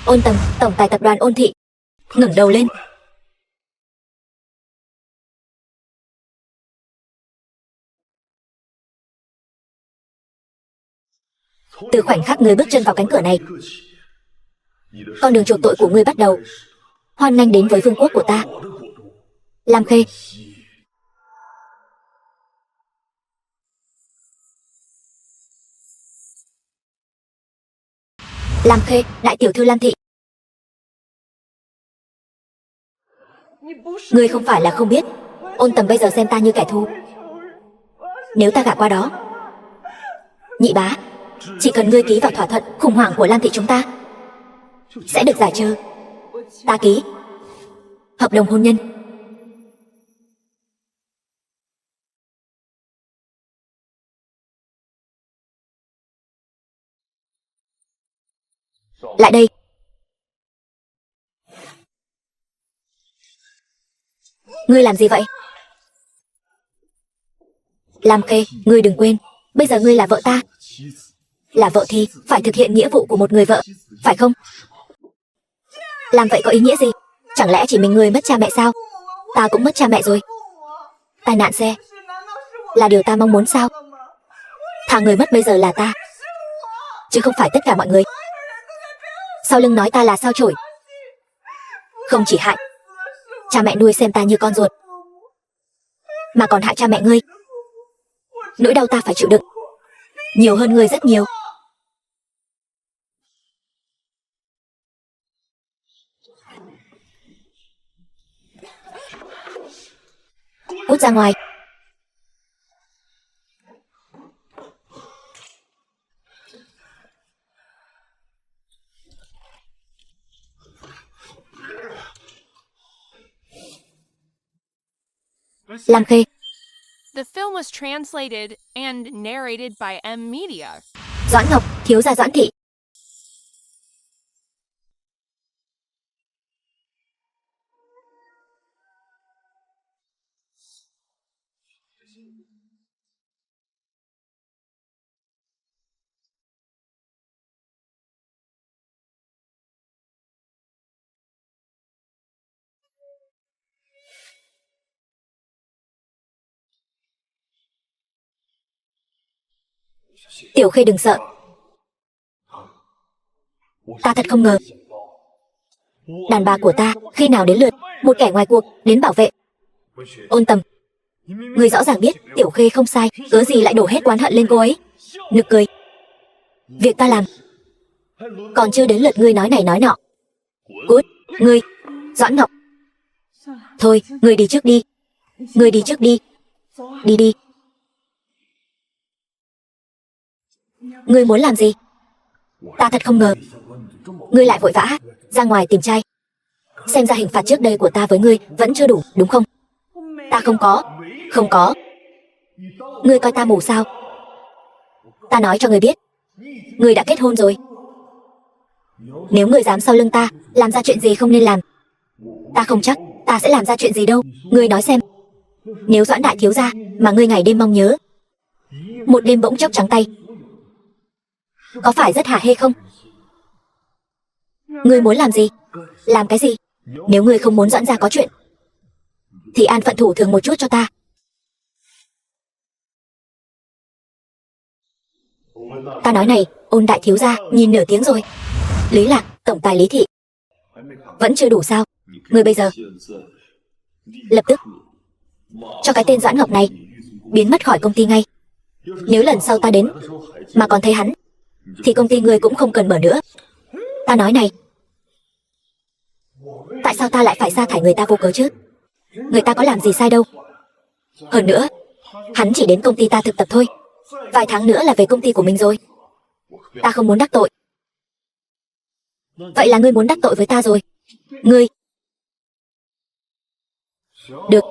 Ôn Tầm, tổng tài tập đoàn Ôn Thị, ngẩng đầu lên. Từ khoảnh khắc ngươi bước chân vào cánh cửa này, con đường chuộc tội của ngươi bắt đầu. Hoan nghênh đến với vương quốc của ta, Lam Khê. Lam Khê, đại tiểu thư Lam Thị. Ngươi không phải là không biết, Ôn Tầm bây giờ xem ta như kẻ thù. Nếu ta gả qua đó, nhị bá, chỉ cần ngươi ký vào thỏa thuận khủng hoảng của Lam Thị chúng ta sẽ được giải trừ. Ta ký hợp đồng hôn nhân. Lại đây. Ngươi làm gì vậy? Lam Khê, ngươi đừng quên, bây giờ ngươi là vợ ta. Là vợ thì phải thực hiện nghĩa vụ của một người vợ, phải không? Làm vậy có ý nghĩa gì? Chẳng lẽ chỉ mình ngươi mất cha mẹ sao? Ta cũng mất cha mẹ rồi. Tai nạn xe là điều ta mong muốn sao? Thà người mất bây giờ là ta, chứ không phải tất cả mọi người. Sau lưng nói ta là sao chổi. Không chỉ hại cha mẹ nuôi xem ta như con ruột, mà còn hại cha mẹ ngươi. Nỗi đau ta phải chịu đựng nhiều hơn ngươi rất nhiều. Cút ra ngoài. Lam Khê. The film was translated and narrated by M Media. Doãn Ngọc, thiếu gia Doãn Thị. Tiểu Khê đừng sợ. Ta thật không ngờ đàn bà của ta khi nào đến lượt một kẻ ngoài cuộc đến bảo vệ. Ôn Tầm, ngươi rõ ràng biết Tiểu Khê không sai, cớ gì lại đổ hết oán hận lên cô ấy? Nực cười. Việc ta làm còn chưa đến lượt ngươi nói này nói nọ. Cút. Ngươi, Doãn Ngọc. Thôi, ngươi đi trước đi. Ngươi đi trước đi. Đi đi. Ngươi muốn làm gì? Ta thật không ngờ ngươi lại vội vã ra ngoài tìm trai. Xem ra hình phạt trước đây của ta với ngươi vẫn chưa đủ, đúng không? Ta không có. Ngươi coi ta mù sao? Ta nói cho ngươi biết, ngươi đã kết hôn rồi. Nếu ngươi dám sau lưng ta làm ra chuyện gì không nên làm, ta không chắc ta sẽ làm ra chuyện gì đâu. Ngươi nói xem, nếu Doãn đại thiếu gia mà ngươi ngày đêm mong nhớ, một đêm bỗng chốc trắng tay, có phải rất hả hê không? Ngươi muốn làm gì? Làm cái gì? Nếu ngươi không muốn Doãn gia có chuyện, thì an phận thủ thường một chút cho ta. Ta nói này, Ôn đại thiếu gia nhìn nửa tiếng rồi. Lý Lạc, tổng tài Lý Thị, vẫn chưa đủ sao? Ngươi bây giờ lập tức cho cái tên Doãn Ngọc này biến mất khỏi công ty ngay. Nếu lần sau ta đến mà còn thấy hắn, thì công ty ngươi cũng không cần mở nữa. Ta nói này, tại sao ta lại phải sa thải người ta vô cớ chứ? Người ta có làm gì sai đâu. Hơn nữa, hắn chỉ đến công ty ta thực tập thôi, vài tháng nữa là về công ty của mình rồi. Ta không muốn đắc tội. Vậy là ngươi muốn đắc tội với ta rồi. Ngươi. Được,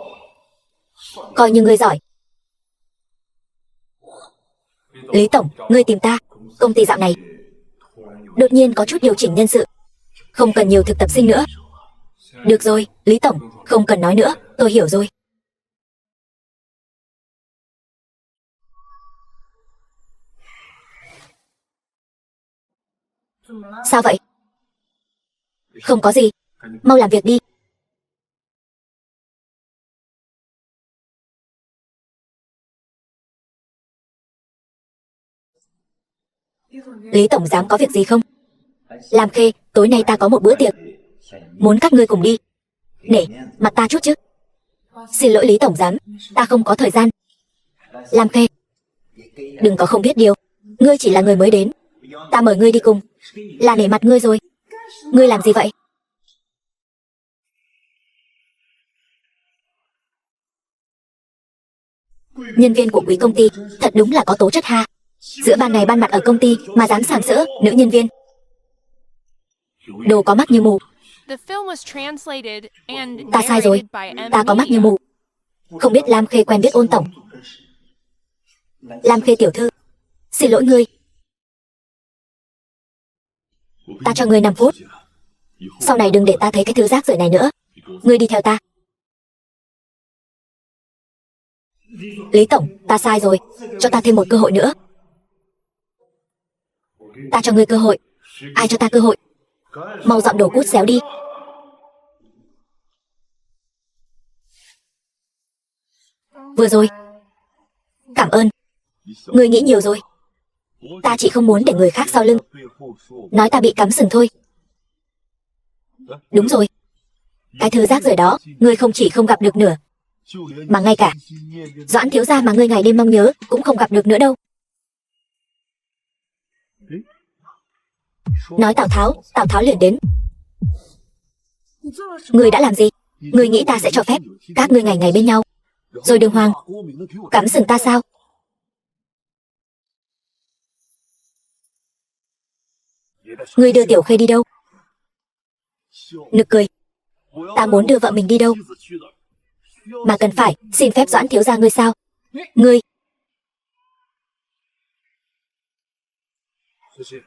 coi như ngươi giỏi. Lý tổng, ngươi tìm ta. Công ty dạo này đột nhiên có chút điều chỉnh nhân sự, không cần nhiều thực tập sinh nữa. Được rồi, Lý tổng, không cần nói nữa, tôi hiểu rồi. Sao vậy? Không có gì. Mau làm việc đi. Lý tổng giám có việc gì không? Lam Khê, tối nay ta có một bữa tiệc, muốn các ngươi cùng đi. Nể mặt ta chút chứ. Xin lỗi Lý tổng giám, ta không có thời gian. Lam Khê, đừng có không biết điều. Ngươi chỉ là người mới đến, ta mời ngươi đi cùng là nể mặt ngươi rồi. Ngươi làm gì vậy? Nhân viên của quý công ty thật đúng là có tố chất ha. Giữa ban ngày ban mặt ở công ty mà dám sàm sỡ nữ nhân viên. Đồ có mắt như mù. The film was translated and Ta sai rồi, narrated by M ta có mắt như Media. mù. Không biết Lam Khê quen biết Ôn tổng. Lam Khê tiểu thư, xin lỗi ngươi. Ta cho ngươi 5 phút. Sau này đừng để ta thấy cái thứ rác rưởi này nữa. Ngươi đi theo ta. Lý tổng, ta sai rồi, cho ta thêm một cơ hội nữa. Ta cho ngươi cơ hội. Ai cho ta cơ hội? Mau dọn đồ cút xéo đi. Vừa rồi. Cảm ơn. Ngươi nghĩ nhiều rồi. Ta chỉ không muốn để người khác sau lưng nói ta bị cắm sừng thôi. Đúng rồi. Cái thứ rác rưởi đó, ngươi không chỉ không gặp được nửa, mà ngay cả Doãn thiếu gia mà ngươi ngày đêm mong nhớ cũng không gặp được nữa đâu. Nói Tào Tháo liền đến. Ngươi đã làm gì? Ngươi nghĩ ta sẽ cho phép các ngươi ngày ngày bên nhau, rồi đường hoàng cắm sừng ta sao? Ngươi đưa Tiểu Khê đi đâu? Nực cười. Ta muốn đưa vợ mình đi đâu mà cần phải xin phép Doãn thiếu gia ngươi sao? Ngươi.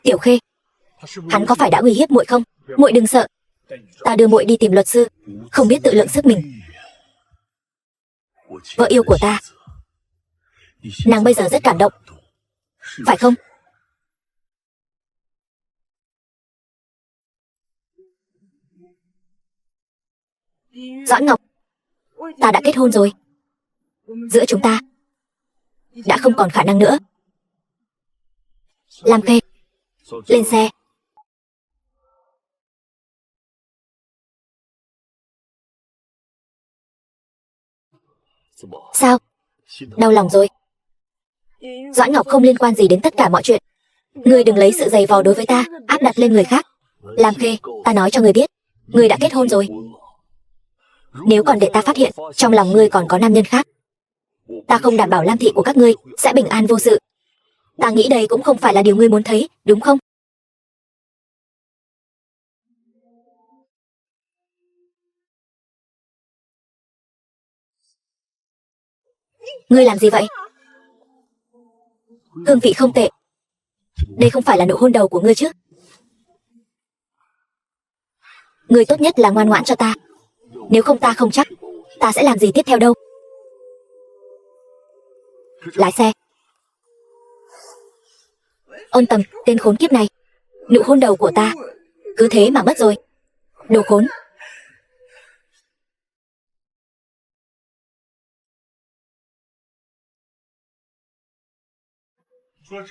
Tiểu Khê, hắn có phải đã uy hiếp muội không? Muội đừng sợ, ta đưa muội đi tìm luật sư, không biết tự lượng sức mình. Vợ yêu của ta, nàng bây giờ rất cảm động, phải không? Doãn Ngọc, ta đã kết hôn rồi. Giữa chúng ta đã không còn khả năng nữa. Lam Khê, lên xe. Sao? Đau lòng rồi. Doãn Ngọc không liên quan gì đến tất cả mọi chuyện. Ngươi đừng lấy sự giày vò đối với ta áp đặt lên người khác. Lam Khê, ta nói cho ngươi biết, ngươi đã kết hôn rồi. Nếu còn để ta phát hiện trong lòng ngươi còn có nam nhân khác, ta không đảm bảo Lam thị của các ngươi sẽ bình an vô sự. Ta nghĩ đây cũng không phải là điều ngươi muốn thấy, đúng không? Ngươi làm gì vậy? Hương vị không tệ. Đây không phải là nụ hôn đầu của ngươi chứ? Ngươi tốt nhất là ngoan ngoãn cho ta. Nếu không ta không chắc ta sẽ làm gì tiếp theo đâu. Lái xe. Ôn Tầm, tên khốn kiếp này. Nụ hôn đầu của ta cứ thế mà mất rồi. Đồ khốn.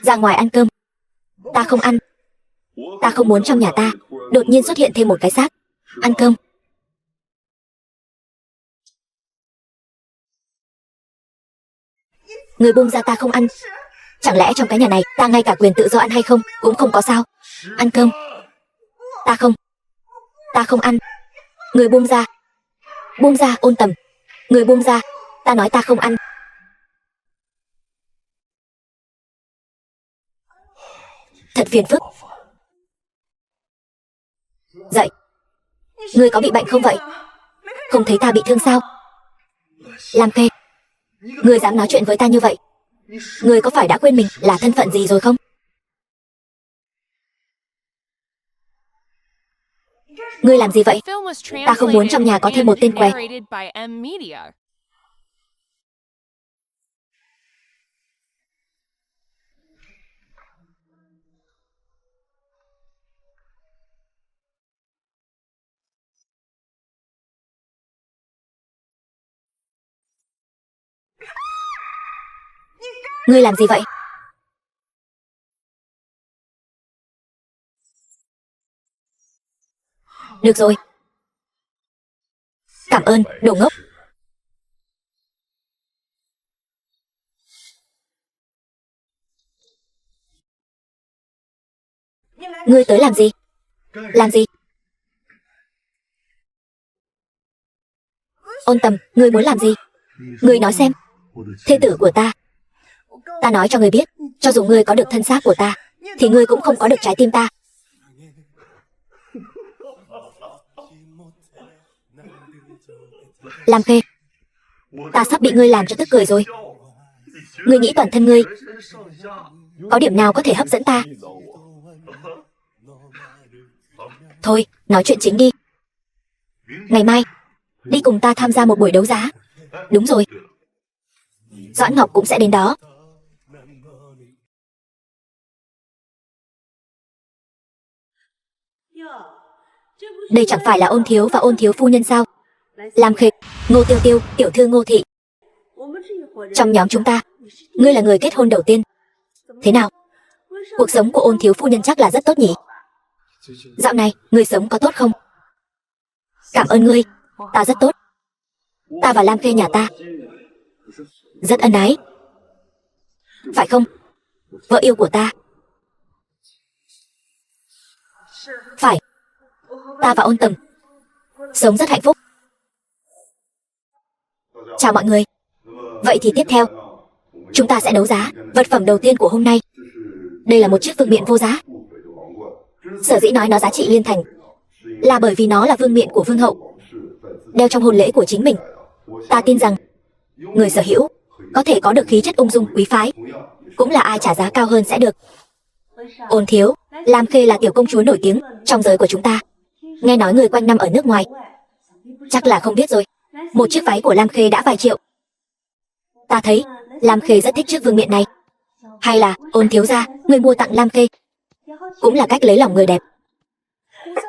Ra ngoài ăn cơm. Ta không ăn. Ta không muốn trong nhà ta đột nhiên xuất hiện thêm một cái xác. Ăn cơm. Người buông ra ta không ăn. Chẳng lẽ trong cái nhà này ta ngay cả quyền tự do ăn hay không cũng không có sao? Ăn cơm. Ta không. Ta không ăn. Người buông ra. Buông ra, Ôn Tầm. Người buông ra. Ta nói ta không ăn. Thật phiền phức. Dậy. Ngươi có bị bệnh không vậy? Không thấy ta bị thương sao? Lam Khê, ngươi dám nói chuyện với ta như vậy? Ngươi có phải đã quên mình là thân phận gì rồi không? Ngươi làm gì vậy? The film was Ta không muốn trong nhà có thêm một tên què. narrated by M Media. Ngươi làm gì vậy? Được rồi. Cảm ơn, đồ ngốc. Ngươi tới làm gì? Làm gì? Ôn Tầm, ngươi muốn làm gì? Ngươi nói xem. Thê tử của ta. Ta nói cho ngươi biết, cho dù ngươi có được thân xác của ta, thì ngươi cũng không có được trái tim ta. Lam Khê, ta sắp bị ngươi làm cho tức cười rồi. Ngươi nghĩ toàn thân ngươi có điểm nào có thể hấp dẫn ta? Thôi, nói chuyện chính đi. Ngày mai, đi cùng ta tham gia một buổi đấu giá. Đúng rồi. Doãn Ngọc cũng sẽ đến đó. Đây chẳng phải là Ôn thiếu và Ôn thiếu phu nhân sao? Lam Khê, Ngô Tiêu Tiêu, tiểu thư Ngô Thị. Trong nhóm chúng ta, ngươi là người kết hôn đầu tiên. Thế nào? Cuộc sống của Ôn thiếu phu nhân chắc là rất tốt nhỉ? Dạo này, ngươi sống có tốt không? Cảm ơn ngươi, ta rất tốt. Ta và Lam Khê nhà ta rất ân ái. Phải không? Vợ yêu của ta. Phải. Ta và Ôn Tầm sống rất hạnh phúc. Chào mọi người. Vậy thì tiếp theo, chúng ta sẽ đấu giá vật phẩm đầu tiên của hôm nay. Đây là một chiếc vương miện vô giá. Sở dĩ nói nó giá trị liên thành là bởi vì nó là vương miện của vương hậu, đeo trong hôn lễ của chính mình. Ta tin rằng người sở hữu có thể có được khí chất ung dung quý phái, cũng là ai trả giá cao hơn sẽ được. Ôn thiếu, Lam Khê là tiểu công chúa nổi tiếng trong giới của chúng ta. Nghe nói người quanh năm ở nước ngoài, chắc là không biết rồi. Một chiếc váy của Lam Khê đã vài triệu. Ta thấy Lam Khê rất thích chiếc vương miện này. Hay là Ôn thiếu gia, người mua tặng Lam Khê, cũng là cách lấy lòng người đẹp.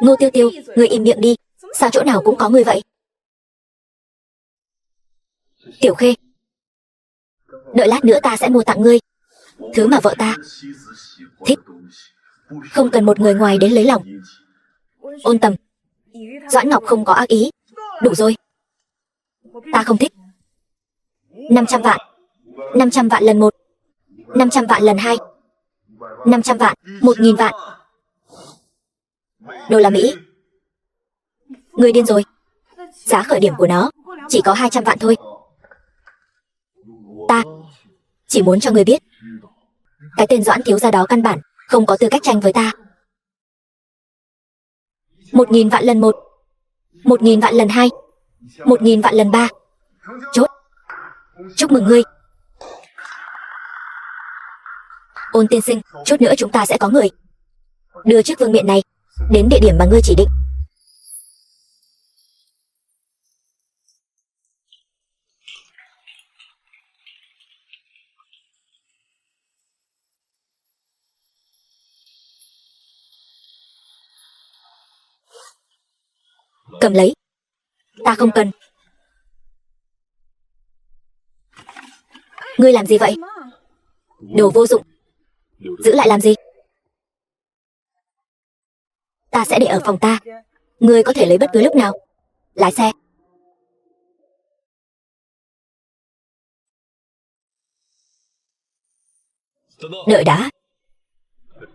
Ngô Tiêu Tiêu, người im miệng đi. Sao chỗ nào cũng có người vậy? Tiểu Khê, đợi lát nữa ta sẽ mua tặng ngươi thứ mà vợ ta thích. Không cần một người ngoài đến lấy lòng. Ôn Tầm, Doãn Ngọc không có ác ý. Đủ rồi. Ta không thích. 500 vạn. 500 vạn lần 1. 500 vạn lần 2. 500 vạn. 1000 vạn. Đô la Mỹ. Ngươi điên rồi. Giá khởi điểm của nó chỉ có 200 vạn thôi. Ta chỉ muốn cho ngươi biết, cái tên Doãn thiếu gia đó căn bản không có tư cách tranh với ta. 1000 vạn lần 1. 1000 vạn lần 2. 1000 vạn lần 3. Chốt. Chúc mừng ngươi. Ôn tiên sinh, chút nữa chúng ta sẽ có người đưa chiếc vương miện này đến địa điểm mà ngươi chỉ định. Cầm lấy. Ta không cần. Ngươi làm gì vậy? Đồ vô dụng. Giữ lại làm gì? Ta sẽ để ở phòng ta. Ngươi có thể lấy bất cứ lúc nào. Lái xe. Đợi đã.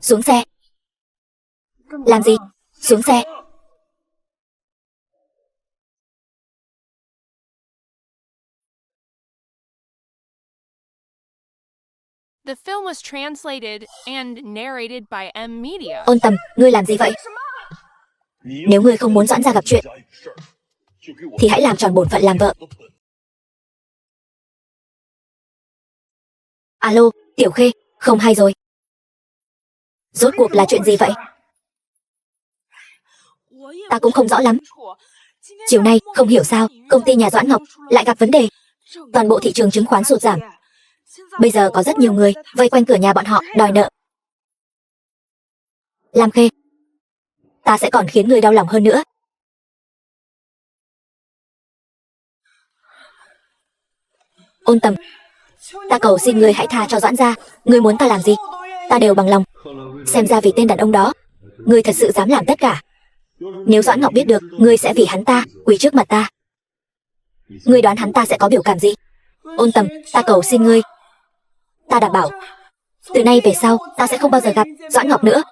Xuống xe. Làm gì? Xuống xe. The film was translated and narrated by M Media. Ôn Tầm, ngươi làm gì vậy? Nếu ngươi không muốn Doãn gia gặp chuyện, thì hãy làm tròn bổn phận làm vợ. Alo, Tiểu Khê, không hay rồi. Rốt cuộc là chuyện gì vậy? Ta cũng không rõ lắm. Chiều nay, không hiểu sao, công ty nhà Doãn Ngọc lại gặp vấn đề. Toàn bộ thị trường chứng khoán sụt giảm. Bây giờ có rất nhiều người vây quanh cửa nhà bọn họ đòi nợ. Lam Khê, ta sẽ còn khiến người đau lòng hơn nữa. Ôn Tầm, Ta cầu xin ngươi hãy tha cho Doãn gia. Ngươi muốn ta làm gì, ta đều bằng lòng. Xem ra vì tên đàn ông đó, ngươi thật sự dám làm tất cả. Nếu Doãn Ngọc biết được ngươi sẽ vì hắn ta quỳ trước mặt ta, ngươi đoán hắn ta sẽ có biểu cảm gì? Ôn Tầm, ta cầu xin ngươi, ta đảm bảo, từ nay về sau ta sẽ không bao giờ gặp Doãn Ngọc nữa.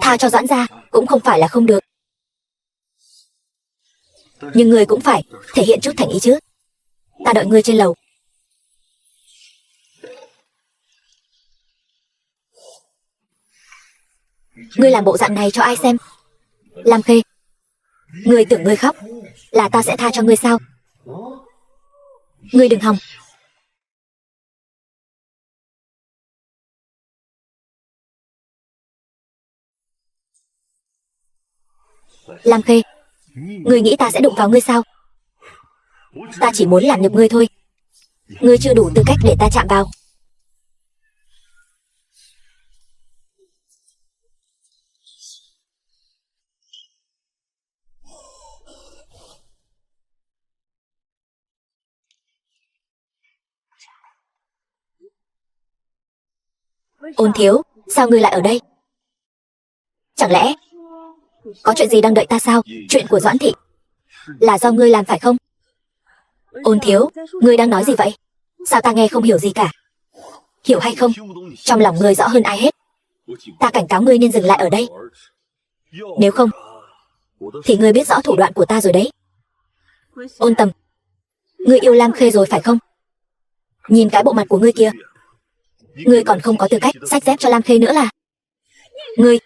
Tha cho Doãn gia cũng không phải là không được, nhưng ngươi cũng phải thể hiện chút thành ý chứ. Ta đợi ngươi trên lầu. Ngươi làm bộ dạng này cho ai xem? Lam Khê, ngươi tưởng ngươi khóc là ta sẽ tha cho ngươi sao? Ngươi đừng hòng. Lam Khê, ngươi nghĩ ta sẽ đụng vào ngươi sao? Ta chỉ muốn làm nhục ngươi thôi. Ngươi chưa đủ tư cách để ta chạm vào. Ôn thiếu, sao ngươi lại ở đây? Chẳng lẽ có chuyện gì đang đợi ta sao? Chuyện của Doãn thị là do ngươi làm phải không? Ôn thiếu, ngươi đang nói gì vậy? Sao ta nghe không hiểu gì cả? Hiểu hay không, trong lòng ngươi rõ hơn ai hết. Ta cảnh cáo ngươi nên dừng lại ở đây. Nếu không thì ngươi biết rõ thủ đoạn của ta rồi đấy. Ôn Tầm, ngươi yêu Lam Khê rồi phải không? Nhìn cái bộ mặt của ngươi kia, ngươi còn không có tư cách xách dép cho Lam Khê nữa là? Ngươi...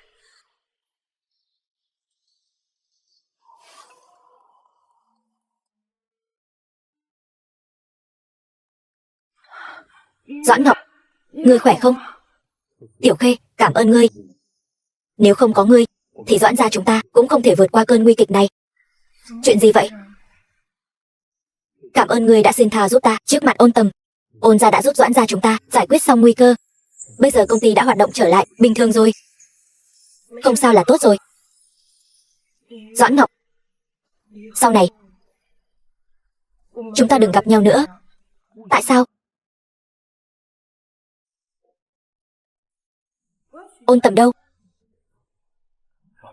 Doãn Ngọc, ngươi khỏe không? Tiểu Khê, cảm ơn ngươi. Nếu không có ngươi thì Doãn gia chúng ta cũng không thể vượt qua cơn nguy kịch này. Chuyện gì vậy? Cảm ơn ngươi đã xin tha giúp ta trước mặt Ôn Tầm. Ôn gia đã giúp Doãn gia chúng ta giải quyết xong nguy cơ. Bây giờ công ty đã hoạt động trở lại bình thường rồi. Không sao là tốt rồi. Doãn Ngọc, sau này chúng ta đừng gặp nhau nữa. Tại sao? Ôn Tầm đâu?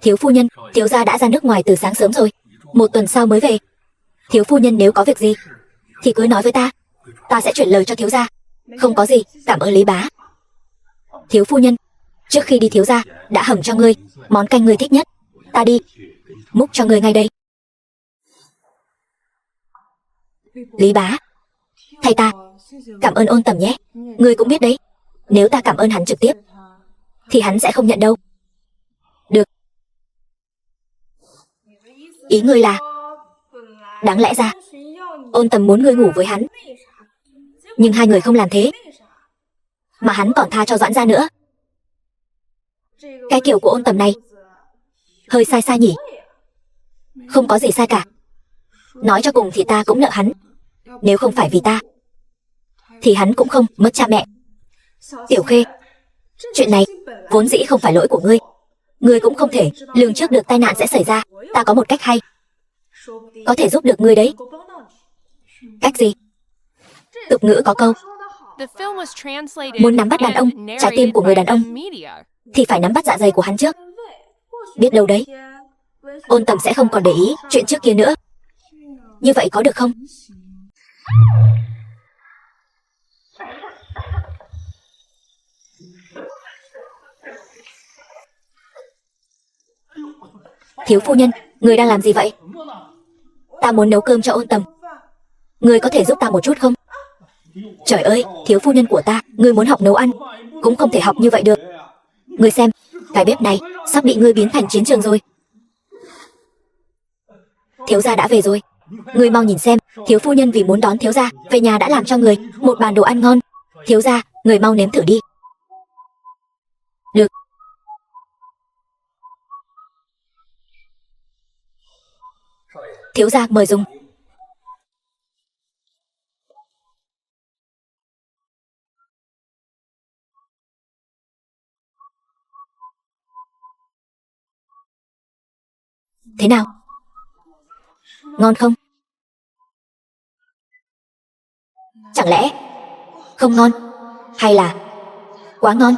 Thiếu phu nhân, thiếu gia đã ra nước ngoài từ sáng sớm rồi, 1 tuần sau mới về. Thiếu phu nhân nếu có việc gì thì cứ nói với ta, ta sẽ chuyển lời cho thiếu gia. Không có gì, cảm ơn Lý bá. Thiếu phu nhân, trước khi đi thiếu gia đã hầm cho ngươi món canh ngươi thích nhất. Ta đi múc cho ngươi ngay đây. Lý bá, thay ta cảm ơn Ôn Tầm nhé. Ngươi cũng biết đấy, nếu ta cảm ơn hắn trực tiếp thì hắn sẽ không nhận đâu. Được. Ý ngươi là đáng lẽ ra Ôn Tầm muốn ngươi ngủ với hắn, nhưng hai người không làm thế, mà hắn còn tha cho Doãn gia nữa. Cái kiểu của Ôn Tầm này hơi sai sai nhỉ? Không có gì sai cả. Nói cho cùng thì ta cũng nợ hắn. Nếu không phải vì ta thì hắn cũng không mất cha mẹ. Tiểu Khê, chuyện này vốn dĩ không phải lỗi của ngươi. Ngươi cũng không thể lường trước được tai nạn sẽ xảy ra. Ta có một cách hay, có thể giúp được ngươi đấy. Cách gì? Tục ngữ có câu, The film was translated muốn nắm bắt đàn ông, and trái tim của người đàn narrated ông by M Media. thì phải nắm bắt dạ dày của hắn trước. Biết đâu đấy, Ôn Tầm sẽ không còn để ý chuyện trước kia nữa. Như vậy có được không? Thiếu phu nhân, người đang làm gì vậy? Ta muốn nấu cơm cho Ôn Tầm. Người có thể giúp ta một chút không? Trời ơi, thiếu phu nhân của ta, ngươi muốn học nấu ăn cũng không thể học như vậy được. Ngươi xem, cái bếp này sắp bị ngươi biến thành chiến trường rồi. Thiếu gia đã về rồi. Ngươi mau nhìn xem, thiếu phu nhân vì muốn đón thiếu gia về nhà đã làm cho người một bàn đồ ăn ngon. Thiếu gia, người mau nếm thử đi. Được. Thiếu gia mời dùng. Thế nào? Ngon không? Chẳng lẽ không ngon? Hay là quá ngon?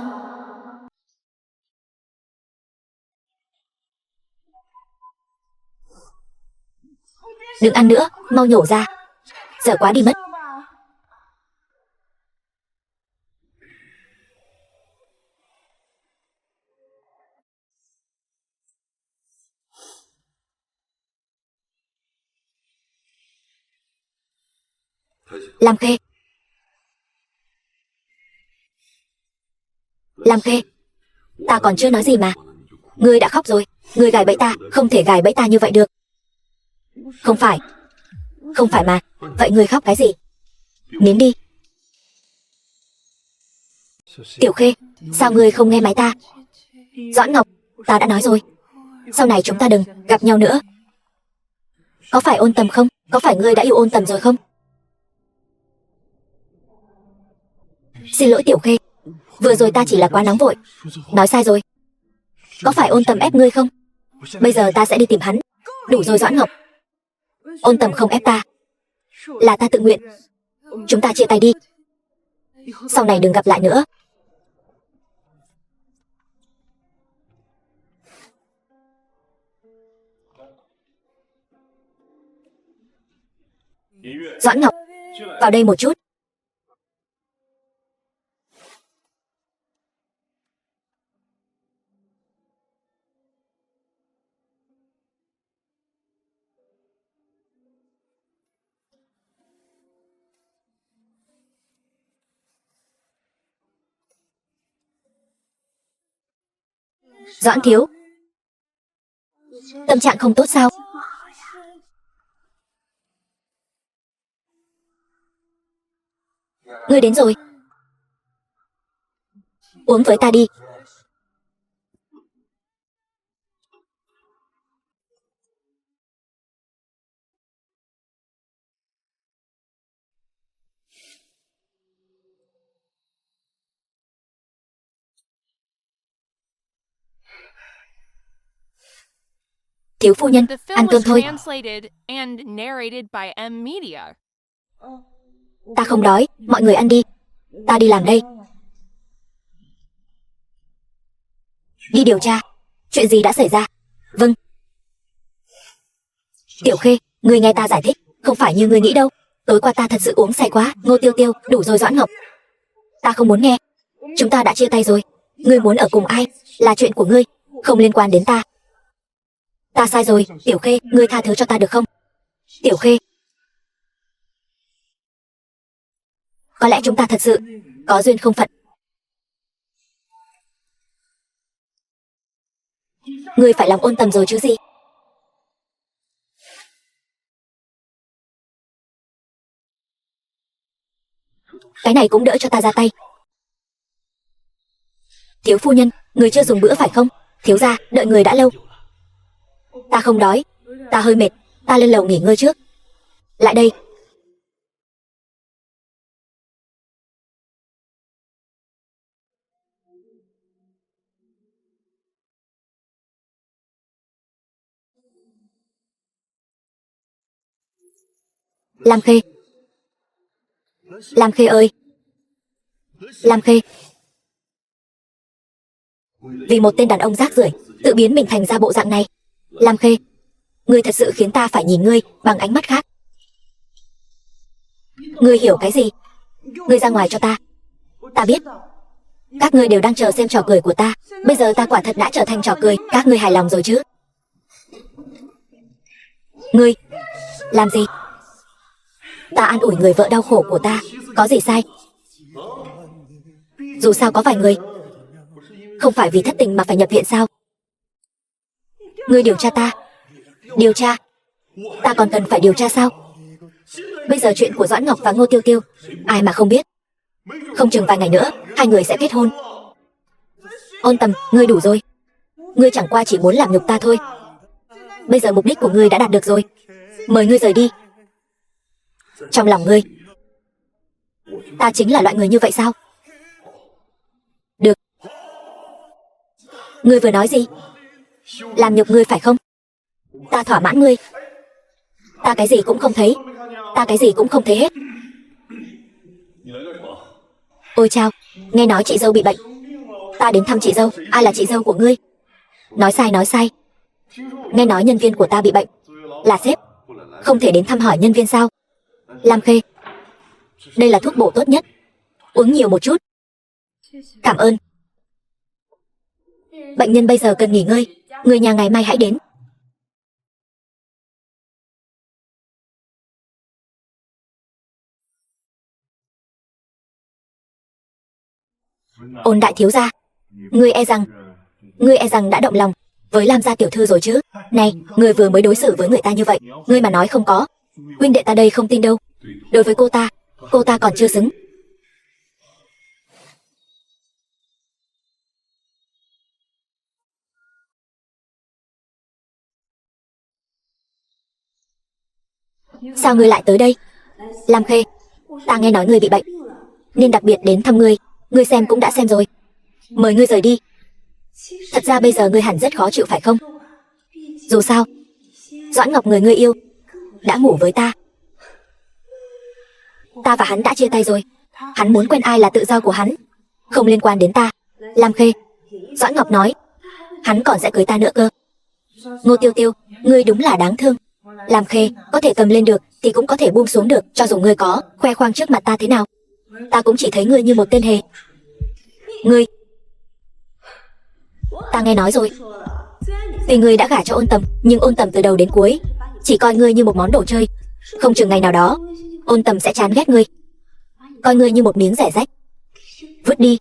Đừng ăn nữa, mau nhổ ra. Dở quá đi mất. Lam Khê. Lam Khê, ta còn chưa nói gì mà. Ngươi đã khóc rồi. Ngươi gài bẫy ta, không thể gài bẫy ta như vậy được. Không phải. Không phải mà. Vậy ngươi khóc cái gì? Nín đi. Tiểu Khê, sao ngươi không nghe máy ta? Doãn Ngọc, ta đã nói rồi. Sau này chúng ta đừng gặp nhau nữa. Có phải Ôn Tầm không? Có phải ngươi đã yêu Ôn Tầm rồi không? Xin lỗi Tiểu Khê, vừa rồi ta chỉ là quá nóng vội. Nói sai rồi. Có phải Ôn Tầm ép ngươi không? Bây giờ ta sẽ đi tìm hắn. Đủ rồi Doãn Ngọc. Ôn Tầm không ép ta, là ta tự nguyện. Chúng ta chia tay đi. Sau này đừng gặp lại nữa. Doãn Ngọc, vào đây một chút. Doãn thiếu, tâm trạng không tốt sao? Ngươi đến rồi. Uống với ta đi. Thiếu phu nhân, The ăn film cơm was thôi. translated and narrated by M Media. Ta không đói, mọi người ăn đi. Ta đi làm đây. Đi điều tra. Chuyện gì đã xảy ra? Vâng. Tiểu Khê, ngươi nghe ta giải thích. Không phải như ngươi nghĩ đâu. Tối qua ta thật sự uống say quá. Ngô Tiêu Tiêu, đủ rồi Doãn Ngọc. Ta không muốn nghe. Chúng ta đã chia tay rồi. Ngươi muốn ở cùng ai là chuyện của ngươi, không liên quan đến ta. Ta sai rồi, Tiểu Khê, ngươi tha thứ cho ta được không? Tiểu Khê, có lẽ chúng ta thật sự có duyên không phận. Ngươi phải lòng Ôn Tầm rồi chứ gì. Cái này cũng đỡ cho ta ra tay. Thiếu phu nhân, người chưa dùng bữa phải không? Thiếu gia, đợi người đã lâu. Ta không đói, ta hơi mệt, ta lên lầu nghỉ ngơi trước. Lại đây. Lam Khê. Lam Khê ơi. Lam Khê. Vì một tên đàn ông rác rưởi tự biến mình thành ra bộ dạng này. Lam Khê, ngươi thật sự khiến ta phải nhìn ngươi bằng ánh mắt khác. Ngươi hiểu cái gì? Ngươi ra ngoài cho ta. Ta biết. Các ngươi đều đang chờ xem trò cười của ta. Bây giờ ta quả thật đã trở thành trò cười. Các ngươi hài lòng rồi chứ? Ngươi làm gì? Ta an ủi người vợ đau khổ của ta, có gì sai? Dù sao có vài người không phải vì thất tình mà phải nhập viện sao? Ngươi điều tra ta. Điều tra? Ta còn cần phải điều tra sao? Bây giờ chuyện của Doãn Ngọc và Ngô Tiêu Tiêu, ai mà không biết. Không chừng vài ngày nữa hai người sẽ kết hôn. Ôn Tầm, ngươi đủ rồi. Ngươi chẳng qua chỉ muốn làm nhục ta thôi. Bây giờ mục đích của ngươi đã đạt được rồi. Mời ngươi rời đi. Trong lòng ngươi, ta chính là loại người như vậy sao? Được. Ngươi vừa nói gì? Làm nhục ngươi phải không? Ta thỏa mãn ngươi. Ta cái gì cũng không thấy. Ta cái gì cũng không thấy hết. Ôi chao, nghe nói chị dâu bị bệnh. Ta đến thăm chị dâu. Ai là chị dâu của ngươi? Nói sai, nói sai. Nghe nói nhân viên của ta bị bệnh. Là sếp. Không thể đến thăm hỏi nhân viên sao? Lam Khê, đây là thuốc bổ tốt nhất. Uống nhiều một chút. Cảm ơn. Bệnh nhân bây giờ cần nghỉ ngơi. Người nhà ngày mai hãy đến. Ôn đại thiếu gia, ngươi e rằng đã động lòng với Lam gia tiểu thư rồi chứ? Này, ngươi vừa mới đối xử với người ta như vậy, ngươi mà nói không có, huynh đệ ta đây không tin đâu. Đối với cô ta còn chưa xứng. Sao ngươi lại tới đây? Lam Khê, ta nghe nói ngươi bị bệnh, nên đặc biệt đến thăm ngươi. Ngươi xem cũng đã xem rồi. Mời ngươi rời đi. Thật ra bây giờ ngươi hẳn rất khó chịu phải không? Dù sao, Doãn Ngọc người ngươi yêu đã ngủ với ta. Ta và hắn đã chia tay rồi. Hắn muốn quen ai là tự do của hắn, không liên quan đến ta. Lam Khê, Doãn Ngọc nói hắn còn sẽ cưới ta nữa cơ. Ngô Tiêu Tiêu, ngươi đúng là đáng thương. Lam Khê, có thể cầm lên được thì cũng có thể buông xuống được. Cho dù ngươi có khoe khoang trước mặt ta thế nào, ta cũng chỉ thấy ngươi như một tên hề. Ngươi, ta nghe nói rồi. Tuy ngươi đã gả cho Ôn Tầm, nhưng Ôn Tầm từ đầu đến cuối chỉ coi ngươi như một món đồ chơi. Không chừng ngày nào đó Ôn Tầm sẽ chán ghét ngươi, coi ngươi như một miếng rẻ rách, vứt đi.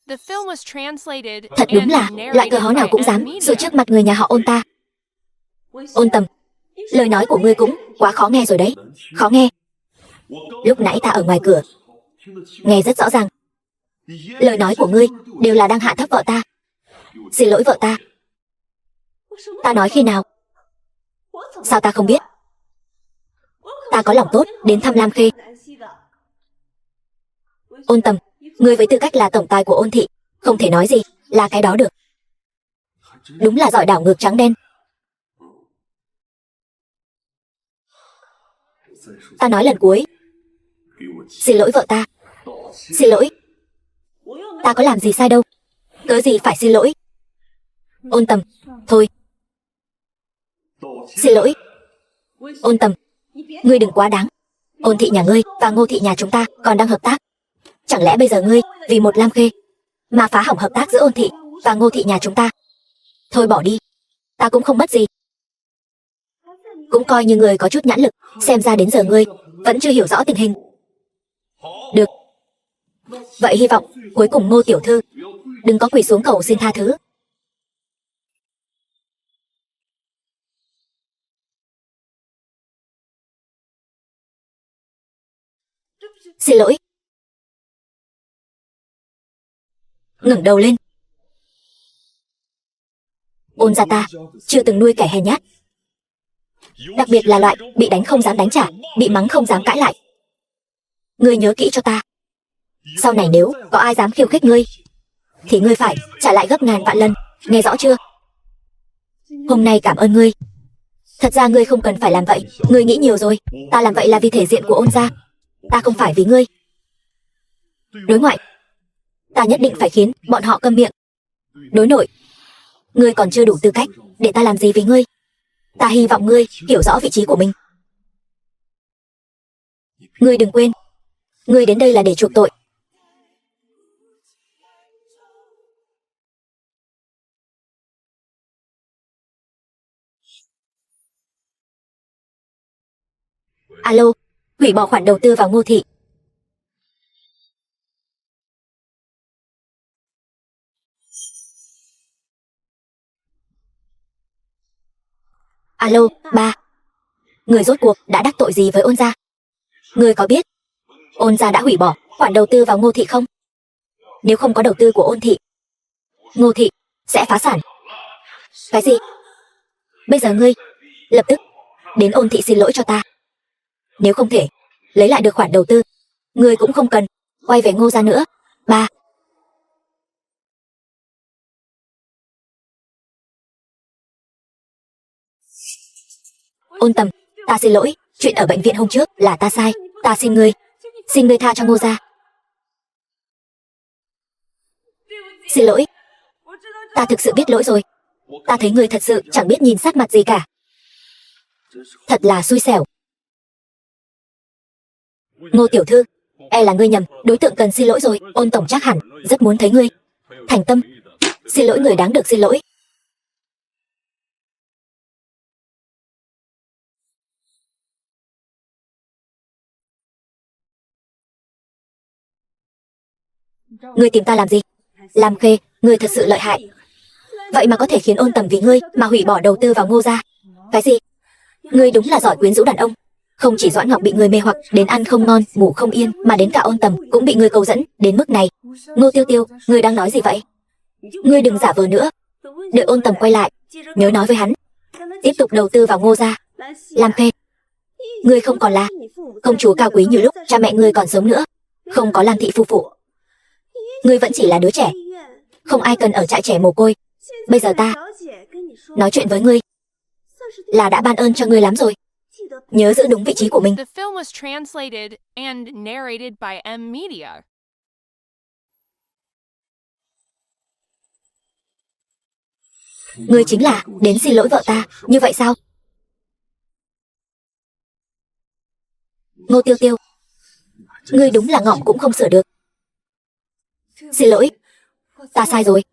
The film was translated Thật đúng and là loại narrated cờ hó nào by cũng dám Media. sự trước mặt người nhà họ Ôn ta. Ôn Tầm, lời nói của ngươi cũng quá khó nghe rồi đấy. Khó nghe. Lúc nãy ta ở ngoài cửa nghe rất rõ ràng. Lời nói của ngươi đều là đang hạ thấp vợ ta. Xin lỗi vợ ta. Ta nói khi nào? Sao ta không biết? Ta có lòng tốt đến thăm Lam Khê. Ôn Tầm, ngươi với tư cách là tổng tài của Ôn thị, không thể nói gì là cái đó được. Đúng là giỏi đảo ngược trắng đen. Ta nói lần cuối, xin lỗi vợ ta. Xin lỗi. Ta có làm gì sai đâu, cớ gì phải xin lỗi. Ôn Tầm, thôi. Xin lỗi. Ôn Tầm, ngươi đừng quá đáng. Ôn thị nhà ngươi và Ngô thị nhà chúng ta còn đang hợp tác. Chẳng lẽ bây giờ ngươi vì một Lam Khê mà phá hỏng hợp tác giữa Ôn thị và Ngô thị nhà chúng ta? Thôi bỏ đi, ta cũng không mất gì. Cũng coi như ngươi có chút nhãn lực. Xem ra đến giờ ngươi vẫn chưa hiểu rõ tình hình. Được. Vậy hy vọng cuối cùng Ngô tiểu thư đừng có quỳ xuống cầu xin tha thứ. Xin lỗi. Ngẩng đầu lên. Ôn gia ta chưa từng nuôi kẻ hèn nhát, đặc biệt là loại bị đánh không dám đánh trả, bị mắng không dám cãi lại. Ngươi nhớ kỹ cho ta. Sau này nếu có ai dám khiêu khích ngươi thì ngươi phải trả lại gấp ngàn vạn lần. Nghe rõ chưa? Hôm nay cảm ơn ngươi. Thật ra ngươi không cần phải làm vậy. Ngươi nghĩ nhiều rồi. Ta làm vậy là vì thể diện của Ôn gia. Ta không phải vì ngươi. Đối ngoại, ta nhất định phải khiến bọn họ câm miệng. Đối nội, ngươi còn chưa đủ tư cách để ta làm gì với ngươi. Ta hy vọng ngươi hiểu rõ vị trí của mình. Ngươi đừng quên, ngươi đến đây là để chuộc tội. Alo, hủy bỏ khoản đầu tư vào Ngô thị. Alo, ba. Người rốt cuộc đã đắc tội gì với Ôn gia? Người có biết Ôn gia đã hủy bỏ khoản đầu tư vào Ngô thị không? Nếu không có đầu tư của Ôn thị, Ngô thị sẽ phá sản. Cái gì? Bây giờ ngươi lập tức đến Ôn thị xin lỗi cho ta. Nếu không thể lấy lại được khoản đầu tư, ngươi cũng không cần quay về Ngô gia nữa. Ba. Ôn Tầm, ta xin lỗi, chuyện ở bệnh viện hôm trước là ta sai, ta xin ngươi tha cho Ngô gia. Xin lỗi, ta thực sự biết lỗi rồi. Ta thấy ngươi thật sự chẳng biết nhìn sắc mặt gì cả. Thật là xui xẻo. Ngô tiểu thư, e là ngươi nhầm, đối tượng cần xin lỗi rồi. Ôn tổng chắc hẳn rất muốn thấy ngươi thành tâm. Xin lỗi người đáng được xin lỗi. Ngươi tìm ta làm gì? Lam Khê, ngươi thật sự lợi hại. Vậy mà có thể khiến Ôn Tầm vì ngươi mà hủy bỏ đầu tư vào Ngô gia. Cái gì? Ngươi đúng là giỏi quyến rũ đàn ông. Không chỉ Doãn Ngọc bị ngươi mê hoặc đến ăn không ngon, ngủ không yên, mà đến cả Ôn Tầm cũng bị ngươi câu dẫn đến mức này. Ngô Tiêu Tiêu, ngươi đang nói gì vậy? Ngươi đừng giả vờ nữa. Đợi Ôn Tầm quay lại, nhớ nói với hắn tiếp tục đầu tư vào Ngô gia. Lam Khê, ngươi không còn là công chúa cao quý như lúc cha mẹ ngươi còn sống nữa. Không có Lam thị phu phụ, ngươi vẫn chỉ là đứa trẻ, không ai cần ở trại trẻ mồ côi. Bây giờ ta nói chuyện với ngươi là đã ban ơn cho ngươi lắm rồi. Nhớ giữ đúng vị trí của mình. The film was translated and narrated by M Media. Ngươi chính là đến xin lỗi vợ ta, như vậy sao? Ngô Tiêu Tiêu, ngươi đúng là ngọng cũng không sửa được. Xin lỗi, ta sai rồi.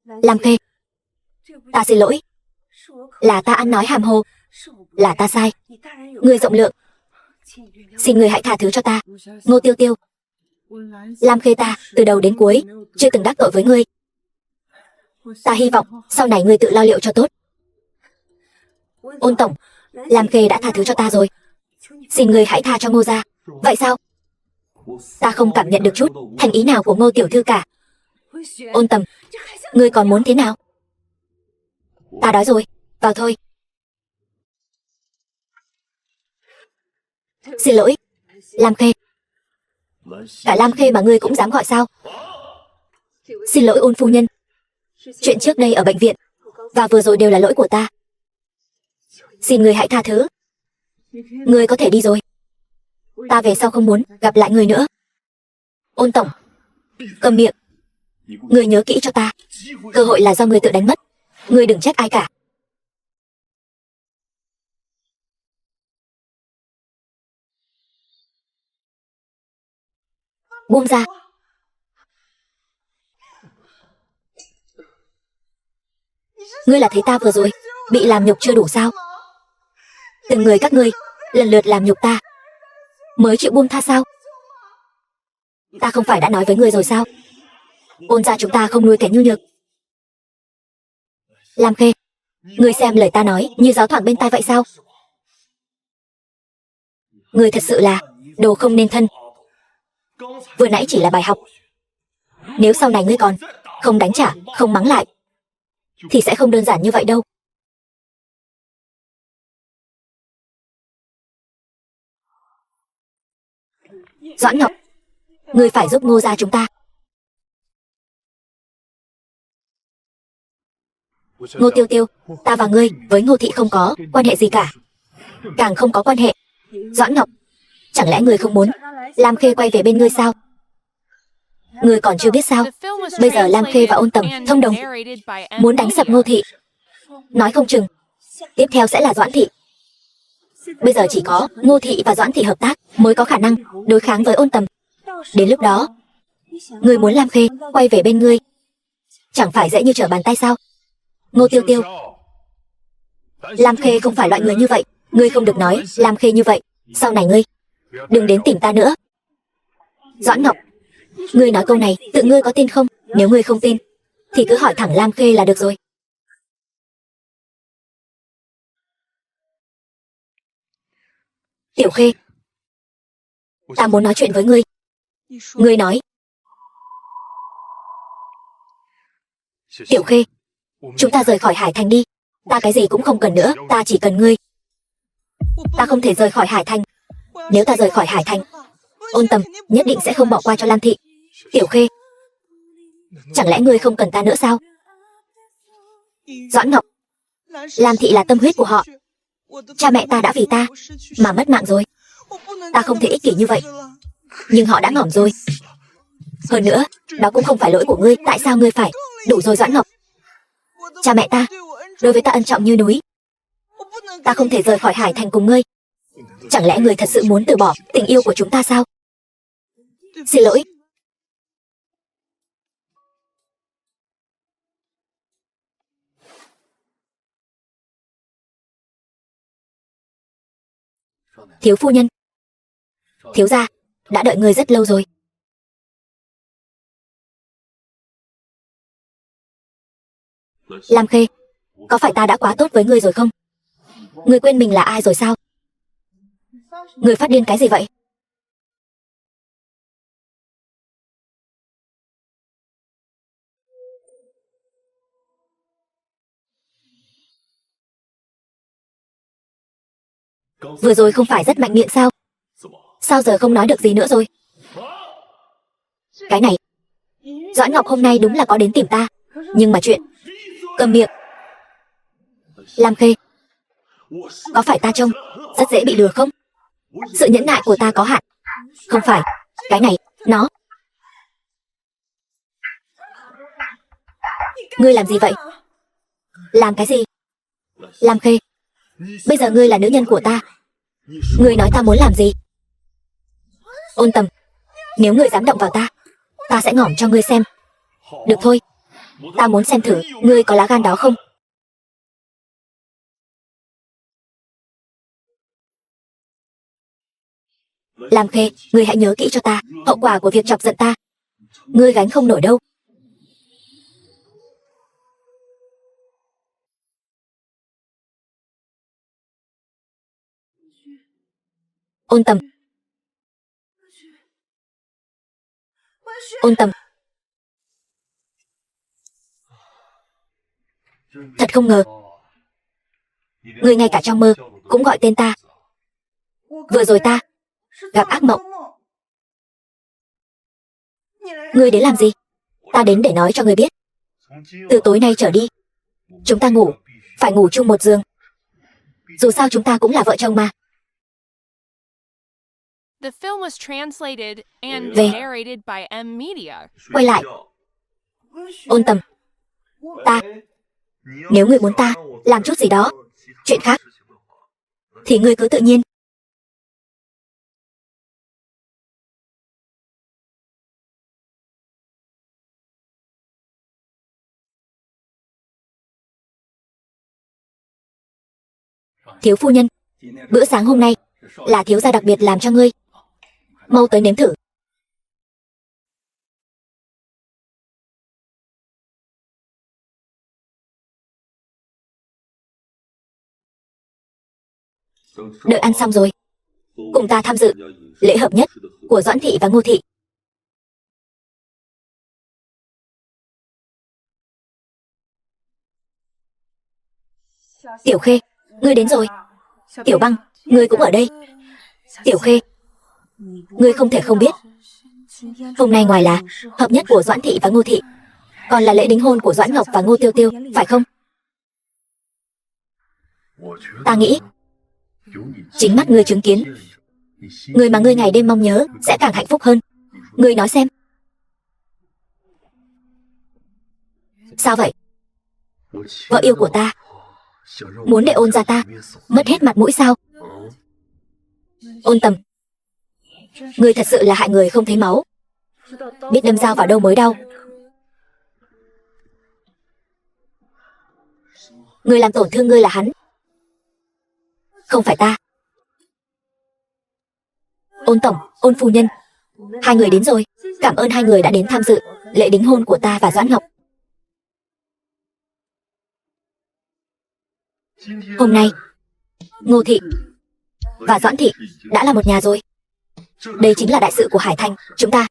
Lam Khê, ta xin lỗi. Là ta ăn nói hàm hồ, là ta sai. Ngươi rộng lượng, xin ngươi hãy tha thứ cho ta. Ngô Tiêu Tiêu, Lam Khê ta từ đầu đến cuối chưa từng đắc tội với ngươi. Ta hy vọng sau này ngươi tự lo liệu cho tốt. Ôn tổng, Lam Khê đã tha thứ cho ta rồi, xin ngươi hãy tha cho Ngô gia. Vậy sao? Ta không cảm nhận được chút thành ý nào của Ngô tiểu thư cả. Ôn Tầm, ngươi còn muốn thế nào? Ta đói rồi, vào thôi. Xin lỗi, Lam Khê. Cả Lam Khê mà ngươi cũng dám gọi sao? Xin lỗi Ôn phu nhân. Chuyện trước đây ở bệnh viện và vừa rồi đều là lỗi của ta. Xin ngươi hãy tha thứ. Ngươi có thể đi rồi. Ta về sau không muốn gặp lại ngươi nữa. Ôn tổng, cầm miệng. Ngươi nhớ kỹ cho ta, cơ hội là do ngươi tự đánh mất. Ngươi đừng trách ai cả. Buông ra. Ngươi là thấy ta vừa rồi bị làm nhục chưa đủ sao? Từng người các ngươi lần lượt làm nhục ta mới chịu buông tha sao? Ta không phải đã nói với ngươi rồi sao? Ôn gia chúng ta không nuôi kẻ nhu nhược. Lam Khê, ngươi xem lời ta nói như gió thoảng bên tai vậy sao? Ngươi thật sự là đồ không nên thân. Vừa nãy chỉ là bài học. Nếu sau này ngươi còn không đánh trả, không mắng lại, thì sẽ không đơn giản như vậy đâu. Doãn Ngọc, ngươi phải giúp Ngô gia chúng ta. Ngô Tiêu Tiêu, ta và ngươi với Ngô thị không có quan hệ gì cả, càng không có quan hệ. Doãn Ngọc, chẳng lẽ ngươi không muốn Lam Khê quay về bên ngươi sao? Ngươi còn chưa biết sao? Bây giờ Lam Khê và Ôn Tầm thông đồng muốn đánh sập Ngô thị. Nói không chừng tiếp theo sẽ là Doãn thị. Bây giờ chỉ có Ngô thị và Doãn thị hợp tác mới có khả năng đối kháng với Ôn Tầm. Đến lúc đó, ngươi muốn Lam Khê quay về bên ngươi chẳng phải dễ như trở bàn tay sao? Ngô Tiêu Tiêu, Lam Khê không phải loại người như vậy. Ngươi không được nói Lam Khê như vậy. Sau này ngươi đừng đến tìm ta nữa. Doãn Ngọc, ngươi nói câu này tự ngươi có tin không? Nếu ngươi không tin thì cứ hỏi thẳng Lam Khê là được rồi. Tiểu Khê, ta muốn nói chuyện với ngươi. Ngươi nói. Tiểu Khê, chúng ta rời khỏi Hải Thành đi. Ta cái gì cũng không cần nữa, ta chỉ cần ngươi. Ta không thể rời khỏi Hải Thành. Nếu ta rời khỏi Hải Thành, Ôn Tầm nhất định sẽ không bỏ qua cho Lam thị. Tiểu Khê, chẳng lẽ ngươi không cần ta nữa sao? Doãn Ngọc, Lam Thị là tâm huyết của họ. Cha mẹ ta đã vì ta mà mất mạng rồi. Ta không thể ích kỷ như vậy. Nhưng họ đã ngỏm rồi. Hơn nữa, đó cũng không phải lỗi của ngươi. Tại sao ngươi phải? Đủ rồi Doãn Ngọc. Cha mẹ ta đối với ta ân trọng như núi. Ta không thể rời khỏi Hải Thành cùng ngươi. Chẳng lẽ ngươi thật sự muốn từ bỏ tình yêu của chúng ta sao? Xin lỗi. Thiếu phu nhân. Thiếu gia đã đợi ngươi rất lâu rồi. Lam Khê, có phải ta đã quá tốt với ngươi rồi không? Ngươi quên mình là ai rồi sao? Ngươi phát điên cái gì vậy? Vừa rồi không phải rất mạnh miệng sao? Sao giờ không nói được gì nữa rồi? Cái này, Doãn Ngọc hôm nay đúng là có đến tìm ta. Nhưng mà chuyện... Cầm miệng. Lam Khê, có phải ta trông rất dễ bị lừa không? Sự nhẫn nại của ta có hạn. Không phải, cái này, nó... Ngươi làm gì vậy? Làm cái gì? Lam Khê, bây giờ ngươi là nữ nhân của ta. Ngươi nói ta muốn làm gì? Ôn Tầm, nếu ngươi dám động vào ta, ta sẽ ngỏm cho ngươi xem. Được thôi, ta muốn xem thử ngươi có lá gan đó không. Lam Khê, ngươi hãy nhớ kỹ cho ta hậu quả của việc chọc giận ta. Ngươi gánh không nổi đâu. Ôn Tầm. Ôn Tầm. Thật không ngờ, ngươi ngay cả trong mơ cũng gọi tên ta. Vừa rồi ta gặp ác mộng. Ngươi đến làm gì? Ta đến để nói cho ngươi biết. Từ tối nay trở đi, chúng ta ngủ, phải ngủ chung một giường. Dù sao chúng ta cũng là vợ chồng mà. The film was translated and Về. narrated by M Media. Quay lại. Ôn Tầm, ta, nếu ngươi muốn ta làm chút gì đó, chuyện khác, thì ngươi cứ tự nhiên. Thiếu phu nhân, bữa sáng hôm nay là thiếu gia đặc biệt làm cho ngươi. Mau tới nếm thử. Đợi ăn xong rồi, cùng ta tham dự lễ hợp nhất của Doãn Thị và Ngô Thị. Tiểu Khê, ngươi đến rồi. Tiểu Băng, ngươi cũng ở đây. Tiểu Khê, ngươi không thể không biết, hôm nay ngoài là hợp nhất của Doãn Thị và Ngô Thị, còn là lễ đính hôn của Doãn Ngọc và Ngô Tiêu Tiêu, phải không? Ta nghĩ chính mắt ngươi chứng kiến, người mà ngươi ngày đêm mong nhớ sẽ càng hạnh phúc hơn. Ngươi nói xem. Sao vậy? Vợ yêu của ta muốn để Ôn gia ta mất hết mặt mũi sao? Ôn Tầm, ngươi thật sự là hại người không thấy máu, biết đâm dao vào đâu mới đau. Người làm tổn thương ngươi là hắn, không phải ta. Ôn tổng, Ôn phu nhân, hai người đến rồi. Cảm ơn hai người đã đến tham dự lễ đính hôn của ta và Doãn Ngọc. Hôm nay, Ngô Thị và Doãn Thị đã là một nhà rồi. Đây chính là đại sự của Hải Thành chúng ta.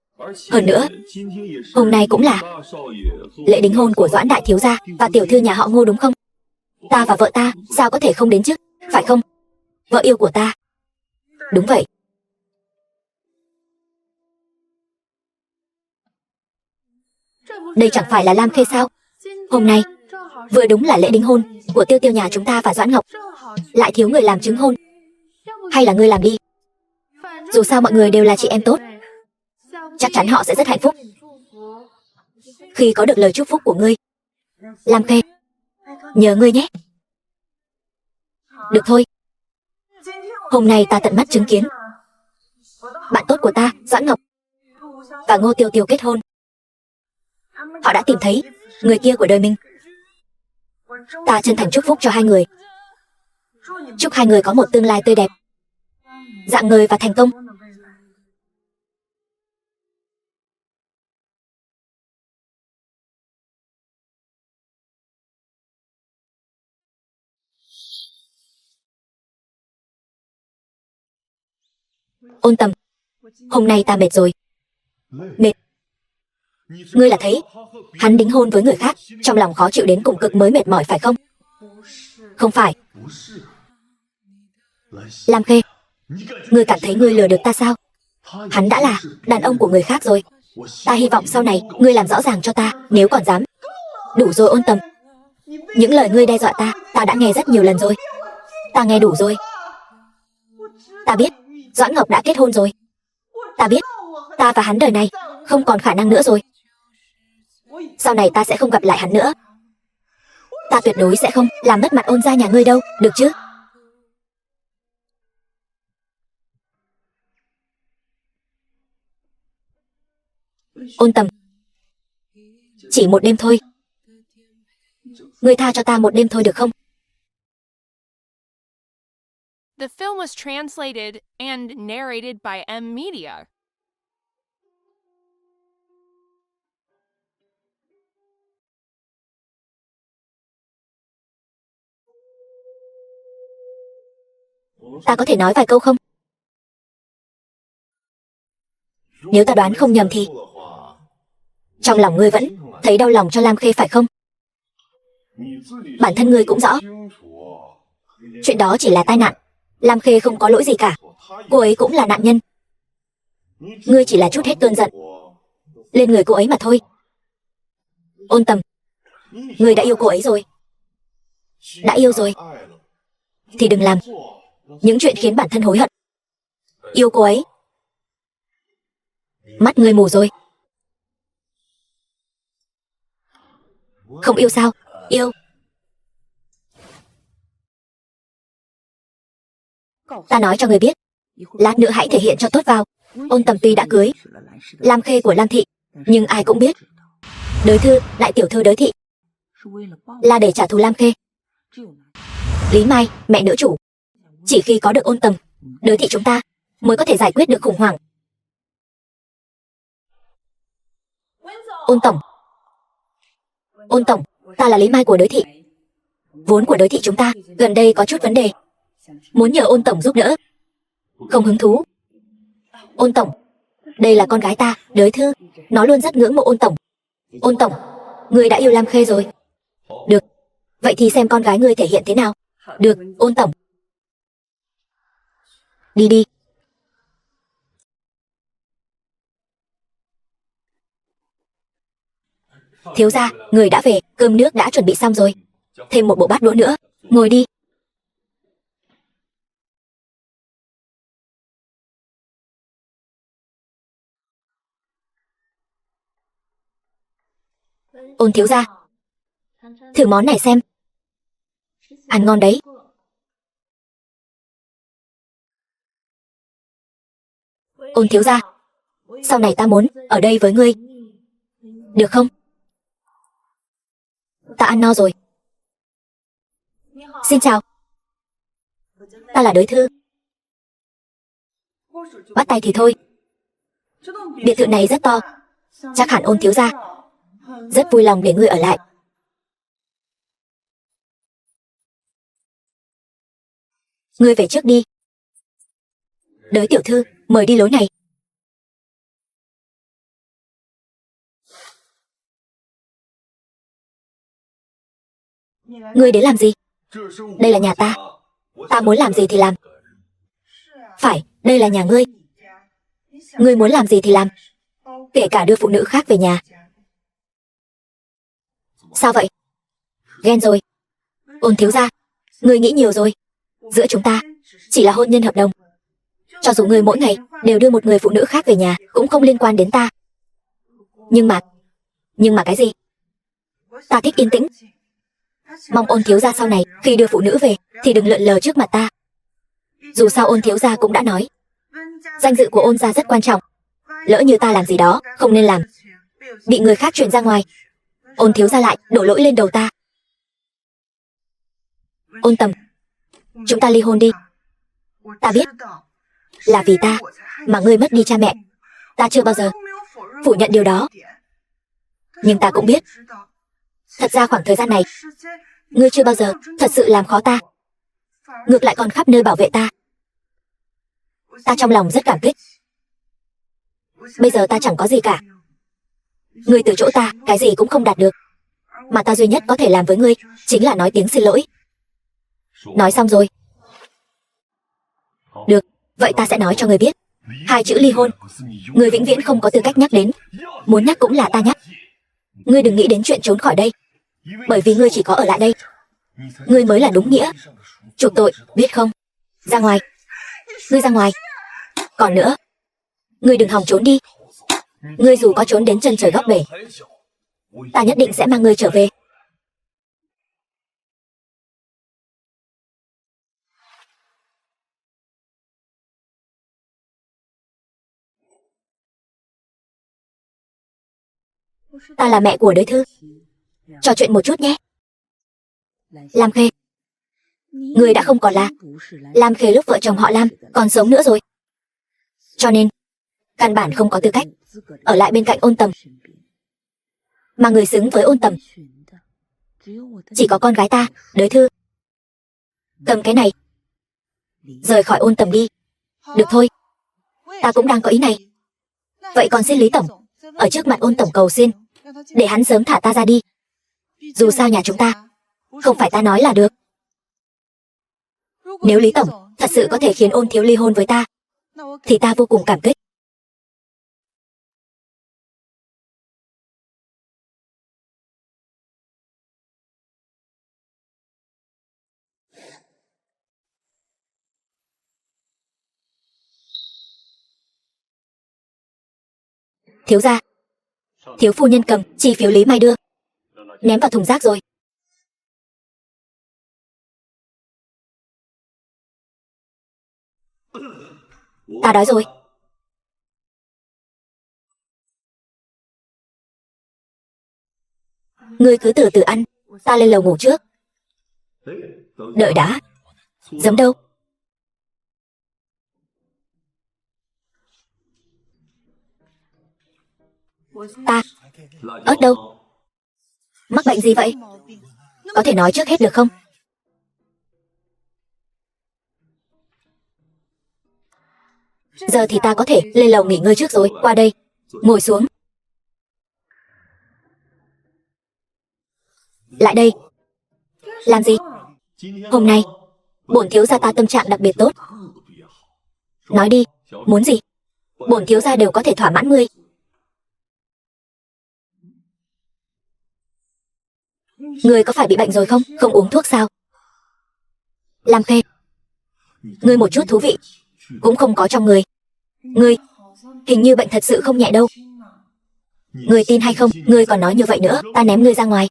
Hơn nữa, hôm nay cũng là lễ đính hôn của Doãn đại thiếu gia và tiểu thư nhà họ Ngô, đúng không? Ta và vợ ta sao có thể không đến chứ, phải không? Vợ yêu của ta. Đúng vậy. Đây chẳng phải là Lam Khê sao? Hôm nay Vừa đúng là lễ đính hôn của Tiêu Tiêu nhà chúng ta và Doãn Ngọc, lại thiếu người làm chứng hôn. Hay là ngươi làm đi. Dù sao mọi người đều là chị em tốt, chắc chắn họ sẽ rất hạnh phúc khi có được lời chúc phúc của ngươi. Lam Khê, nhớ ngươi nhé. Được thôi. Hôm nay ta tận mắt chứng kiến bạn tốt của ta, Doãn Ngọc và Ngô Tiêu Tiêu kết hôn. Họ đã tìm thấy người kia của đời mình. Ta chân thành chúc phúc cho hai người. Chúc hai người có một tương lai tươi đẹp, rạng ngời và thành công. Ôn Tầm, hôm nay ta mệt rồi. Mệt? Ngươi là thấy hắn đính hôn với người khác, trong lòng khó chịu đến cùng cực mới mệt mỏi phải không? Không phải. Lam Khê, ngươi cảm thấy ngươi lừa được ta sao? Hắn đã là đàn ông của người khác rồi. Ta hy vọng sau này ngươi làm rõ ràng cho ta, nếu còn dám. Đủ rồi Ôn Tầm. Những lời ngươi đe dọa ta đã nghe rất nhiều lần rồi. Ta nghe đủ rồi. Ta biết Doãn Ngọc đã kết hôn rồi. Ta biết ta và hắn đời này không còn khả năng nữa rồi. Sau này ta sẽ không gặp lại hắn nữa. Ta tuyệt đối sẽ không làm mất mặt Ôn gia nhà ngươi đâu, được chứ? Ôn Tầm, chỉ một đêm thôi. Ngươi tha cho ta một đêm thôi được không? The film was translated and narrated by M Media. Ta có thể nói vài câu không? Nếu ta đoán không nhầm thì trong lòng ngươi vẫn thấy đau lòng cho Lam Khê phải không? Bản thân ngươi cũng rõ, chuyện đó chỉ là tai nạn. Lam Khê không có lỗi gì cả. Cô ấy cũng là nạn nhân. Ngươi chỉ là chút hết cơn giận lên người cô ấy mà thôi. Ôn Tầm, ngươi đã yêu cô ấy rồi. Đã yêu rồi thì đừng làm những chuyện khiến bản thân hối hận. Yêu cô ấy. Mắt ngươi mù rồi. Không yêu sao? Yêu. Ta nói cho người biết, lát nữa hãy thể hiện cho tốt vào. Ôn Tầm tuy đã cưới Lam Khê của Lam thị, nhưng ai cũng biết Đới Thư, đại tiểu thư Đới thị, là để trả thù Lam Khê. Lý Mai, mẹ nữ chủ, chỉ khi có được Ôn Tầm, Đới thị chúng ta mới có thể giải quyết được khủng hoảng. Ôn Tổng, Ôn Tổng, ta là Lý Mai của Đới thị. Vốn của Đới thị chúng ta gần đây có chút vấn đề, muốn nhờ Ôn Tổng giúp đỡ. Không hứng thú. Ôn Tổng, đây là con gái ta, Đới Thư, nó luôn rất ngưỡng mộ Ôn Tổng. Ôn Tổng, ngươi đã yêu Lam Khê rồi. Được, vậy thì xem con gái ngươi thể hiện thế nào. Được, Ôn Tổng. Đi đi. Thiếu gia, người đã về, cơm nước đã chuẩn bị xong rồi. Thêm một bộ bát đũa nữa, ngồi đi. Ôn thiếu gia, thử món này xem. Ăn ngon đấy. Ôn thiếu gia, sau này ta muốn ở đây với ngươi, được không? Ta ăn no rồi. Xin chào. Ta là Đới Thư. Bắt tay thì thôi. Biệt thự này rất to, chắc hẳn Ôn thiếu gia rất vui lòng để ngươi ở lại. Ngươi về trước đi. Đới tiểu thư, mời đi lối này. Ngươi đến làm gì? Đây là nhà ta. Ta muốn làm gì thì làm. Phải, đây là nhà ngươi. Ngươi muốn làm gì thì làm, kể cả đưa phụ nữ khác về nhà. Sao vậy? Ghen rồi. Ôn thiếu gia, ngươi nghĩ nhiều rồi. Giữa chúng ta chỉ là hôn nhân hợp đồng. Cho dù ngươi mỗi ngày đều đưa một người phụ nữ khác về nhà, cũng không liên quan đến ta. Nhưng mà cái gì? Ta thích yên tĩnh. Mong ôn thiếu gia sau này khi đưa phụ nữ về thì đừng lượn lờ trước mặt ta. Dù sao ôn thiếu gia cũng đã nói, danh dự của ôn gia rất quan trọng. Lỡ như ta làm gì đó không nên làm, bị người khác truyền ra ngoài, ôn thiếu gia lại đổ lỗi lên đầu ta. Ôn Tầm, chúng ta ly hôn đi. Ta biết là vì ta mà ngươi mất đi cha mẹ. Ta chưa bao giờ phủ nhận điều đó. Nhưng ta cũng biết, thật ra khoảng thời gian này ngươi chưa bao giờ thật sự làm khó ta, ngược lại còn khắp nơi bảo vệ ta. Ta trong lòng rất cảm kích. Bây giờ ta chẳng có gì cả. Ngươi từ chỗ ta cái gì cũng không đạt được, mà ta duy nhất có thể làm với ngươi chính là nói tiếng xin lỗi. Nói xong rồi. Được, vậy ta sẽ nói cho ngươi biết, hai chữ ly hôn ngươi vĩnh viễn không có tư cách nhắc đến. Muốn nhắc cũng là ta nhắc. Ngươi đừng nghĩ đến chuyện trốn khỏi đây, bởi vì ngươi chỉ có ở lại đây, ngươi mới là đúng nghĩa chuộc tội, biết không? Ra ngoài. Ngươi ra ngoài. Còn nữa, ngươi đừng hòng trốn đi. Ngươi dù có trốn đến chân trời góc bể, ta nhất định sẽ mang ngươi trở về. Ta là mẹ của Đới Thư. Trò chuyện một chút nhé. Lam Khê, người đã không còn là Lam Khê lúc vợ chồng họ Lam còn sống nữa rồi. Cho nên, căn bản không có tư cách ở lại bên cạnh Ôn Tầm. Mà người xứng với Ôn Tầm chỉ có con gái ta, Đới Thư. Cầm cái này, rời khỏi Ôn Tầm đi. Được thôi, ta cũng đang có ý này. Vậy còn xin Lý Tổng ở trước mặt Ôn Tổng cầu xin, để hắn sớm thả ta ra đi. Dù sao nhà chúng ta, không phải ta nói là được. Nếu Lý Tổng thật sự có thể khiến Ôn thiếu ly hôn với ta, thì ta vô cùng cảm kích. Thiếu gia, thiếu phu nhân cầm chi phiếu Lý Mai đưa, ném vào thùng rác rồi. Ta đói rồi. Ngươi cứ từ từ ăn, ta lên lầu ngủ trước. Đợi đã. Giấm đâu? Ta. Ớt đâu? Mắc bệnh gì vậy? Có thể nói trước hết được không? Giờ thì ta có thể lên lầu nghỉ ngơi trước rồi. Qua đây, ngồi xuống. Lại đây. Làm gì? Hôm nay, bổn thiếu gia ta tâm trạng đặc biệt tốt. Nói đi, muốn gì? Bổn thiếu gia đều có thể thỏa mãn ngươi. Ngươi có phải bị bệnh rồi không? Không uống thuốc sao? Lam Khê, ngươi một chút thú vị cũng không có trong người. Ngươi, hình như bệnh thật sự không nhẹ đâu. Ngươi tin hay không? Ngươi còn nói như vậy nữa, ta ném ngươi ra ngoài.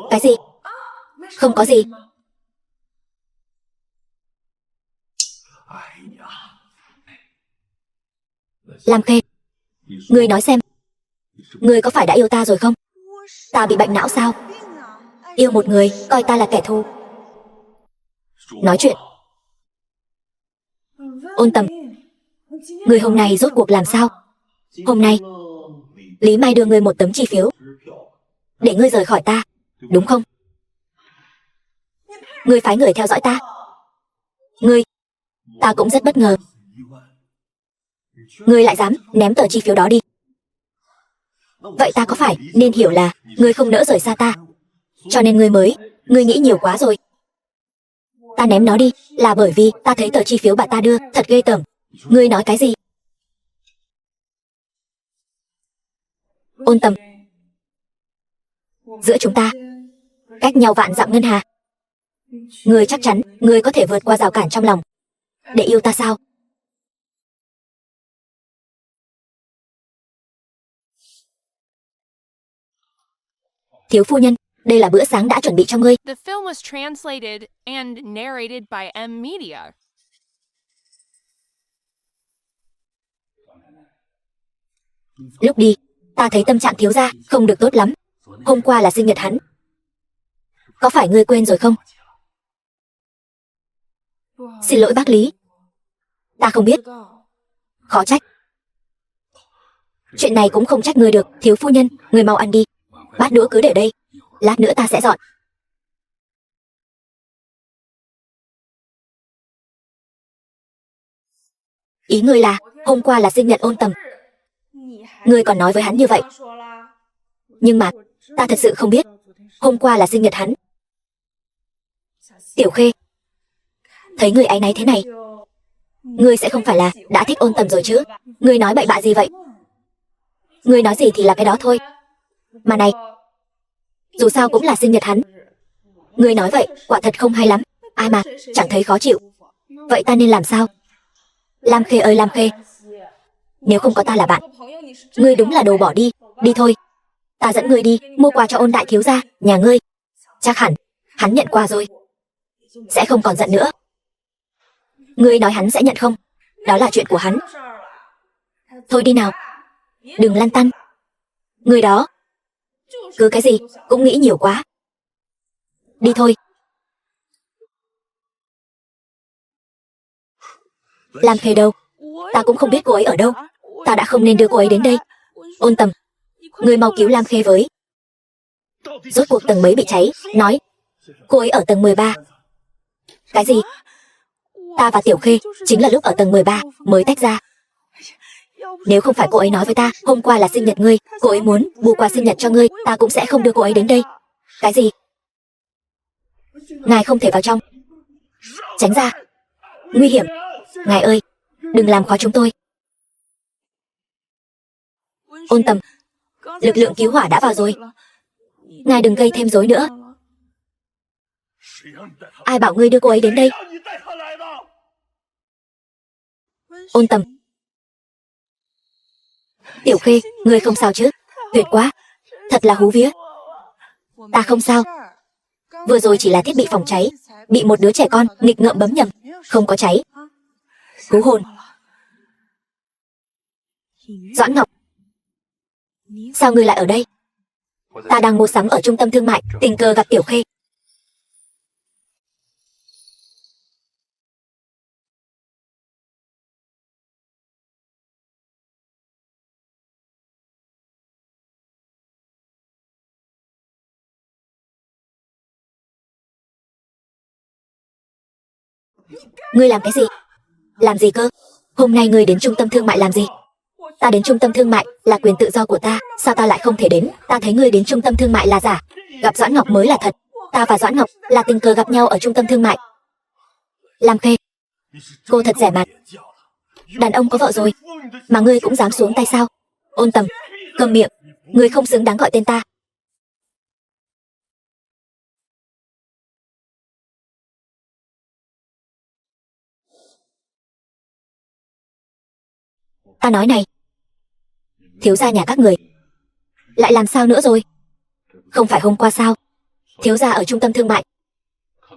Cái gì? Không có gì. Lam Khê, ngươi nói xem, ngươi có phải đã yêu ta rồi không? Ta bị bệnh não sao? Yêu một người, coi ta là kẻ thù. Nói chuyện. Ôn Tầm, ngươi hôm nay rốt cuộc làm sao? Hôm nay, Lý Mai đưa ngươi một tấm chi phiếu, để ngươi rời khỏi ta, đúng không? Ngươi phái người theo dõi ta. Ngươi, ta cũng rất bất ngờ. Ngươi lại dám ném tờ chi phiếu đó đi. Vậy ta có phải nên hiểu là ngươi không nỡ rời xa ta, cho nên ngươi nghĩ nhiều quá rồi. Ta ném nó đi là bởi vì ta thấy tờ chi phiếu bà ta đưa thật ghê tởm. Ngươi nói cái gì? Ôn Tầm, Giữa chúng ta cách nhau vạn dặm ngân hà. Ngươi chắc chắn ngươi có thể vượt qua rào cản trong lòng để yêu ta sao? Thiếu phu nhân, đây là bữa sáng đã chuẩn bị cho ngươi. The film was translated and narrated by M Media. Lúc đi, ta thấy tâm trạng thiếu gia không được tốt lắm. Hôm qua là sinh nhật hắn. Có phải ngươi quên rồi không? Xin lỗi bác Lý. Ta không biết. Khó trách. Chuyện này cũng không trách ngươi được. Thiếu phu nhân, ngươi mau ăn đi. Bát đũa cứ để đây. Lát nữa ta sẽ dọn. Ý ngươi là hôm qua là sinh nhật Ôn Tầm. Ngươi còn nói với hắn như vậy. Nhưng mà ta thật sự không biết hôm qua là sinh nhật hắn. Tiểu Khê, thấy ngươi áy náy thế này, ngươi sẽ không phải là đã thích Ôn Tầm rồi chứ? Ngươi nói bậy bạ gì vậy? Ngươi nói gì thì là cái đó thôi. Mà này, dù sao cũng là sinh nhật hắn. Ngươi nói vậy quả thật không hay lắm. Ai mà chẳng thấy khó chịu. Vậy ta nên làm sao? Lam Khê ơi Lam Khê, nếu không có ta là bạn, ngươi đúng là đồ bỏ đi. Đi thôi, ta dẫn ngươi đi mua quà cho Ôn đại thiếu gia nhà ngươi. Chắc hẳn hắn nhận quà rồi, sẽ không còn giận nữa. Ngươi nói hắn sẽ nhận không? Đó là chuyện của hắn. Thôi đi nào, đừng lăn tăn. Ngươi đó, cứ cái gì cũng nghĩ nhiều quá. Đi thôi. Lam Khê đâu? Ta cũng không biết cô ấy ở đâu. Ta đã không nên đưa cô ấy đến đây. Ôn Tầm, ngươi mau cứu Lam Khê với. Rốt cuộc tầng mấy bị cháy? Nói, cô ấy ở tầng 13. Cái gì? Ta và Tiểu Khê chính là lúc ở tầng 13 mới tách ra. Nếu không phải cô ấy nói với ta hôm qua là sinh nhật ngươi, cô ấy muốn mua quà sinh nhật cho ngươi, ta cũng sẽ không đưa cô ấy đến đây. Cái gì? Ngài không thể vào trong. Tránh ra. Nguy hiểm. Ngài ơi, đừng làm khó chúng tôi. Ôn Tầm, lực lượng cứu hỏa đã vào rồi. Ngài đừng gây thêm rối nữa. Ai bảo ngươi đưa cô ấy đến đây? Ôn Tầm. Tiểu Khê, ngươi không sao chứ? Tuyệt quá. Thật là hú vía. Ta không sao. Vừa rồi chỉ là thiết bị phòng cháy, bị một đứa trẻ con nghịch ngợm bấm nhầm. Không có cháy. Cứu hồn. Doãn Ngọc, sao ngươi lại ở đây? Ta đang mua sắm ở trung tâm thương mại, tình cờ gặp Tiểu Khê. Ngươi làm cái gì? Làm gì cơ? Hôm nay ngươi đến trung tâm thương mại làm gì? Ta đến trung tâm thương mại là quyền tự do của ta, sao ta lại không thể đến? Ta thấy ngươi đến trung tâm thương mại là giả. Gặp Doãn Ngọc mới là thật. Ta và Doãn Ngọc là tình cờ gặp nhau ở trung tâm thương mại. Lam Khê, cô thật rẻ mạt. Đàn ông có vợ rồi mà ngươi cũng dám xuống tay sao? Ôn Tầm, câm miệng. Ngươi không xứng đáng gọi tên ta. Ta nói này, thiếu gia nhà các người lại làm sao nữa rồi? Không phải hôm qua sao? Thiếu gia ở trung tâm thương mại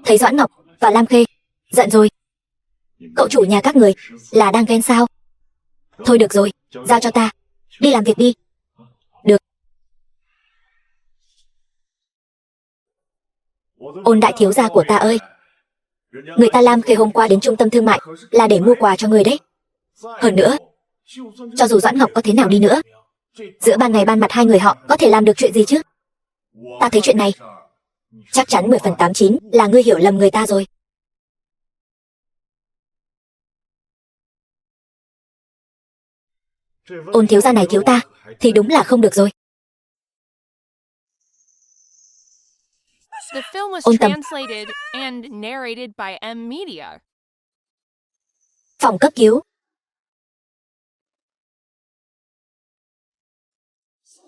thấy Doãn Ngọc và Lam Khê, giận rồi. Cậu chủ nhà các người là đang ghen sao? Thôi được rồi, giao cho ta, đi làm việc đi. Được. Ôn đại thiếu gia của ta ơi, người ta Lam Khê hôm qua đến trung tâm thương mại là để mua quà cho người đấy. Hơn nữa, cho dù Doãn Ngọc có thế nào đi nữa, giữa ban ngày ban mặt hai người họ có thể làm được chuyện gì chứ? Ta thấy chuyện này chắc chắn 10 phần 89 là ngươi hiểu lầm người ta rồi. Ôn thiếu gia này cứu ta thì đúng là không được rồi. The film was Ôn Tầm. translated and narrated by M Media. Phòng cấp cứu.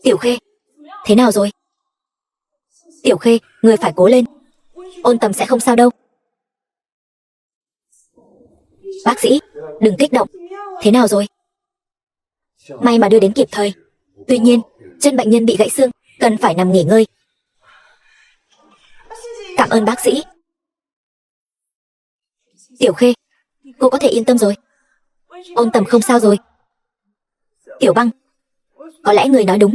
Tiểu Khê, thế nào rồi? Tiểu Khê, người phải cố lên. Ôn Tầm sẽ không sao đâu. Bác sĩ, đừng kích động. Thế nào rồi? May mà đưa đến kịp thời. Tuy nhiên, chân bệnh nhân bị gãy xương, cần phải nằm nghỉ ngơi. Cảm ơn bác sĩ. Tiểu Khê, cô có thể yên tâm rồi. Ôn Tầm không sao rồi. Tiểu Băng, có lẽ người nói đúng.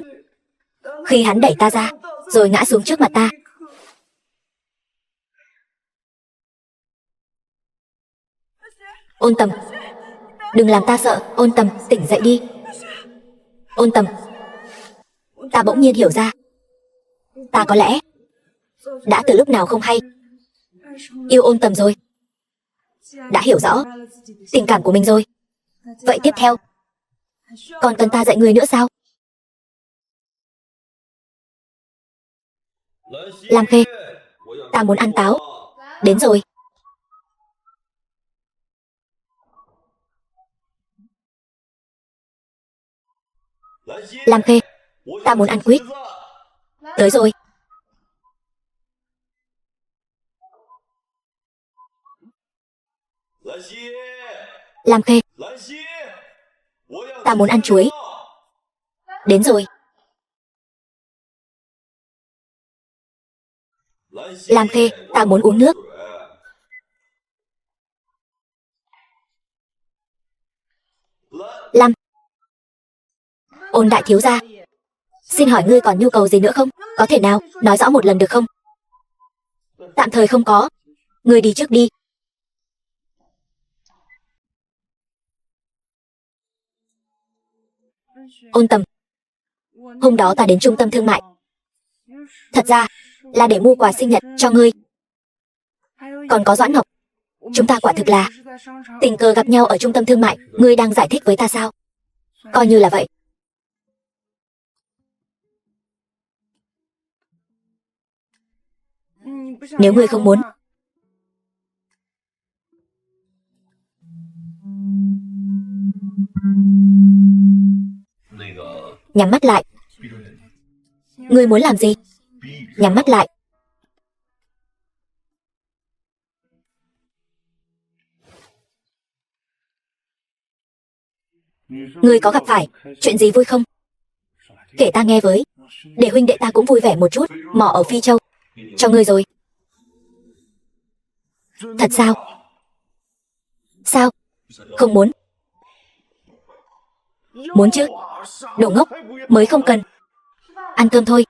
Khi hắn đẩy ta ra, rồi ngã xuống trước mặt ta. Ôn Tầm, đừng làm ta sợ. Ôn Tầm, tỉnh dậy đi. Ôn Tầm. Ta bỗng nhiên hiểu ra, ta có lẽ đã từ lúc nào không hay yêu Ôn Tầm rồi. Đã hiểu rõ tình cảm của mình rồi. Vậy tiếp theo, còn cần ta dạy người nữa sao? Lam Khê, ta muốn ăn táo. Đến rồi. Lam Khê, ta muốn ăn quýt. Tới rồi. Lam Khê, ta muốn ăn chuối. Đến rồi. Lam Khê, ta muốn uống nước. Lam. Ôn đại thiếu gia, xin hỏi ngươi còn nhu cầu gì nữa không? Có thể nào nói rõ một lần được không? Tạm thời không có. Ngươi đi trước đi. Ôn Tầm, hôm đó ta đến trung tâm thương mại. Thật ra là để mua quà sinh nhật cho ngươi. Còn có Doãn Ngọc. Chúng ta quả thực là tình cờ gặp nhau ở trung tâm thương mại. Ngươi đang giải thích với ta sao? Coi như là vậy. Nếu ngươi không muốn. Nhắm mắt lại. Ngươi muốn làm gì? Nhắm mắt lại. Ngươi có gặp phải chuyện gì vui không? Kể ta nghe với. Để huynh đệ ta cũng vui vẻ một chút. Mỏ ở Phi Châu cho ngươi rồi. Thật sao? Sao? Không muốn? Muốn chứ. Đồ ngốc, mới không cần. Ăn cơm thôi.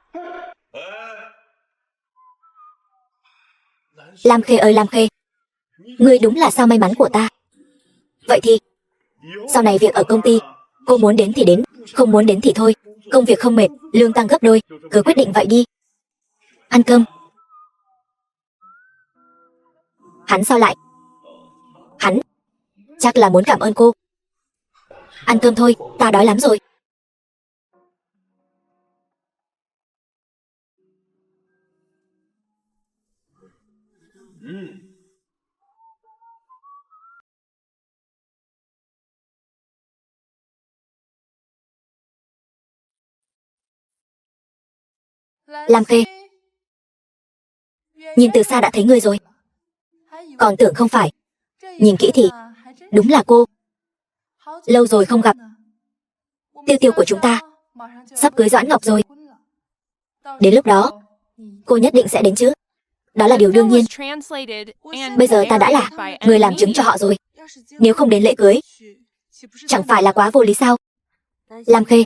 Lam Khê ơi Lam Khê, ngươi đúng là sao may mắn của ta. Vậy thì sau này việc ở công ty, cô muốn đến thì đến, không muốn đến thì thôi. Công việc không mệt, lương tăng gấp đôi. Cứ quyết định vậy đi. Ăn cơm. Hắn sao lại? Hắn chắc là muốn cảm ơn cô. Ăn cơm thôi, ta đói lắm rồi. Lam Khê, nhìn từ xa đã thấy ngươi rồi. Còn tưởng không phải. Nhìn kỹ thì đúng là cô. Lâu rồi không gặp. Tiêu tiêu của chúng ta sắp cưới Doãn Ngọc rồi. Đến lúc đó, cô nhất định sẽ đến chứ. Đó là điều đương nhiên. Bây giờ ta đã là người làm chứng cho họ rồi. Nếu không đến lễ cưới, chẳng phải là quá vô lý sao? Lam Khê,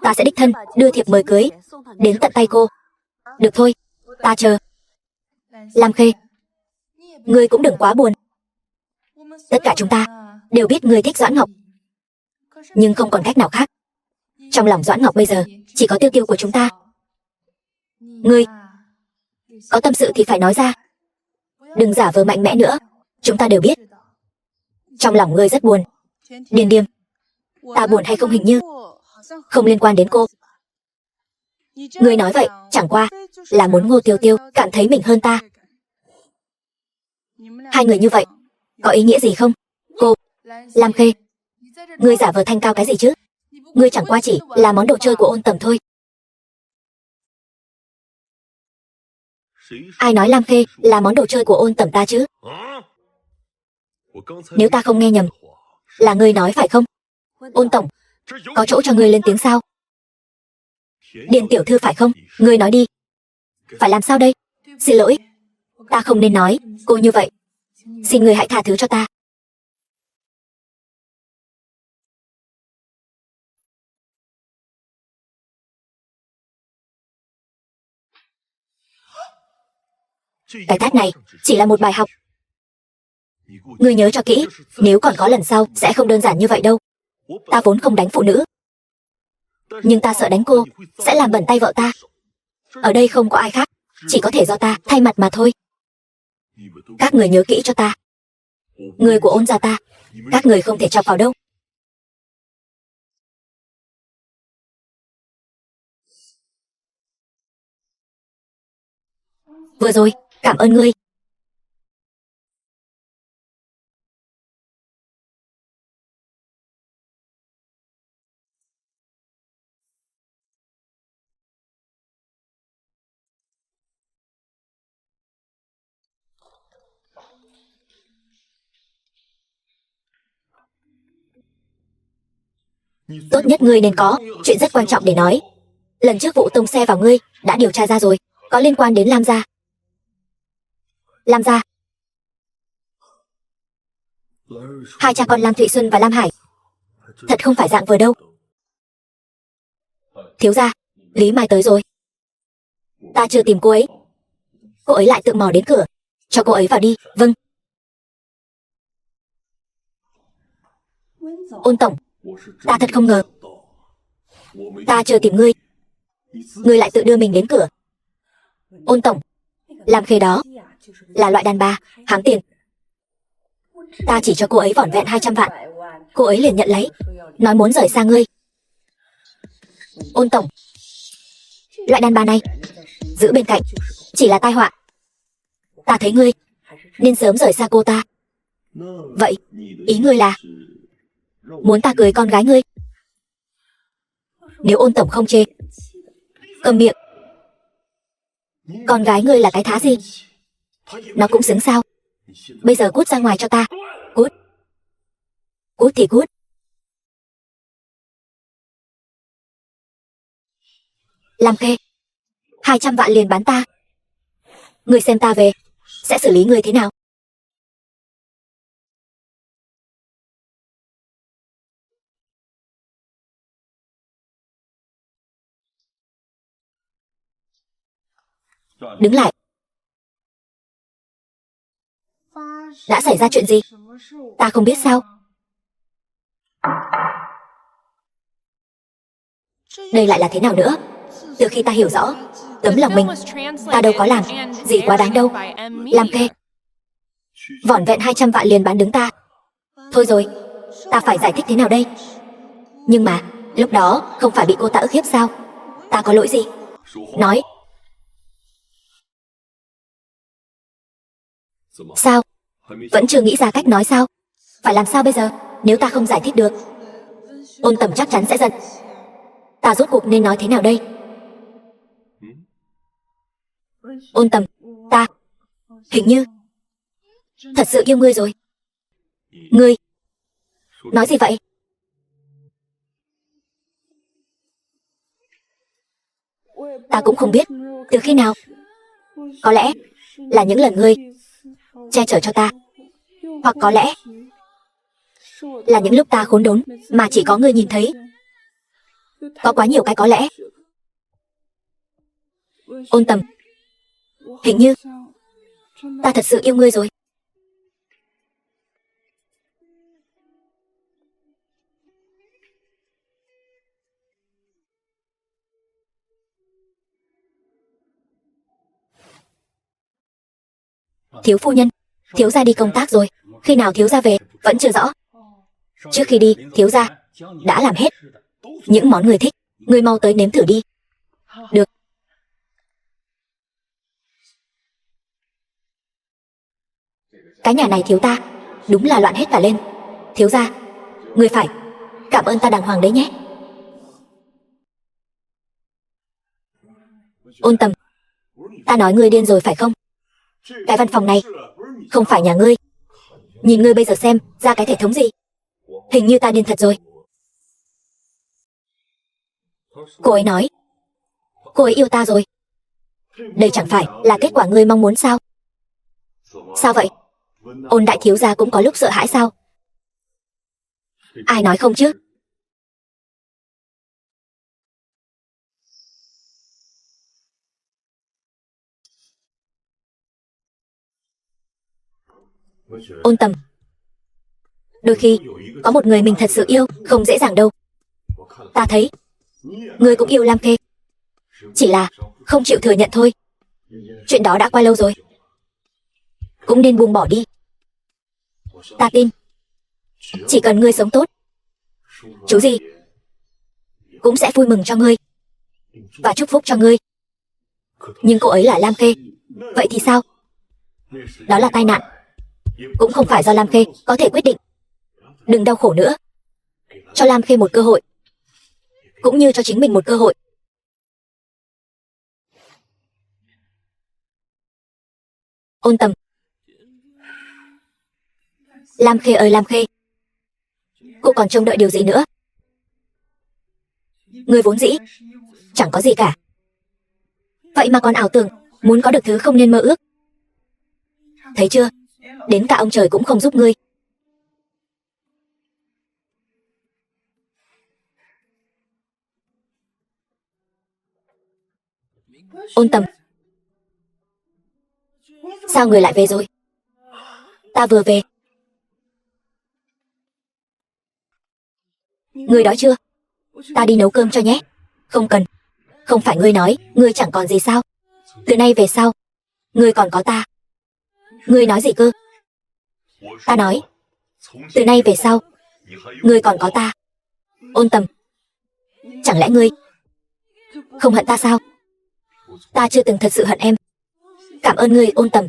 ta sẽ đích thân đưa thiệp mời cưới đến tận tay cô. Được thôi, ta chờ. Lam Khê, ngươi cũng đừng quá buồn. Tất cả chúng ta đều biết ngươi thích Doãn Ngọc, nhưng không còn cách nào khác. Trong lòng Doãn Ngọc bây giờ chỉ có tiêu tiêu của chúng ta. Ngươi có tâm sự thì phải nói ra, đừng giả vờ mạnh mẽ nữa. Chúng ta đều biết trong lòng ngươi rất buồn. Điềm Điềm, ta buồn hay không hình như không liên quan đến cô. Ngươi nói vậy chẳng qua là muốn Ngô Tiêu Tiêu cảm thấy mình hơn ta. Hai người như vậy có ý nghĩa gì không? Cô Lam Khê, ngươi giả vờ thanh cao cái gì chứ? Ngươi chẳng qua chỉ là món đồ chơi của Ôn Tầm thôi. Ai nói Lam Khê là món đồ chơi của Ôn Tẩm ta chứ? Nếu ta không nghe nhầm, là ngươi nói phải không? Ôn tổng, có chỗ cho ngươi lên tiếng sao? Điền tiểu thư phải không? Ngươi nói đi. Phải làm sao đây? Xin lỗi, ta không nên nói cô như vậy. Xin ngươi hãy tha thứ cho ta. Cái tát này chỉ là một bài học. Ngươi nhớ cho kỹ, nếu còn có lần sau sẽ không đơn giản như vậy đâu. Ta vốn không đánh phụ nữ, nhưng ta sợ đánh cô sẽ làm bẩn tay vợ ta. Ở đây không có ai khác, chỉ có thể do ta thay mặt mà thôi. Các người nhớ kỹ cho ta. Người của Ôn gia ta, các người không thể chọc vào đâu. Vừa rồi, cảm ơn ngươi. Tốt nhất ngươi nên có chuyện rất quan trọng để nói. Lần trước vụ tông xe vào ngươi đã điều tra ra rồi, có liên quan đến Lam gia. Lam gia, hai cha con Lam Thụy Xuân và Lam Hải thật không phải dạng vừa đâu. Thiếu gia, Lý Mai tới rồi. Ta chưa tìm cô ấy. Cô ấy lại tự mò đến cửa. Cho cô ấy vào đi. Vâng. Ôn tổng, ta thật không ngờ. Ta chưa tìm ngươi, ngươi lại tự đưa mình đến cửa. Ôn tổng, Lam Khê đó là loại đàn bà háng tiền. Ta chỉ cho cô ấy vỏn vẹn 200 vạn, cô ấy liền nhận lấy, nói muốn rời xa ngươi. Ôn tổng, loại đàn bà này giữ bên cạnh chỉ là tai họa. Ta thấy ngươi nên sớm rời xa cô ta. Vậy ý ngươi là muốn ta cưới con gái ngươi? Nếu Ôn tổng không chê, câm miệng. Con gái ngươi là cái thá gì? Nó cũng xứng sao? Bây giờ cút ra ngoài cho ta. Cút. Cút thì cút. Lam Khê, 200 vạn liền bán ta. Ngươi xem ta về sẽ xử lý ngươi thế nào? Đứng lại. Đã xảy ra chuyện gì? Ta không biết sao? Đây lại là thế nào nữa? Từ khi ta hiểu rõ tấm lòng mình, ta đâu có làm gì quá đáng đâu. Lam Khê, vỏn vẹn 200 vạn liền bán đứng ta. Thôi rồi, ta phải giải thích thế nào đây? Nhưng mà lúc đó không phải bị cô ta ức hiếp sao? Ta có lỗi gì? Nói. Sao? Vẫn chưa nghĩ ra cách nói sao? Phải làm sao bây giờ? Nếu ta không giải thích được, Ôn tầm chắc chắn sẽ giận. Ta rốt cuộc nên nói thế nào đây? Ôn tầm, ta hình như thật sự yêu ngươi rồi. Ngươi nói gì vậy? Ta cũng không biết từ khi nào. Có lẽ là những lần ngươi che chở cho ta, hoặc có lẽ là những lúc ta khốn đốn mà chỉ có ngươi nhìn thấy. Có quá nhiều cái có lẽ. Ôn tầm, hình như ta thật sự yêu ngươi rồi. Thiếu phu nhân, thiếu gia đi công tác rồi. Khi nào thiếu gia về vẫn chưa rõ. Trước khi đi, thiếu gia đã làm hết những món người thích. Ngươi mau tới nếm thử đi. Được. Cái nhà này thiếu ta đúng là loạn hết cả lên. Thiếu gia, ngươi phải cảm ơn ta đàng hoàng đấy nhé. Ôn tầm, Ta nói ngươi điên rồi phải không? Cái văn phòng này không phải nhà ngươi. Nhìn ngươi bây giờ xem ra cái thể thống gì. Hình như ta điên thật rồi. Cô ấy nói cô ấy yêu ta rồi. Đây chẳng phải là kết quả ngươi mong muốn sao? Sao vậy? Ôn đại thiếu gia cũng có lúc sợ hãi sao? Ai nói không chứ? Ôn Tầm, đôi khi có một người mình thật sự yêu không dễ dàng đâu. Ta thấy ngươi cũng yêu Lam Khê, chỉ là không chịu thừa nhận thôi. Chuyện đó đã qua lâu rồi, cũng nên buông bỏ đi. Ta tin chỉ cần ngươi sống tốt, chú gì cũng sẽ vui mừng cho ngươi và chúc phúc cho ngươi. Nhưng cô ấy là Lam Khê, vậy thì sao? Đó là tai nạn, cũng không phải do Lam Khê có thể quyết định. Đừng đau khổ nữa, cho Lam Khê một cơ hội, cũng như cho chính mình một cơ hội. Ôn Tầm, Lam Khê ơi Lam Khê, cô còn trông đợi điều gì nữa? Ngươi vốn dĩ chẳng có gì cả, vậy mà còn ảo tưởng muốn có được thứ không nên mơ ước. Thấy chưa, đến cả ông trời cũng không giúp ngươi. Ôn Tầm, sao người lại về rồi? Ta vừa về. Ngươi đói chưa? Ta đi nấu cơm cho nhé. Không cần. Không phải ngươi nói ngươi chẳng còn gì sao? Từ nay về sau ngươi còn có ta. Ngươi nói gì cơ? Ta nói từ nay về sau ngươi còn có ta. Ôn Tầm, chẳng lẽ ngươi không hận ta sao? Ta chưa từng thật sự hận em. Cảm ơn ngươi Ôn Tầm.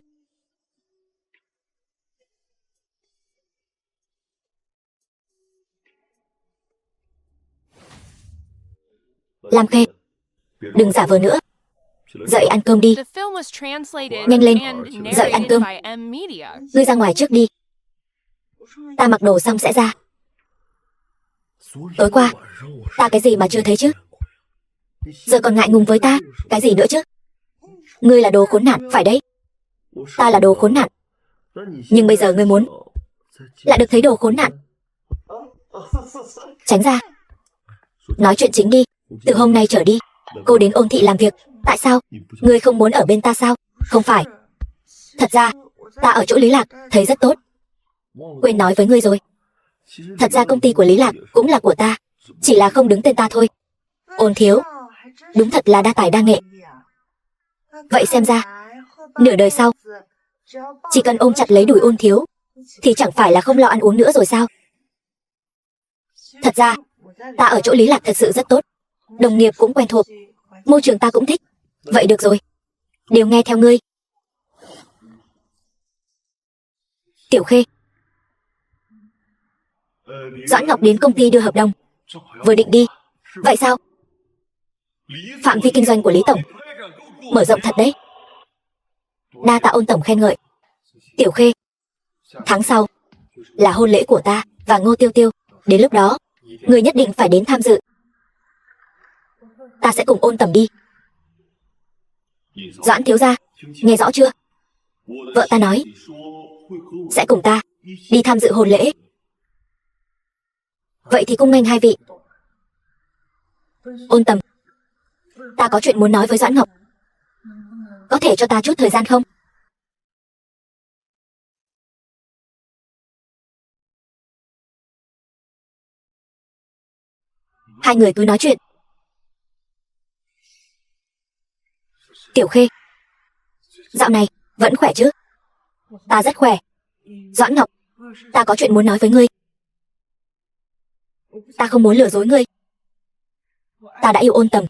Lam Khê, đừng giả vờ nữa. Dậy ăn cơm đi. The film was translated Nhanh lên, and dậy ăn narrated cơm. by M Media. Ngươi ra ngoài trước đi. Ta mặc đồ xong sẽ ra. Tối qua ta cái gì mà chưa thấy chứ? Giờ còn ngại ngùng với ta cái gì nữa chứ? Ngươi là đồ khốn nạn phải đấy. Ta là đồ khốn nạn, nhưng bây giờ ngươi muốn lại được thấy đồ khốn nạn. Tránh ra. Nói chuyện chính đi. Từ hôm nay trở đi cô đến Ôn thị làm việc. Tại sao? Ngươi không muốn ở bên ta sao? Không phải. Thật ra ta ở chỗ Lý Lạc thấy rất tốt. Quên nói với ngươi rồi. Thật ra công ty của Lý Lạc cũng là của ta, chỉ là không đứng tên ta thôi. Ôn thiếu đúng thật là đa tài đa nghệ. Vậy xem ra nửa đời sau chỉ cần ôm chặt lấy đùi Ôn thiếu thì chẳng phải là không lo ăn uống nữa rồi sao? Thật ra ta ở chỗ Lý Lạc thật sự rất tốt, đồng nghiệp cũng quen thuộc, môi trường ta cũng thích. Vậy được rồi, đều nghe theo ngươi. Tiểu Khê, Doãn Ngọc đến công ty đưa hợp đồng, vừa định đi. Vậy sao? Phạm vi kinh doanh của Lý Tổng mở rộng thật đấy. Đa tạ Ôn Tổng khen ngợi. Tiểu Khê, tháng sau là hôn lễ của ta và Ngô Tiêu Tiêu. Đến lúc đó người nhất định phải đến tham dự. Ta sẽ cùng Ôn Tầm đi. Doãn thiếu gia, nghe rõ chưa? Vợ ta nói sẽ cùng ta đi tham dự hôn lễ. Vậy thì cung nghênh hai vị. Ôn Tầm, ta có chuyện muốn nói với Doãn Ngọc. Có thể cho ta chút thời gian không? Hai người cứ nói chuyện. Tiểu Khê, dạo này vẫn khỏe chứ? Ta rất khỏe. Doãn Ngọc, ta có chuyện muốn nói với ngươi. Ta không muốn lừa dối ngươi. Ta đã yêu Ôn Tầm.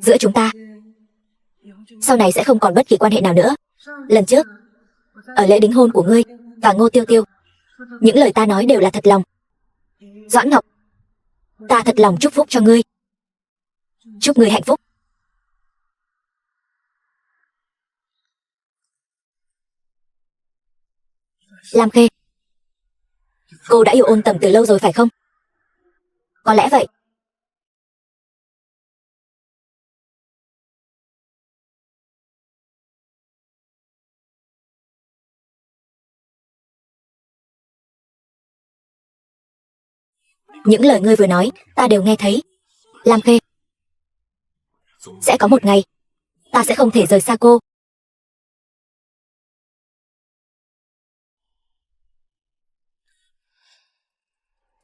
Giữa chúng ta sau này sẽ không còn bất kỳ quan hệ nào nữa. Lần trước ở lễ đính hôn của ngươi và Ngô Tiêu Tiêu, những lời ta nói đều là thật lòng. Doãn Ngọc, ta thật lòng chúc phúc cho ngươi. Chúc ngươi hạnh phúc. Lam Khê, cô đã yêu Ôn Tầm từ lâu rồi phải không? Có lẽ vậy. Những lời ngươi vừa nói, ta đều nghe thấy. Lam Khê, sẽ có một ngày, ta sẽ không thể rời xa cô.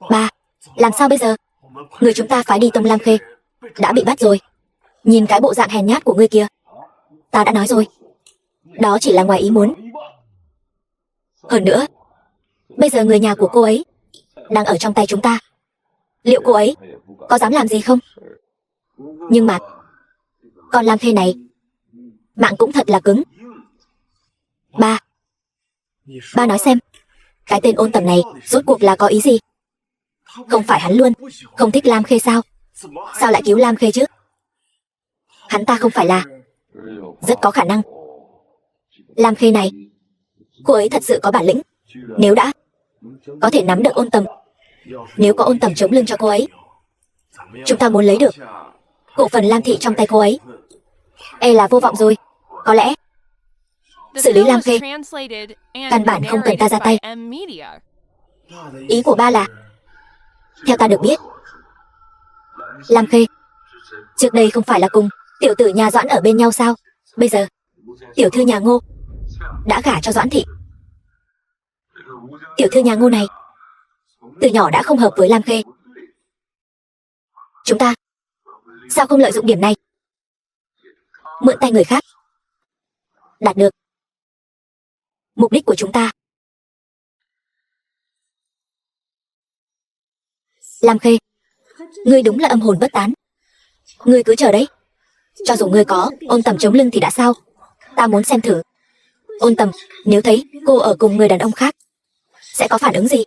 Ba, làm sao bây giờ? Người chúng ta phái đi Tông Lam Khê đã bị bắt rồi. Nhìn cái bộ dạng hèn nhát của ngươi kia. Ta đã nói rồi, đó chỉ là ngoài ý muốn. Hơn nữa, bây giờ người nhà của cô ấy đang ở trong tay chúng ta. Liệu cô ấy có dám làm gì không? Nhưng mà con Lam Khê này mạng cũng thật là cứng. Ba nói xem, cái tên Ôn Tầm này rốt cuộc là có ý gì? Không phải hắn luôn không thích Lam Khê sao? Sao lại cứu Lam Khê chứ? Hắn ta không phải là... Rất có khả năng Lam Khê này, cô ấy thật sự có bản lĩnh. Nếu đã có thể nắm được Ôn Tầm, nếu có Ôn Tầm chống lưng cho cô ấy, chúng ta muốn lấy được cổ phần Lam thị trong tay cô ấy, e là vô vọng rồi. Có lẽ The xử lý film Lam was Khê translated and căn bản không cần ta ra narrated tay. by M Media. Ý của ba là, theo ta được biết, Lam Khê trước đây không phải là cùng tiểu tử nhà Doãn ở bên nhau sao? Bây giờ tiểu thư nhà Ngô đã gả cho Doãn thị. Tiểu thư nhà Ngô này từ nhỏ đã không hợp với Lam Khê. Chúng ta sao không lợi dụng điểm này, mượn tay người khác, đạt được mục đích của chúng ta? Lam Khê, ngươi đúng là âm hồn bất tán. Ngươi cứ chờ đấy. Cho dù ngươi có Ôn Tầm chống lưng thì đã sao? Ta muốn xem thử Ôn Tầm nếu thấy cô ở cùng người đàn ông khác sẽ có phản ứng gì.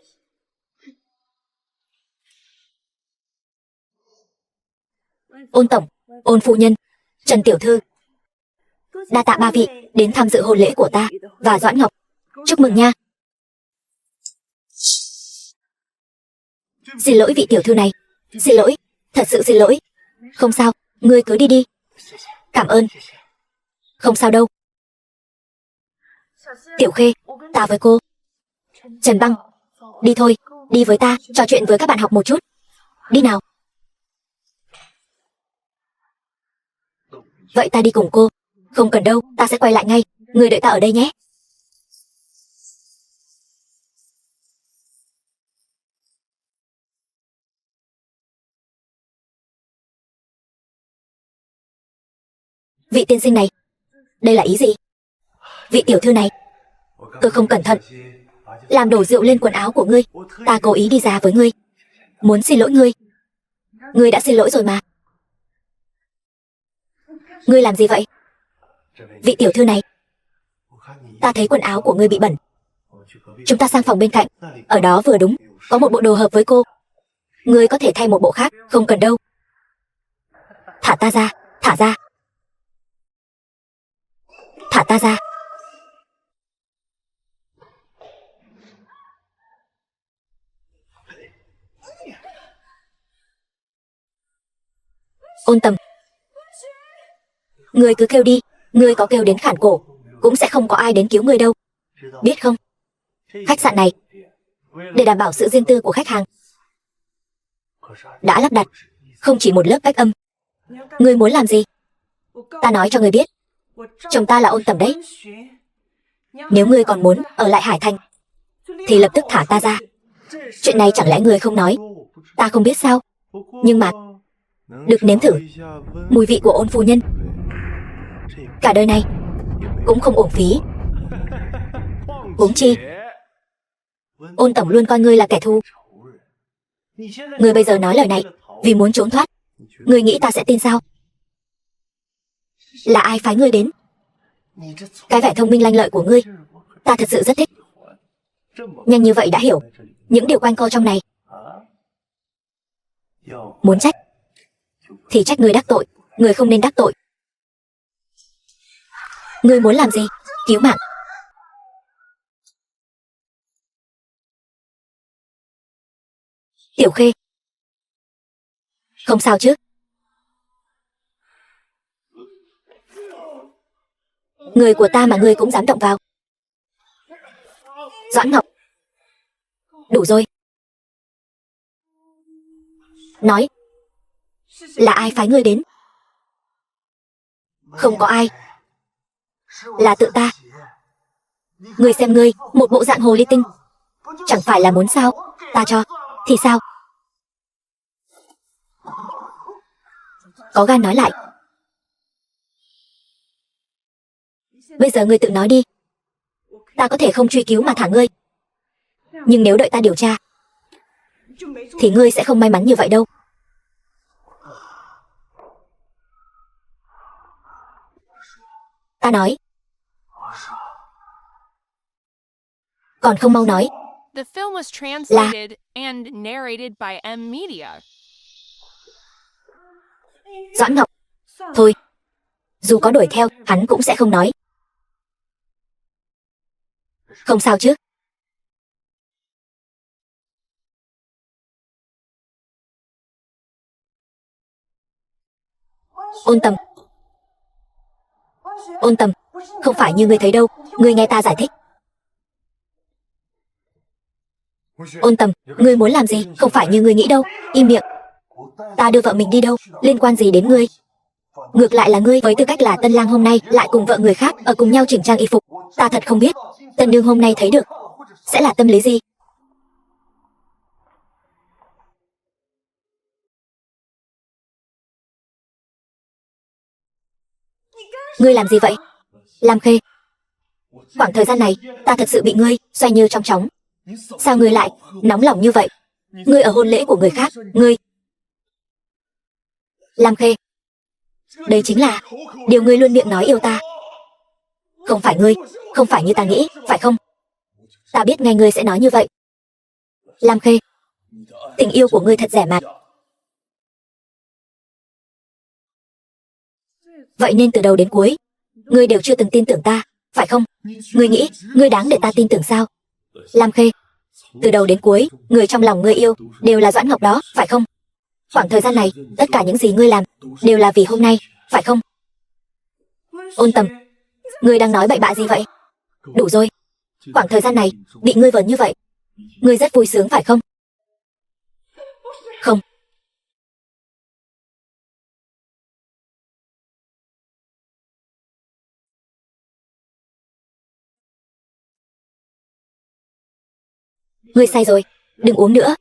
Ôn tổng, Ôn phu nhân, Trần tiểu thư, đa tạ ba vị đến tham dự hôn lễ của ta và Doãn Ngọc. Chúc mừng nha. Xin lỗi vị tiểu thư này. Xin lỗi, thật sự xin lỗi. Không sao, ngươi cứ đi đi. Cảm ơn. Không sao đâu. Tiểu Khê, ta với cô. Trần Băng, đi thôi, đi với ta, trò chuyện với các bạn học một chút. Đi nào. Vậy ta đi cùng cô. Không cần đâu, ta sẽ quay lại ngay. Ngươi đợi ta ở đây nhé. Vị tiên sinh này, đây là ý gì? Vị tiểu thư này, tôi không cẩn thận làm đổ rượu lên quần áo của ngươi. Ta cố ý đi ra với ngươi, muốn xin lỗi ngươi. Ngươi đã xin lỗi rồi mà. Ngươi làm gì vậy? Vị tiểu thư này, ta thấy quần áo của ngươi bị bẩn. Chúng ta sang phòng bên cạnh, ở đó vừa đúng có một bộ đồ hợp với cô. Ngươi có thể thay một bộ khác. Không cần đâu. Thả ta ra, thả ra. Thả ta ra. Ôn Tầm, ngươi cứ kêu đi. Ngươi có kêu đến khản cổ cũng sẽ không có ai đến cứu ngươi đâu, biết không? Khách sạn này để đảm bảo sự riêng tư của khách hàng đã lắp đặt không chỉ một lớp cách âm. Ngươi muốn làm gì? Ta nói cho ngươi biết, chồng ta là Ôn Tầm đấy. Nếu ngươi còn muốn ở lại Hải Thành thì lập tức thả ta ra. Chuyện này chẳng lẽ ngươi không nói? Ta không biết sao. Nhưng mà được nếm thử mùi vị của Ôn phu nhân, cả đời này cũng không uổng phí. Huống chi Ôn tổng luôn coi ngươi là kẻ thù. Ngươi bây giờ nói lời này vì muốn trốn thoát, ngươi nghĩ ta sẽ tin sao? Là ai phái ngươi đến? Cái vẻ thông minh lanh lợi của ngươi ta thật sự rất thích. Nhanh như vậy đã hiểu những điều quanh co trong này. Muốn trách thì trách người đắc tội, người không nên đắc tội. Ngươi muốn làm gì? Cứu mạng. Tiểu Khê, không sao chứ? Người của ta mà ngươi cũng dám động vào. Doãn Ngọc, đủ rồi. Nói, là ai phái ngươi đến? Không có ai, là tự ta. Ngươi xem ngươi, một bộ dạng hồ ly tinh, chẳng phải là muốn sao? Ta cho, thì sao? Có gan nói lại. Bây giờ ngươi tự nói đi. Ta có thể không truy cứu mà thả ngươi, nhưng nếu đợi ta điều tra thì ngươi sẽ không may mắn như vậy đâu. Ta nói, còn không mau nói. The film was translated and narrated by M Media. Doãn Ngọc, thôi, dù có đuổi theo, hắn cũng sẽ không nói. Không sao chứ? Ôn Tầm, Ôn Tầm, không phải như ngươi thấy đâu, ngươi nghe ta giải thích. Ôn Tầm, ngươi muốn làm gì, không phải như ngươi nghĩ đâu, im miệng. Ta đưa vợ mình đi đâu, liên quan gì đến ngươi? Ngược lại là ngươi với tư cách là tân lang hôm nay lại cùng vợ người khác ở cùng nhau chỉnh trang y phục. Ta thật không biết, tân nương hôm nay thấy được sẽ là tâm lý gì. Ngươi làm gì vậy? Lam Khê, khoảng thời gian này ta thật sự bị ngươi xoay như trong chóng. Sao ngươi lại nóng lòng như vậy? Ngươi ở hôn lễ của người khác, ngươi... Lam Khê, đây chính là điều ngươi luôn miệng nói yêu ta. Không phải ngươi, không phải như ta nghĩ, phải không? Ta biết ngay ngươi sẽ nói như vậy. Lam Khê, tình yêu của ngươi thật rẻ mạt. Vậy nên từ đầu đến cuối, ngươi đều chưa từng tin tưởng ta, phải không? Ngươi nghĩ, ngươi đáng để ta tin tưởng sao? Lam Khê, từ đầu đến cuối, người trong lòng ngươi yêu, đều là Doãn Ngọc đó, phải không? Khoảng thời gian này, tất cả những gì ngươi làm, đều là vì hôm nay, phải không? Ôn Tầm, ngươi đang nói bậy bạ gì vậy? Đủ rồi. Khoảng thời gian này, bị ngươi vờn như vậy, ngươi rất vui sướng phải không? Không. Ngươi say rồi, đừng uống nữa.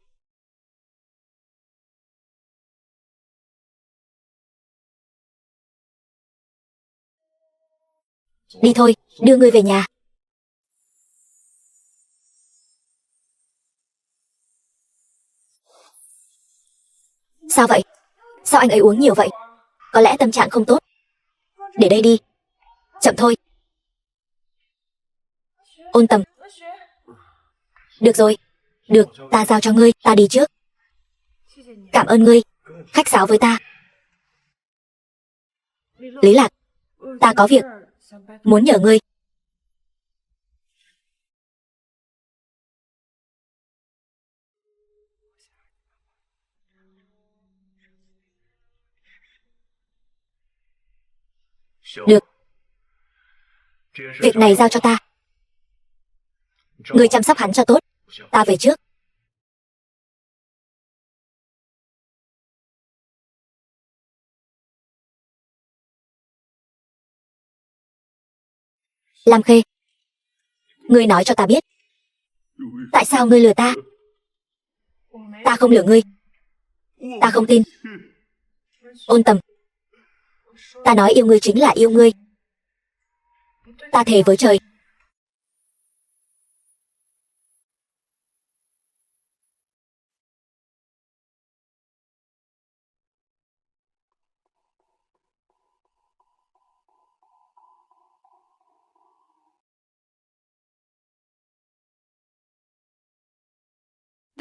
Đi thôi, đưa ngươi về nhà. Sao vậy? Sao anh ấy uống nhiều vậy? Có lẽ tâm trạng không tốt. Để đây đi. Chậm thôi. Ôn Tầm. Được rồi. Được, ta giao cho ngươi, ta đi trước. Cảm ơn ngươi. Khách sáo với ta. Lý Lạc, ta có việc muốn nhờ ngươi. Được. Việc này giao cho ta. Ngươi chăm sóc hắn cho tốt. Ta về trước. Lam Khê, ngươi nói cho ta biết, tại sao ngươi lừa ta? Ta không lừa ngươi. Ta không tin. Ôn Tầm, ta nói yêu ngươi chính là yêu ngươi. Ta thề với trời.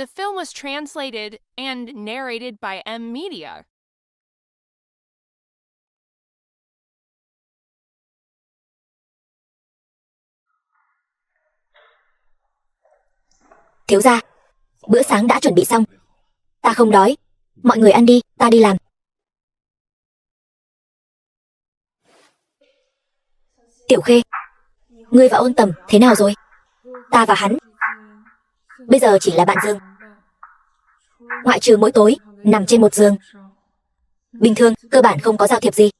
The film was translated and narrated by M Media. Thiếu gia, bữa sáng đã chuẩn bị xong. Ta không đói. Mọi người ăn đi, ta đi làm. Tiểu Khê, ngươi và Ôn Tầm thế nào rồi? Ta và hắn bây giờ chỉ là bạn giường, ngoại trừ mỗi tối nằm trên một giường. Bình thường cơ bản không có giao thiệp gì.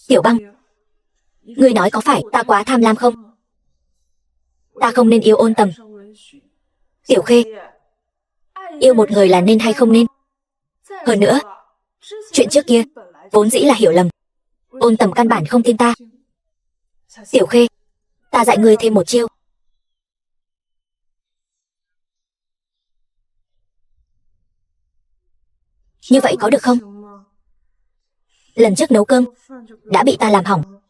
Tiểu Băng, ngươi nói có phải ta quá tham lam không? Ta không nên yêu Ôn Tầm. Tiểu Khê, yêu một người là nên hay không nên? Hơn nữa, chuyện trước kia vốn dĩ là hiểu lầm. Ôn Tầm căn bản không tin ta. Tiểu Khê, ta dạy ngươi thêm một chiêu. Như vậy có được không? Lần trước nấu cơm đã bị ta làm hỏng.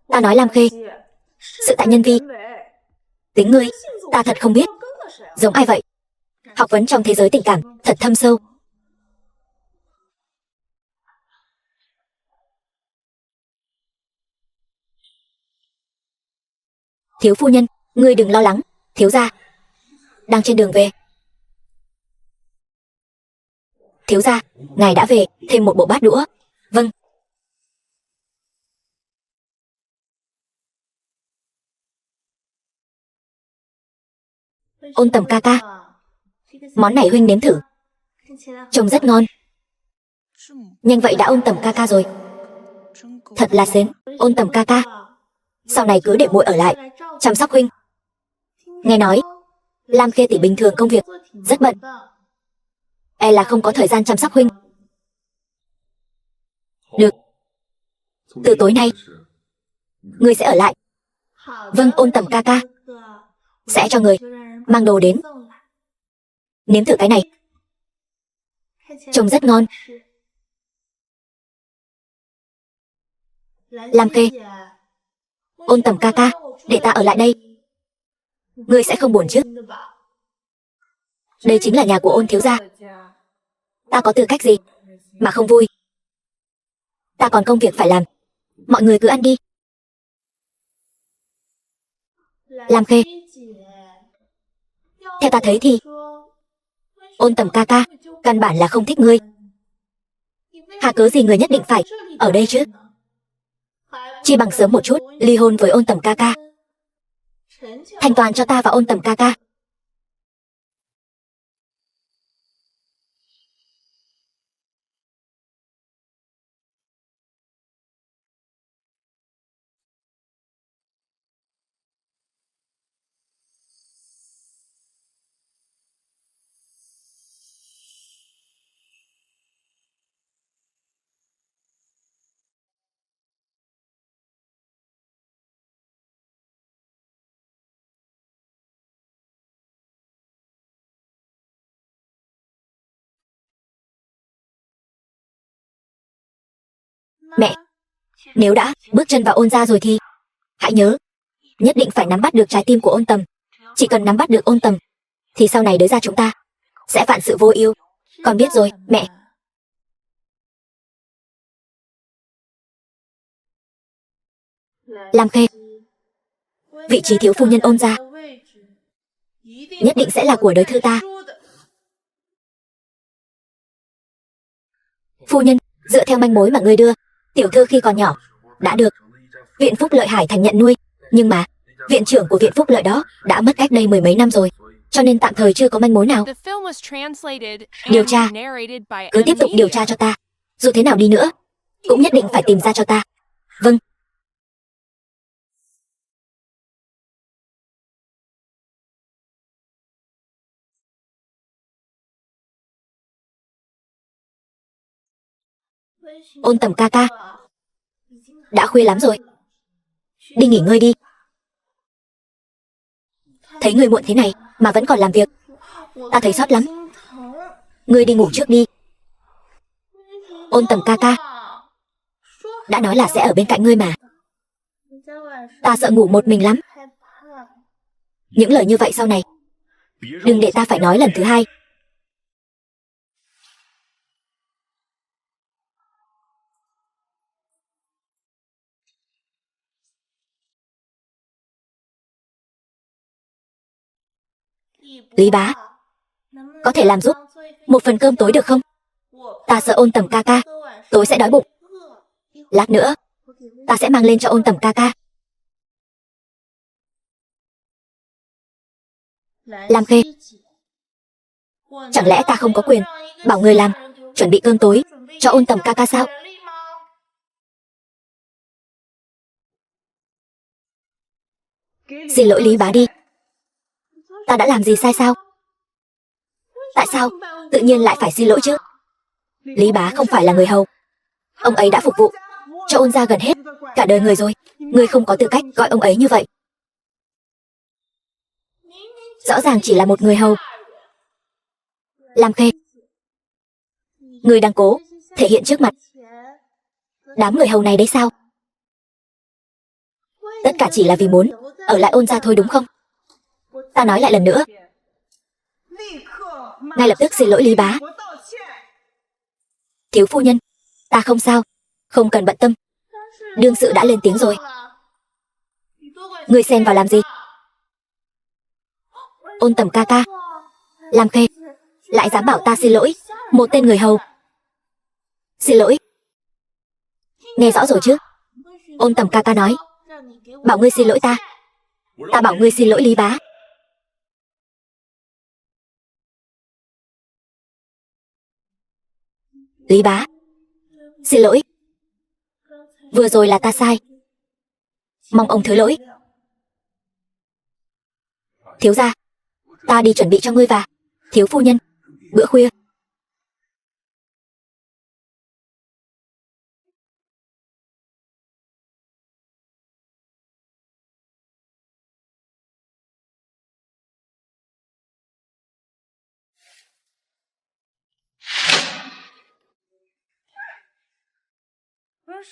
Ta nói Lam Khê, sự tại nhân vi. Tính ngươi, ta thật không biết giống ai vậy. Học vấn trong thế giới tình cảm thật thâm sâu. Thiếu phu nhân, ngươi đừng lo lắng. Thiếu gia đang trên đường về. Thiếu gia, ngài đã về, thêm một bộ bát đũa. Vâng. Ôn Tầm ca ca, món này huynh nếm thử, trông rất ngon. Nhanh vậy đã Ôn Tầm ca ca rồi. Thật là xến. Ôn Tầm ca ca, sau này cứ để muội ở lại chăm sóc huynh. Nghe nói Lam Khê tỷ bình thường công việc rất bận, e là không có thời gian chăm sóc huynh. Được, từ tối nay ngươi sẽ ở lại. Vâng Ôn Tầm ca ca, sẽ cho người mang đồ đến. Nếm thử cái này, trông rất ngon. Lam Khê, Ôn Tầm ca ca, để ta ở lại đây. Ngươi sẽ không buồn chứ? Đây chính là nhà của Ôn thiếu gia. Ta có tư cách gì mà không vui? Ta còn công việc phải làm. Mọi người cứ ăn đi. Lam Khê, theo ta thấy thì Ôn Tầm ca ca căn bản là không thích ngươi. Hà cớ gì người nhất định phải ở đây chứ? Chi bằng sớm một chút ly hôn với Ôn Tầm ca ca, thanh toàn cho ta và Ôn Tầm ca ca. Mẹ, nếu đã bước chân vào Ôn gia rồi thì hãy nhớ, nhất định phải nắm bắt được trái tim của Ôn Tầm. Chỉ cần nắm bắt được Ôn Tầm thì sau này đứa gia chúng ta sẽ vạn sự vô ưu. Con biết rồi, mẹ. Lam Khê, vị trí thiếu phu nhân Ôn gia nhất định sẽ là của đời thư ta. Phu nhân, dựa theo manh mối mà ngươi đưa, tiểu thư khi còn nhỏ đã được Viện Phúc Lợi Hải Thành nhận nuôi. Nhưng mà viện trưởng của Viện Phúc Lợi đó đã mất cách đây mười mấy năm rồi, cho nên tạm thời chưa có manh mối nào. The film was translated Điều tra, and narrated by cứ tiếp tục điều tra cho ta. Dù thế nào đi nữa cũng nhất định phải tìm ra cho ta. Vâng. Ôn Tầm ca ca, đã khuya lắm rồi, đi nghỉ ngơi đi. Thấy người muộn thế này mà vẫn còn làm việc, ta thấy sót lắm. Ngươi đi ngủ trước đi. Ôn Tầm ca ca đã nói là sẽ ở bên cạnh ngươi mà. Ta sợ ngủ một mình lắm. Những lời như vậy sau này đừng để ta phải nói lần thứ hai. Lý bá, có thể làm giúp một phần cơm tối được không? Ta sợ Ôn Tầm ca ca tối sẽ đói bụng. Lát nữa ta sẽ mang lên cho Ôn Tầm ca ca. Lam Khê, chẳng lẽ ta không có quyền bảo người làm chuẩn bị cơm tối cho Ôn Tầm ca ca sao? Xin lỗi Lý Bá đi. Ta đã làm gì sai sao? Tại sao tự nhiên lại phải xin lỗi chứ? Lý Bá không phải là người hầu. Ông ấy đã phục vụ cho Ôn gia gần hết cả đời người rồi. Ngươi không có tư cách gọi ông ấy như vậy. Rõ ràng chỉ là một người hầu. Lam Khê, ngươi đang cố thể hiện trước mặt đám người hầu này đấy sao? Tất cả chỉ là vì muốn ở lại Ôn gia thôi đúng không? Ta nói lại lần nữa, ngay lập tức xin lỗi Lý Bá. Thiếu phu nhân, ta không sao, không cần bận tâm. Đương sự đã lên tiếng rồi. Ngươi xen vào làm gì? Ôn Tầm ca ca. Lam Khê, lại dám bảo ta xin lỗi một tên người hầu. Xin lỗi. Nghe rõ rồi chứ? Ôn Tầm ca ca nói bảo ngươi xin lỗi ta. Ta bảo ngươi xin lỗi Lý Bá. Lý Bá, xin lỗi. Vừa rồi là ta sai. Mong ông thứ lỗi. Thiếu gia, ta đi chuẩn bị cho ngươi và thiếu phu nhân bữa khuya.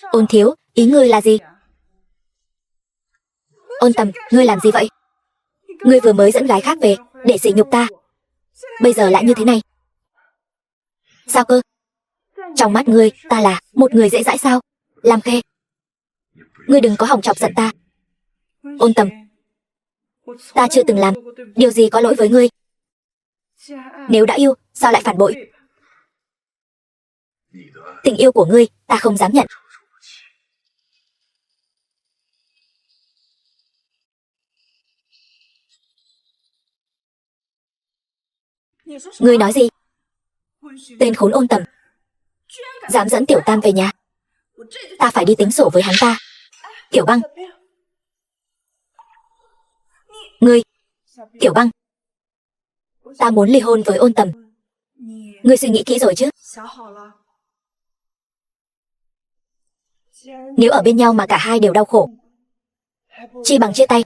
Ôn thiếu, ý ngươi là gì? Ôn Tầm, ngươi làm gì vậy? Ngươi vừa mới dẫn gái khác về để sỉ nhục ta, bây giờ lại như thế này. Sao cơ? Trong mắt ngươi, ta là một người dễ dãi sao? Lam Khê, ngươi đừng có hòng chọc giận ta. Ôn Tầm, ta chưa từng làm điều gì có lỗi với ngươi. Nếu đã yêu, sao lại phản bội? Tình yêu của ngươi, ta không dám nhận. Ngươi nói gì? Tên khốn Ôn Tầm dám dẫn Tiểu Tam về nhà. Ta phải đi tính sổ với hắn ta. Tiểu Băng, ngươi, Tiểu Băng, ta muốn ly hôn với Ôn Tầm. Ngươi suy nghĩ kỹ rồi chứ? Nếu ở bên nhau mà cả hai đều đau khổ, chi bằng chia tay.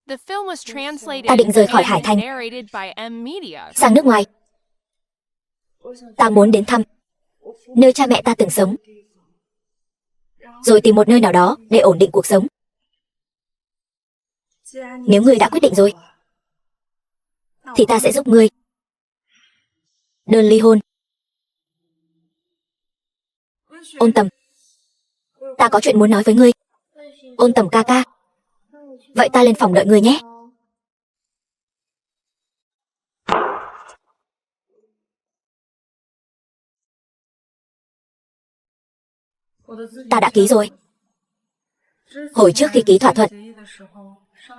The film was translated Ta định rời khỏi Hải and Thành narrated by M Media. sang nước ngoài. Ta muốn đến thăm nơi cha mẹ ta từng sống, rồi tìm một nơi nào đó để ổn định cuộc sống. Nếu ngươi đã quyết định rồi, thì ta sẽ giúp ngươi đơn ly hôn. Ôn Tầm, ta có chuyện muốn nói với ngươi. Ôn Tầm ca ca, vậy ta lên phòng đợi ngươi nhé. Ta đã ký rồi. Hồi trước khi ký thỏa thuận,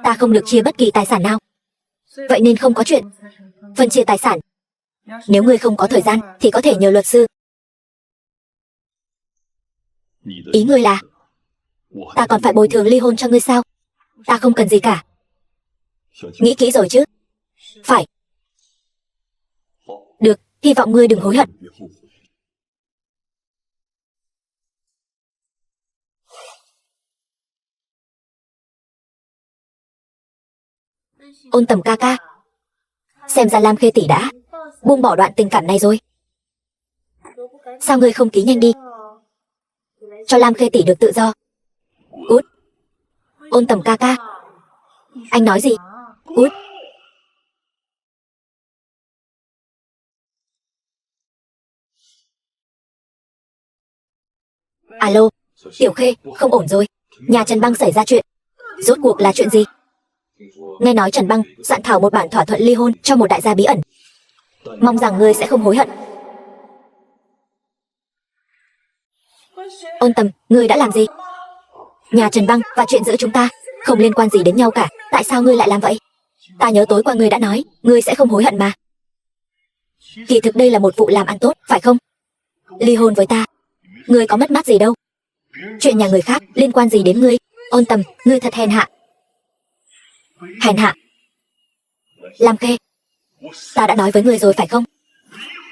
ta không được chia bất kỳ tài sản nào, vậy nên không có chuyện phân chia tài sản. Nếu ngươi không có thời gian thì có thể nhờ luật sư. Ý ngươi là ta còn phải bồi thường ly hôn cho ngươi sao? Ta không cần gì cả. Nghĩ kỹ rồi chứ? Phải. Được, hy vọng ngươi đừng hối hận. Ôn Tầm ca ca, xem ra Lam Khê tỷ đã buông bỏ đoạn tình cảm này rồi. Sao ngươi không ký nhanh đi, cho Lam Khê tỷ được tự do? Cút. Ôn Tầm ca ca, anh nói gì? Cút. Alo, Tiểu Khê, không ổn rồi. Nhà Trần Băng xảy ra chuyện. Rốt cuộc là chuyện gì? Nghe nói Trần Băng soạn thảo một bản thỏa thuận ly hôn cho một đại gia bí ẩn. Mong rằng ngươi sẽ không hối hận. Ôn Tầm, ngươi đã làm gì? Nhà Trần Băng và chuyện giữa chúng ta không liên quan gì đến nhau cả. Tại sao ngươi lại làm vậy? Ta nhớ tối qua ngươi đã nói ngươi sẽ không hối hận mà. Kỳ thực đây là một vụ làm ăn tốt, phải không? Ly hôn với ta, ngươi có mất mát gì đâu. Chuyện nhà người khác liên quan gì đến ngươi? Ôn Tầm, ngươi thật hèn hạ. Hèn hạ? Lam Khê, ta đã nói với ngươi rồi phải không?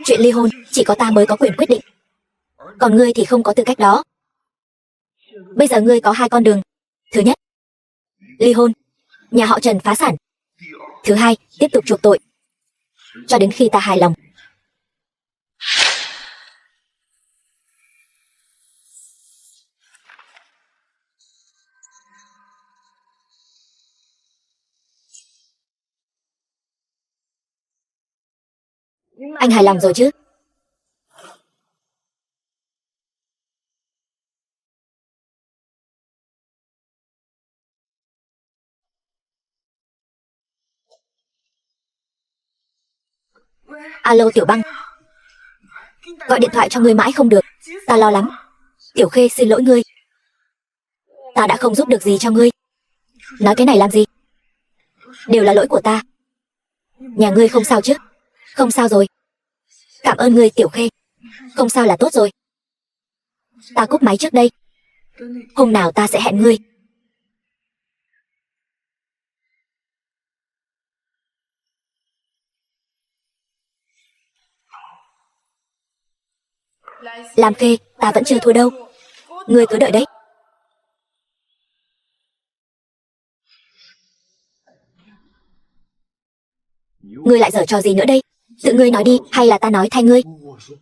Chuyện ly hôn chỉ có ta mới có quyền quyết định, còn ngươi thì không có tư cách đó. Bây giờ ngươi có hai con đường. Thứ nhất, ly hôn, nhà họ Trần phá sản. Thứ hai, tiếp tục chuộc tội cho đến khi ta hài lòng. Anh hài lòng rồi chứ? Alo Tiểu Băng, gọi điện thoại cho ngươi mãi không được, ta lo lắm. Tiểu Khê xin lỗi ngươi, ta đã không giúp được gì cho ngươi. Nói cái này làm gì? Đều là lỗi của ta. Nhà ngươi không sao chứ? Không sao rồi. Cảm ơn ngươi Tiểu Khê. Không sao là tốt rồi. Ta cúp máy trước đây. Hôm nào ta sẽ hẹn ngươi. Lam Khê, ta vẫn chưa thua đâu. Ngươi cứ đợi đấy. Ngươi lại giở trò gì nữa đây? Tự ngươi nói đi, hay là ta nói thay ngươi?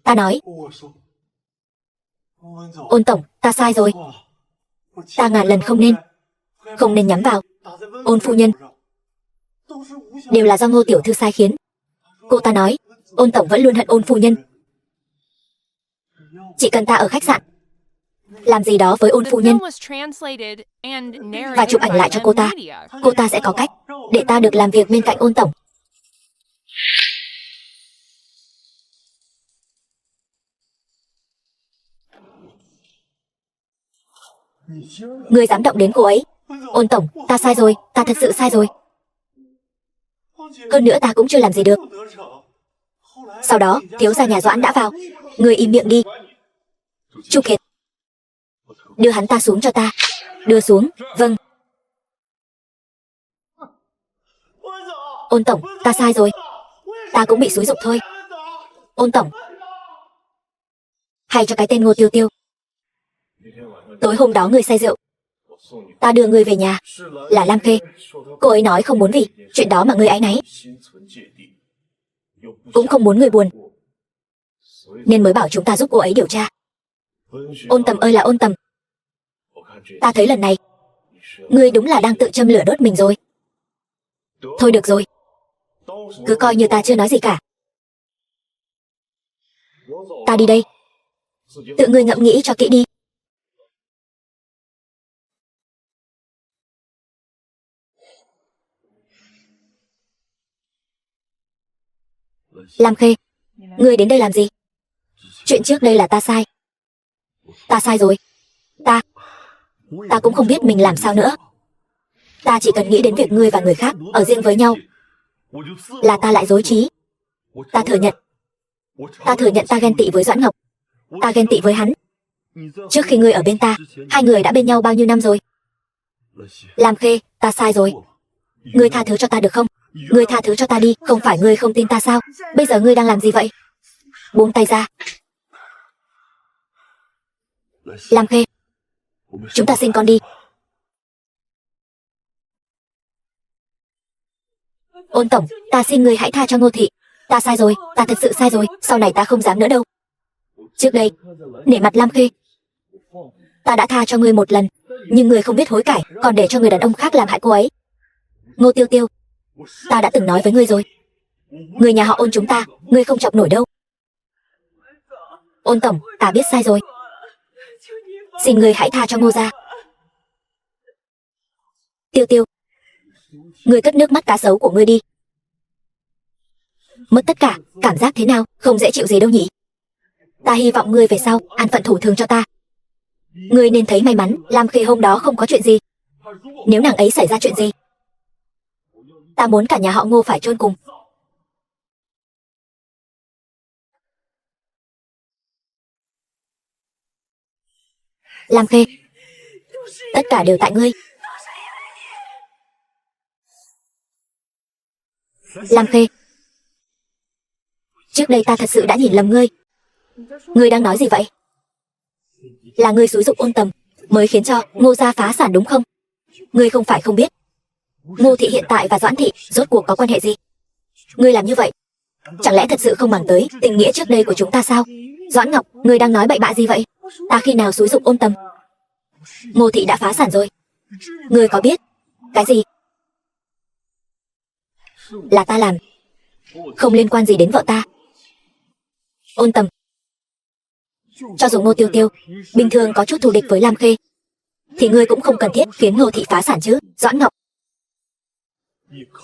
Ta nói. Ôn tổng, ta sai rồi. Ta ngàn lần không nên nhắm vào Ôn phu nhân. Đều là do Ngô tiểu thư sai khiến. Cô ta nói, Ôn tổng vẫn luôn hận Ôn phu nhân. Chỉ cần ta ở khách sạn làm gì đó với Ôn phu nhân và chụp ảnh lại cho cô ta sẽ có cách để ta được làm việc bên cạnh Ôn tổng. Ngươi dám động đến cô ấy? Ôn tổng, ta sai rồi, ta thật sự sai rồi. Hơn nữa ta cũng chưa làm gì được. Sau đó, thiếu gia nhà Doãn đã vào. Ngươi im miệng đi. Chu Kiệt, đưa hắn ta xuống cho ta. Đưa xuống, vâng. Ôn tổng, ta sai rồi. Ta cũng bị xúi giục thôi. Ôn tổng, hay cho cái tên Ngô Tiêu Tiêu. Tối hôm đó ngươi say rượu, ta đưa ngươi về nhà là Lam Khê. Cô ấy nói không muốn vì chuyện đó mà ngươi áy náy, cũng không muốn ngươi buồn, nên mới bảo chúng ta giúp cô ấy điều tra. Ôn Tầm ơi là Ôn Tầm, ta thấy lần này ngươi đúng là đang tự châm lửa đốt mình rồi. Thôi được rồi, cứ coi như ta chưa nói gì cả. Ta đi đây. Tự ngươi ngẫm nghĩ cho kỹ đi. Lam Khê, ngươi đến đây làm gì? Chuyện trước đây là ta sai. Ta sai rồi. Ta cũng không biết mình làm sao nữa. Ta chỉ cần nghĩ đến việc ngươi và người khác ở riêng với nhau là ta lại rối trí. Ta thừa nhận. Ta thừa nhận ta ghen tị với Doãn Ngọc. Ta ghen tị với hắn. Trước khi ngươi ở bên ta, hai người đã bên nhau bao nhiêu năm rồi? Lam Khê, ta sai rồi. Ngươi tha thứ cho ta được không? Ngươi tha thứ cho ta đi, không phải ngươi không tin ta sao? Bây giờ ngươi đang làm gì vậy? Buông tay ra. Lam Khê, chúng ta sinh con đi. Ôn tổng, ta xin ngươi hãy tha cho Ngô thị. Ta sai rồi, ta thật sự sai rồi, sau này ta không dám nữa đâu. Trước đây, nể mặt Lam Khê, ta đã tha cho ngươi một lần, nhưng ngươi không biết hối cải, còn để cho người đàn ông khác làm hại cô ấy. Ngô Tiêu Tiêu, ta đã từng nói với ngươi rồi, người nhà họ Ôn chúng ta, ngươi không chọc nổi đâu. Ôn tổng, ta biết sai rồi. Xin ngươi hãy tha cho Ngô gia. Tiêu Tiêu, ngươi cất nước mắt cá sấu của ngươi đi. Mất tất cả, cảm giác thế nào, không dễ chịu gì đâu nhỉ? Ta hy vọng ngươi về sau, an phận thủ thường cho ta. Ngươi nên thấy may mắn, Lam Khê hôm đó không có chuyện gì. Nếu nàng ấy xảy ra chuyện gì, ta muốn cả nhà họ Ngô phải chôn cùng. Lam Khê, tất cả đều tại ngươi. Lam Khê, trước đây ta thật sự đã nhìn lầm ngươi. Ngươi đang nói gì vậy? Là ngươi xúi giục Ôn Tầm mới khiến cho Ngô gia phá sản đúng không? Ngươi không phải không biết Ngô thị hiện tại và Doãn thị rốt cuộc có quan hệ gì. Ngươi làm như vậy, chẳng lẽ thật sự không màng tới tình nghĩa trước đây của chúng ta sao? Doãn Ngọc, ngươi đang nói bậy bạ gì vậy? Ta khi nào xúi giục Ôn Tầm? Ngô thị đã phá sản rồi. Ngươi có biết cái gì? Là ta làm, không liên quan gì đến vợ ta. Ôn Tầm, cho dù Ngô Tiêu Tiêu bình thường có chút thù địch với Lam Khê, thì ngươi cũng không cần thiết khiến Ngô thị phá sản chứ. Doãn Ngọc,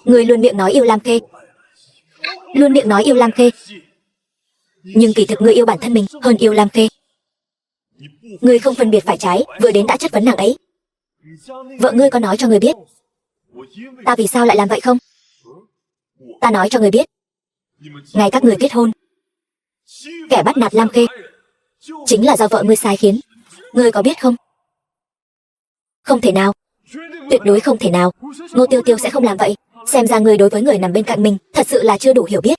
ngươi luôn miệng nói yêu Lam Khê, luôn miệng nói yêu Lam Khê, nhưng kỳ thực ngươi yêu bản thân mình hơn yêu Lam Khê. Ngươi không phân biệt phải trái, vừa đến đã chất vấn nàng ấy. Vợ ngươi có nói cho ngươi biết ta vì sao lại làm vậy không? Ta nói cho ngươi biết, ngày các ngươi kết hôn, kẻ bắt nạt Lam Khê chính là do vợ ngươi sai khiến. Ngươi có biết không? Không thể nào, tuyệt đối không thể nào. Ngô Tiêu Tiêu sẽ không làm vậy. Xem ra ngươi đối với người nằm bên cạnh mình thật sự là chưa đủ hiểu biết.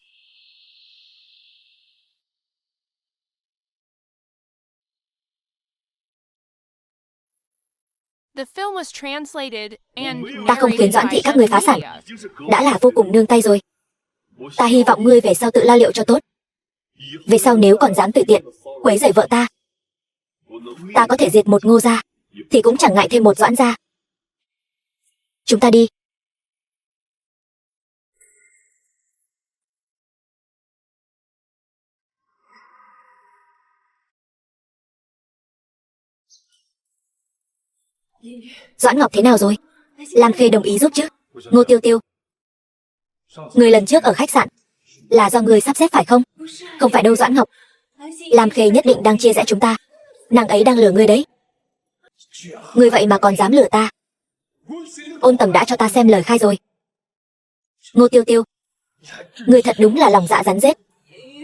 The film was translated and Ta không khiến narrated Doãn by thị các ngươi phá sản, Emilia. đã là vô cùng nương tay rồi. Ta hy vọng ngươi về sau tự lo liệu cho tốt. Về sau nếu còn dám tự tiện quấy rầy vợ ta, ta có thể diệt một Ngô gia, thì cũng chẳng ngại thêm một Doãn gia. Chúng ta đi. Doãn Ngọc thế nào rồi? Lam Khê đồng ý giúp chứ? Ngô Tiêu Tiêu, người lần trước ở khách sạn là do người sắp xếp phải không? Không phải đâu Doãn Ngọc. Lam Khê nhất định đang chia rẽ chúng ta. Nàng ấy đang lừa ngươi đấy. Ngươi vậy mà còn dám lừa ta? Ôn Tầm đã cho ta xem lời khai rồi. Ngô Tiêu Tiêu, ngươi thật đúng là lòng dạ rắn rết.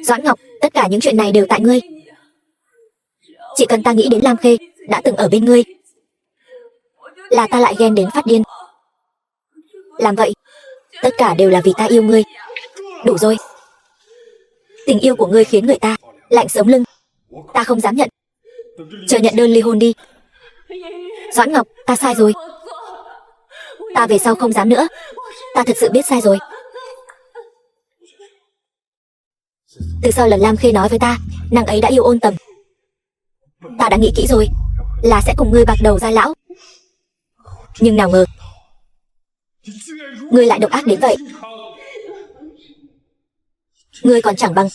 Doãn Ngọc, tất cả những chuyện này đều tại ngươi. Chỉ cần ta nghĩ đến Lam Khê đã từng ở bên ngươi, là ta lại ghen đến phát điên. Làm vậy, tất cả đều là vì ta yêu ngươi. Đủ rồi. Tình yêu của ngươi khiến người ta lạnh sống lưng. Ta không dám nhận. Chờ nhận đơn ly hôn đi. Doãn Ngọc, ta sai rồi. Ta về sau không dám nữa. Ta thật sự biết sai rồi. Từ sau lần Lam Khê nói với ta nàng ấy đã yêu Ôn Tầm, ta đã nghĩ kỹ rồi là sẽ cùng ngươi bạc đầu giai lão. Nhưng nào ngờ ngươi lại độc ác đến vậy. Ngươi còn chẳng bằng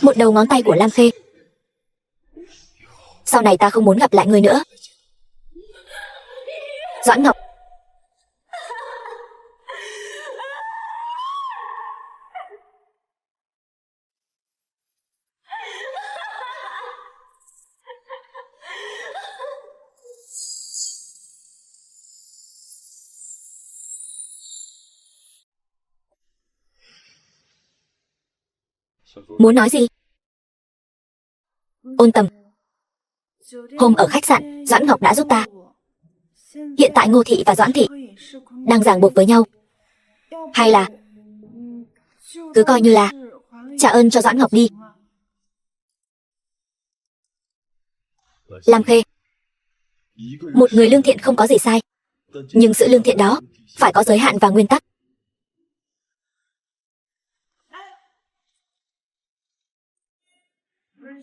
một đầu ngón tay của Lam Khê. Sau này ta không muốn gặp lại ngươi nữa. Doãn Ngọc, muốn nói gì? Ôn Tầm, hôm ở khách sạn Doãn Ngọc đã giúp ta. Hiện tại Ngô thị và Doãn thị đang ràng buộc với nhau. Hay là cứ coi như là trả ơn cho Doãn Ngọc đi. Lam Khê, một người lương thiện không có gì sai, nhưng sự lương thiện đó phải có giới hạn và nguyên tắc.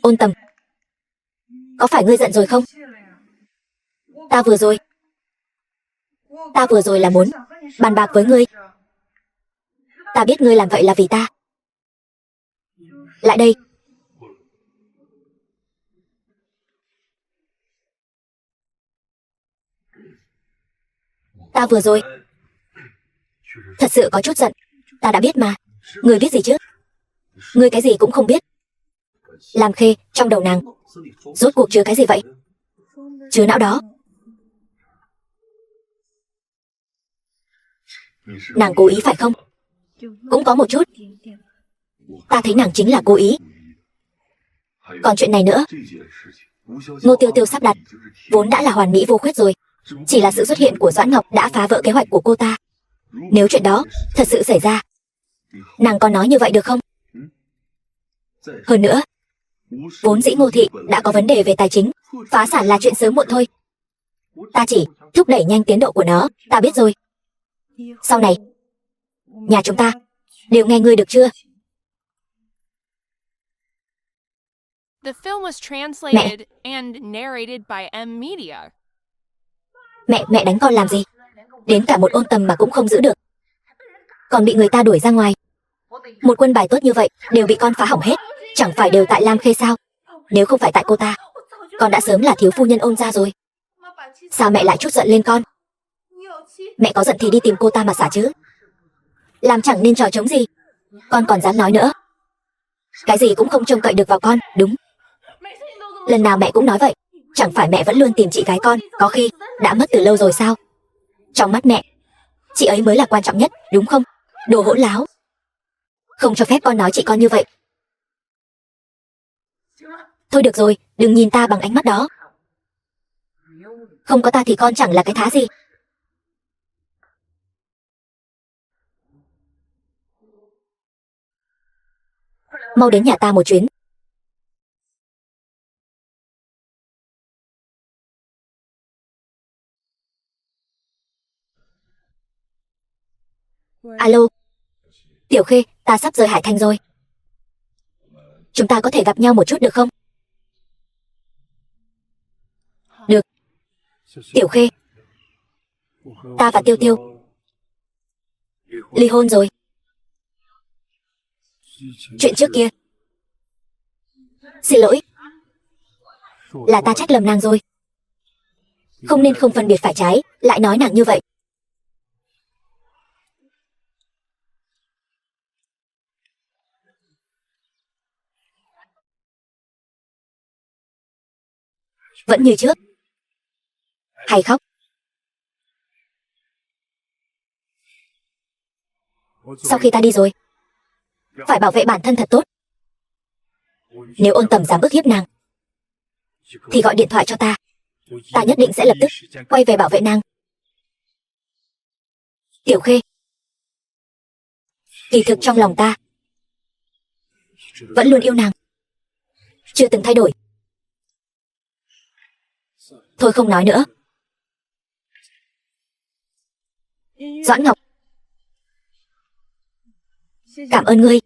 Ôn Tầm, có phải ngươi giận rồi không? Ta vừa rồi là muốn bàn bạc với ngươi. Ta biết ngươi làm vậy là vì ta. Lại đây. Ta vừa rồi thật sự có chút giận. Ta đã biết mà. Ngươi biết gì chứ? Ngươi cái gì cũng không biết. Lam Khê, trong đầu nàng rốt cuộc chứa cái gì vậy? Chứa não đó. Nàng cố ý phải không? Cũng có một chút. Ta thấy nàng chính là cố ý. Còn chuyện này nữa, Ngô Tiêu Tiêu sắp đặt vốn đã là hoàn mỹ vô khuyết rồi. Chỉ là sự xuất hiện của Doãn Ngọc đã phá vỡ kế hoạch của cô ta. Nếu chuyện đó thật sự xảy ra, nàng có nói như vậy được không? Hơn nữa, vốn dĩ Ngô Thị đã có vấn đề về tài chính, phá sản là chuyện sớm muộn thôi. Ta chỉ thúc đẩy nhanh tiến độ của nó. Ta biết rồi. Sau này, nhà chúng ta đều nghe ngươi được chưa? The film was translated and narrated by M Media. Mẹ đánh con làm gì? Đến cả một ôn tầm mà cũng không giữ được, còn bị người ta đuổi ra ngoài. Một quân bài tốt như vậy đều bị con phá hỏng hết. Chẳng phải đều tại Lam Khê sao? Nếu không phải tại cô ta, con đã sớm là thiếu phu nhân Ôn gia rồi. Sao mẹ lại trút giận lên con? Mẹ có giận thì đi tìm cô ta mà xả chứ. Làm chẳng nên trò trống gì. Con còn dám nói nữa. Cái gì cũng không trông cậy được vào con, đúng. Lần nào mẹ cũng nói vậy. Chẳng phải mẹ vẫn luôn tìm chị gái con, có khi đã mất từ lâu rồi sao? Trong mắt mẹ, chị ấy mới là quan trọng nhất, đúng không? Đồ hỗn láo. Không cho phép con nói chị con như vậy. Thôi được rồi, đừng nhìn ta bằng ánh mắt đó. Không có ta thì con chẳng là cái thá gì. Mau đến nhà ta một chuyến. Alo. Tiểu Khê, ta sắp rời Hải Thành rồi. Chúng ta có thể gặp nhau một chút được không? Được. Tiểu Khê, ta và Tiêu Tiêu ly hôn rồi. Chuyện trước kia, xin lỗi, là ta trách lầm nàng rồi. Không nên không phân biệt phải trái, lại nói nàng như vậy. Vẫn như trước. Hay khóc. Sau khi ta đi rồi, phải bảo vệ bản thân thật tốt. Nếu Ôn Tầm dám ức hiếp nàng, thì gọi điện thoại cho ta. Ta nhất định sẽ lập tức quay về bảo vệ nàng. Tiểu Khê, kỳ thực trong lòng ta vẫn luôn yêu nàng, chưa từng thay đổi. Thôi không nói nữa. Doãn Ngọc, cảm ơn ngươi.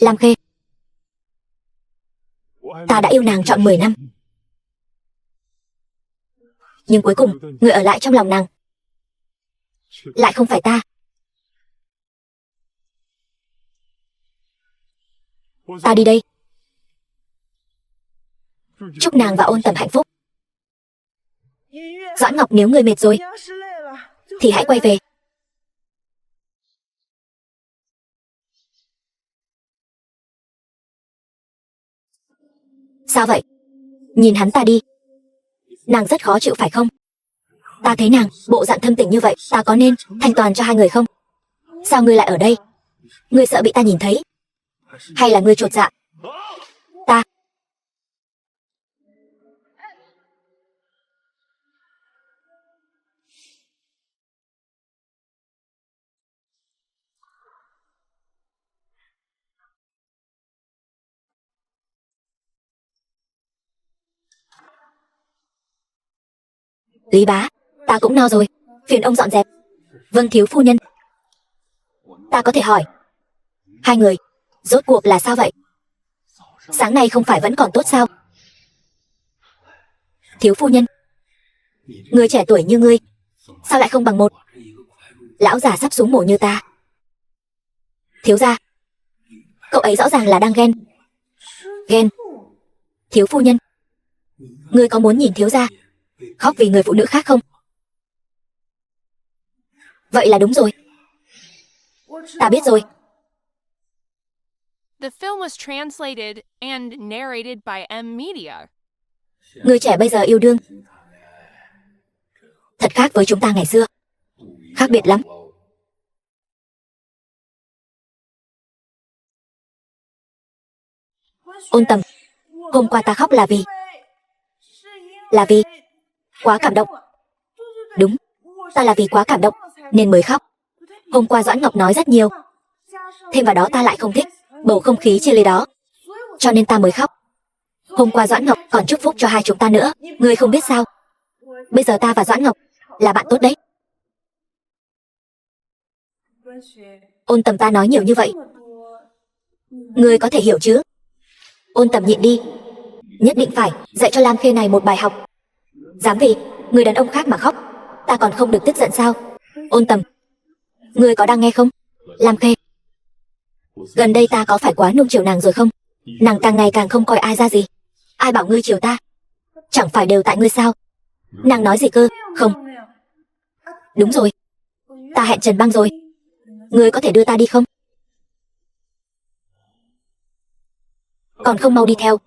Lam Khê, ta đã yêu nàng trọn 10 năm. Nhưng cuối cùng, người ở lại trong lòng nàng lại không phải ta. Ta đi đây. Chúc nàng và Ôn Tầm hạnh phúc. Doãn Ngọc, nếu người mệt rồi thì hãy quay về. Sao vậy? Nhìn hắn ta đi. Nàng rất khó chịu phải không? Ta thấy nàng bộ dạng thâm tình như vậy, ta có nên thanh toàn cho hai người không? Sao ngươi lại ở đây? Ngươi sợ bị ta nhìn thấy, hay là ngươi chột dạ? Ta Lý bá, ta cũng no rồi, phiền ông dọn dẹp. Vâng thiếu phu nhân. Ta có thể hỏi, hai người rốt cuộc là sao vậy? Sáng nay không phải vẫn còn tốt sao? Thiếu phu nhân, người trẻ tuổi như ngươi, sao lại không bằng một lão già sắp xuống mổ như ta? Thiếu gia, cậu ấy rõ ràng là đang ghen. Ghen? Thiếu phu nhân, ngươi có muốn nhìn thiếu gia khóc vì người phụ nữ khác không? Vậy là đúng rồi. Ta biết rồi. The film was translated and narrated by M-Media. Người trẻ bây giờ yêu đương thật khác với chúng ta ngày xưa. Khác biệt lắm. Ôn Tầm, hôm qua ta khóc là vì quá cảm động. Đúng, ta là vì quá cảm động nên mới khóc. Hôm qua Doãn Ngọc nói rất nhiều, thêm vào đó ta lại không thích bầu không khí chia ly đó, cho nên ta mới khóc. Hôm qua Doãn Ngọc còn chúc phúc cho hai chúng ta nữa, ngươi không biết sao? Bây giờ ta và Doãn Ngọc là bạn tốt đấy. Ôn Tầm, ta nói nhiều như vậy, ngươi có thể hiểu chứ? Ôn Tầm nhịn đi, nhất định phải dạy cho Lam Khê này một bài học. Dám vì người đàn ông khác mà khóc, ta còn không được tức giận sao? Ôn Tầm, ngươi có đang nghe không? Lam Khê, gần đây ta có phải quá nuông chiều nàng rồi không? Nàng càng ngày càng không coi ai ra gì. Ai bảo ngươi chiều ta? Chẳng phải đều tại ngươi sao? Nàng nói gì cơ? Không. Đúng rồi, ta hẹn Trần Băng rồi. Ngươi có thể đưa ta đi không? Còn không mau đi theo.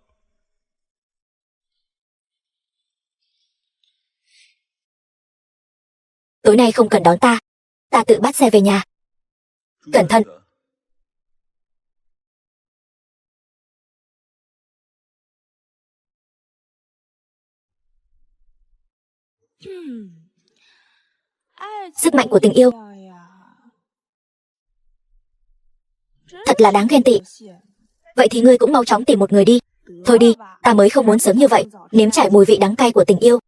Tối nay không cần đón ta, ta tự bắt xe về nhà. Cẩn thận. Sức mạnh của tình yêu thật là đáng ghen tị. Vậy thì ngươi cũng mau chóng tìm một người đi. Thôi đi, ta mới không muốn sớm như vậy nếm trải mùi vị đắng cay của tình yêu.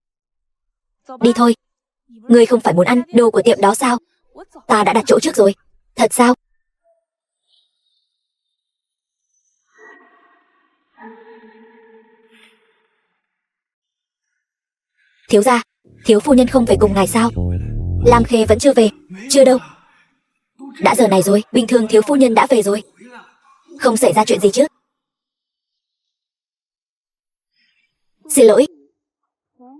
Đi thôi. Ngươi không phải muốn ăn đồ của tiệm đó sao? Ta đã đặt chỗ trước rồi. Thật sao? Thiếu gia, thiếu phu nhân không về cùng ngài sao? Lam Khê vẫn chưa về. Chưa đâu. Đã giờ này rồi, bình thường thiếu phu nhân đã về rồi. Không xảy ra chuyện gì chứ? Xin lỗi,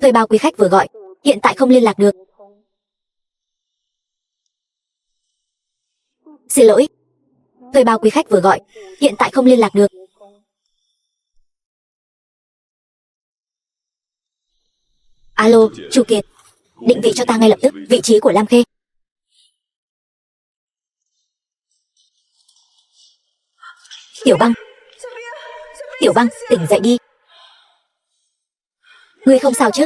thuê bao quý khách vừa gọi, hiện tại không liên lạc được. Xin lỗi, thuê bao quý khách vừa gọi, hiện tại không liên lạc được. Alo, Chu Kiệt, định vị cho ta ngay lập tức vị trí của Lam Khê. Tiểu Băng, Tiểu Băng, tỉnh dậy đi. Ngươi không sao chứ?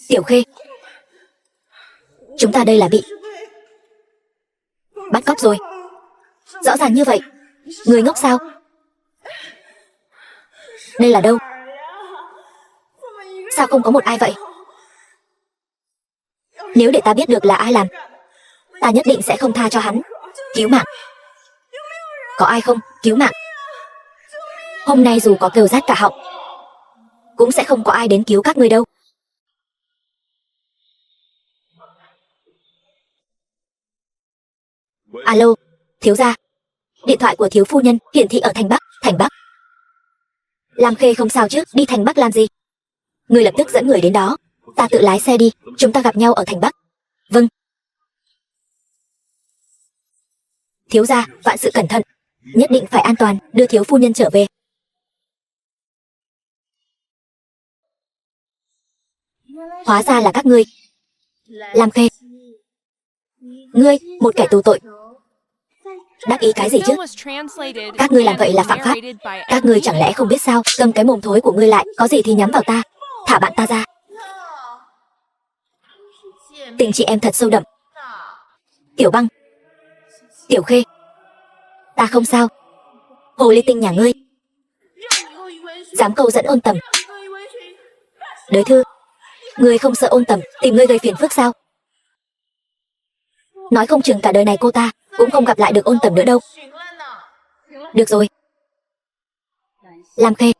Tiểu Khê, chúng ta đây là bị bắt cóc rồi. Rõ ràng như vậy. Ngươi ngốc sao? Đây là đâu? Sao không có một ai vậy? Nếu để ta biết được là ai làm, ta nhất định sẽ không tha cho hắn. Cứu mạng. Có ai không? Cứu mạng. Hôm nay dù có kêu rát cả họng, cũng sẽ không có ai đến cứu các ngươi đâu. Alo, thiếu gia. Điện thoại của thiếu phu nhân hiển thị ở thành Bắc. Thành Bắc. Lam Khê không sao chứ? Đi thành Bắc làm gì? Ngươi lập tức dẫn người đến đó. Ta tự lái xe đi. Chúng ta gặp nhau ở thành Bắc. Vâng. Thiếu gia, vạn sự cẩn thận. Nhất định phải an toàn, đưa thiếu phu nhân trở về. Hóa ra là các ngươi. Lam Khê, ngươi, một kẻ tù tội. Đắc ý cái gì chứ? Các ngươi làm vậy là phạm pháp. Các ngươi chẳng lẽ không biết sao? Câm cái mồm thối của ngươi lại, có gì thì nhắm vào ta. Thả bạn ta ra. Tình chị em thật sâu đậm. Tiểu Băng, Tiểu Khê, ta không sao. Hồ ly tinh nhà ngươi dám câu dẫn Ôn Tầm. Đới Thư, ngươi không sợ Ôn Tầm tìm ngươi gây phiền phức sao? Nói không chừng cả đời này cô ta cũng không gặp lại được Ôn Tầm nữa đâu. Được rồi, Lam Khê,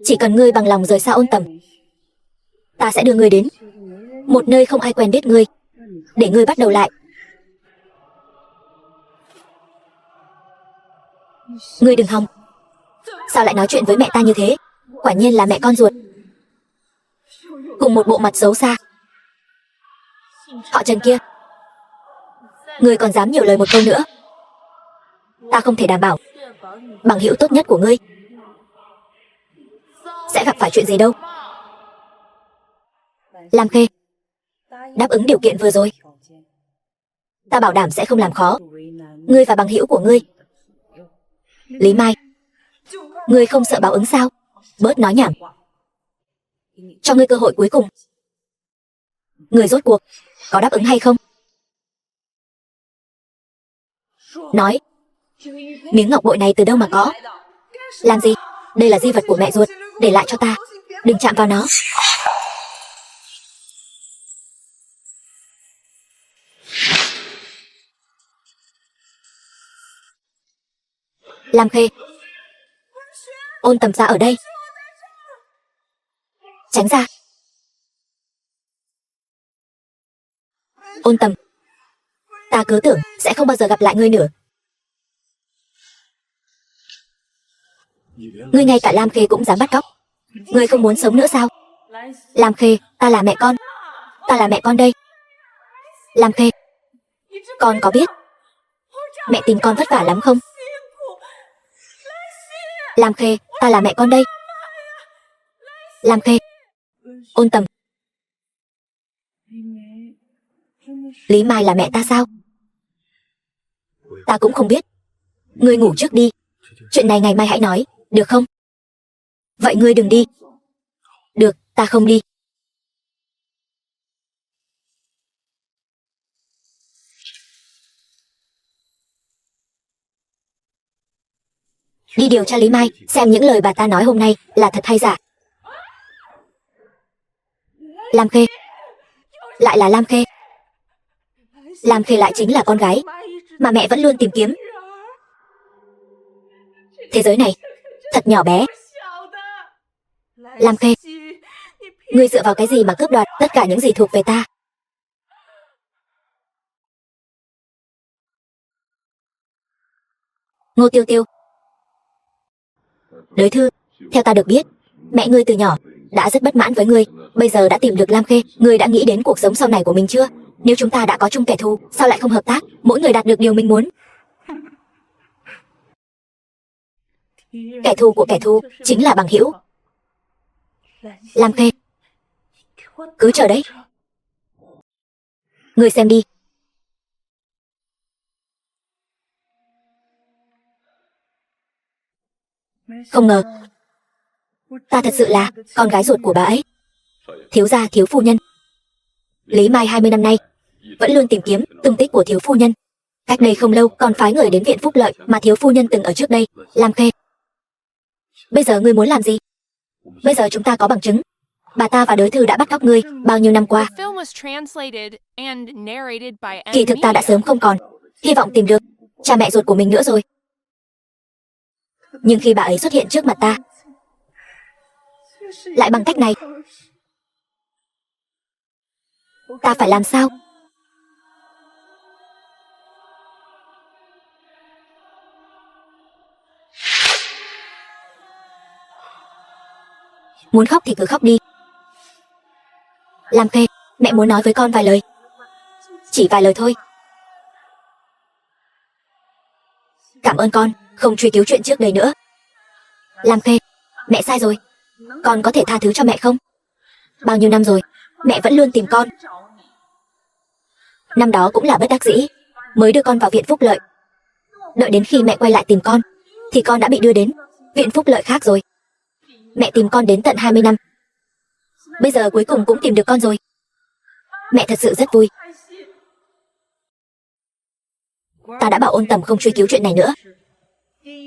chỉ cần ngươi bằng lòng rời xa Ôn Tầm, ta sẽ đưa ngươi đến một nơi không ai quen biết ngươi, để ngươi bắt đầu lại. Ngươi đừng hòng. Sao lại nói chuyện với mẹ ta như thế? Quả nhiên là mẹ con ruột, cùng một bộ mặt xấu xa. Họ Trần kia, ngươi còn dám nhiều lời một câu nữa, ta không thể đảm bảo Bằng hữu tốt nhất của ngươi sẽ gặp phải chuyện gì đâu. Lam Khê, đáp ứng điều kiện vừa rồi, ta bảo đảm sẽ không làm khó ngươi và bằng hữu của ngươi. Lý Mai, ngươi không sợ báo ứng sao? Bớt nói nhảm. Cho ngươi cơ hội cuối cùng. Ngươi rốt cuộc có đáp ứng hay không? Nói, miếng ngọc bội này từ đâu mà có? Làm gì? Đây là di vật của mẹ ruột, để lại cho ta. Đừng chạm vào nó. Lam Khê, Ôn Tầm ra ở đây. Tránh ra. Ôn Tầm, ta cứ tưởng sẽ không bao giờ gặp lại ngươi nữa. Ngươi ngay cả Lam Khê cũng dám bắt cóc. Ngươi không muốn sống nữa sao? Lam Khê, ta là mẹ con. Ta là mẹ con đây. Lam Khê, con có biết mẹ tìm con vất vả lắm không? Lam Khê, ta là mẹ con đây. Lam Khê. Ôn Tầm, Lý Mai là mẹ ta sao? Ta cũng không biết. Ngươi ngủ trước đi. Chuyện này ngày mai hãy nói, được không? Vậy ngươi đừng đi. Được, ta không đi. Đi điều tra Lý Mai, xem những lời bà ta nói hôm nay là thật hay giả. Lam Khê. Lại là Lam Khê. Lam Khê lại chính là con gái mà mẹ vẫn luôn tìm kiếm. Thế giới này thật nhỏ bé. Lam Khê, ngươi dựa vào cái gì mà cướp đoạt tất cả những gì thuộc về ta? Ngô Tiêu Tiêu. Đới Thư, theo ta được biết, mẹ ngươi từ nhỏ đã rất bất mãn với ngươi. Bây giờ đã tìm được Lam Khê, ngươi đã nghĩ đến cuộc sống sau này của mình chưa? Nếu chúng ta đã có chung kẻ thù, sao lại không hợp tác, mỗi người đạt được điều mình muốn? Kẻ thù của kẻ thù chính là bằng hữu. Lam Khê, cứ chờ đấy. Ngươi xem đi. Không ngờ ta thật sự là con gái ruột của bà ấy. Thiếu gia thiếu phu nhân. Lý Mai 20 năm nay vẫn luôn tìm kiếm tung tích của thiếu phu nhân. Cách đây không lâu còn phái người đến viện phúc lợi mà thiếu phu nhân từng ở trước đây. Lam Khê, bây giờ ngươi muốn làm gì? Bây giờ chúng ta có bằng chứng. Bà ta và Đới Thư đã bắt cóc ngươi bao nhiêu năm qua. Kỳ thực ta đã sớm không còn hy vọng tìm được cha mẹ ruột của mình nữa rồi. Nhưng khi bà ấy xuất hiện trước mặt ta, lại bằng cách này, ta phải làm sao? Muốn khóc thì cứ khóc đi. Lam Khê, mẹ muốn nói với con vài lời. Chỉ vài lời thôi. Cảm ơn con không truy cứu chuyện trước đây nữa. Lam Khê, mẹ sai rồi. Con có thể tha thứ cho mẹ không? Bao nhiêu năm rồi mẹ vẫn luôn tìm con. Năm đó cũng là bất đắc dĩ mới đưa con vào viện phúc lợi. Đợi đến khi mẹ quay lại tìm con thì con đã bị đưa đến viện phúc lợi khác rồi. Mẹ tìm con đến tận 20 năm. Bây giờ cuối cùng cũng tìm được con rồi. Mẹ thật sự rất vui. Ta đã bảo Ôn Tầm không truy cứu chuyện này nữa.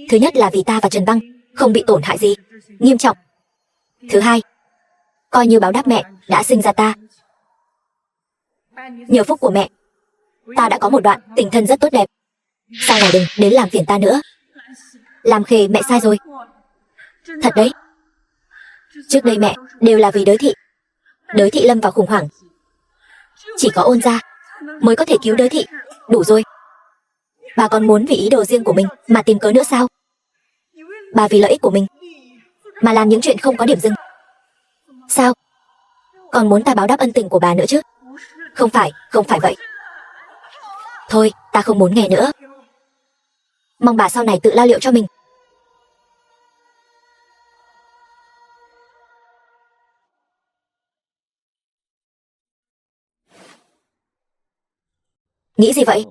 Thứ nhất là vì ta và Trần Băng không bị tổn hại gì nghiêm trọng. Thứ hai, coi như báo đáp mẹ đã sinh ra ta. Nhờ phúc của mẹ, ta đã có một đoạn tình thân rất tốt đẹp. Sau này đừng đến làm phiền ta nữa. Lam Khê, mẹ sai rồi. Thật đấy. Trước đây mẹ đều là vì Đới Thị. Đới Thị lâm vào khủng hoảng. Chỉ có Ôn gia mới có thể cứu Đới Thị. Đủ rồi. Bà còn muốn vì ý đồ riêng của mình mà tìm cớ nữa sao? Bà vì lợi ích của mình mà làm những chuyện không có điểm dừng. Sao? Còn muốn ta báo đáp ân tình của bà nữa chứ? Không phải vậy. Thôi, ta không muốn nghe nữa. Mong bà sau này tự lo liệu cho mình. Nghĩ gì vậy?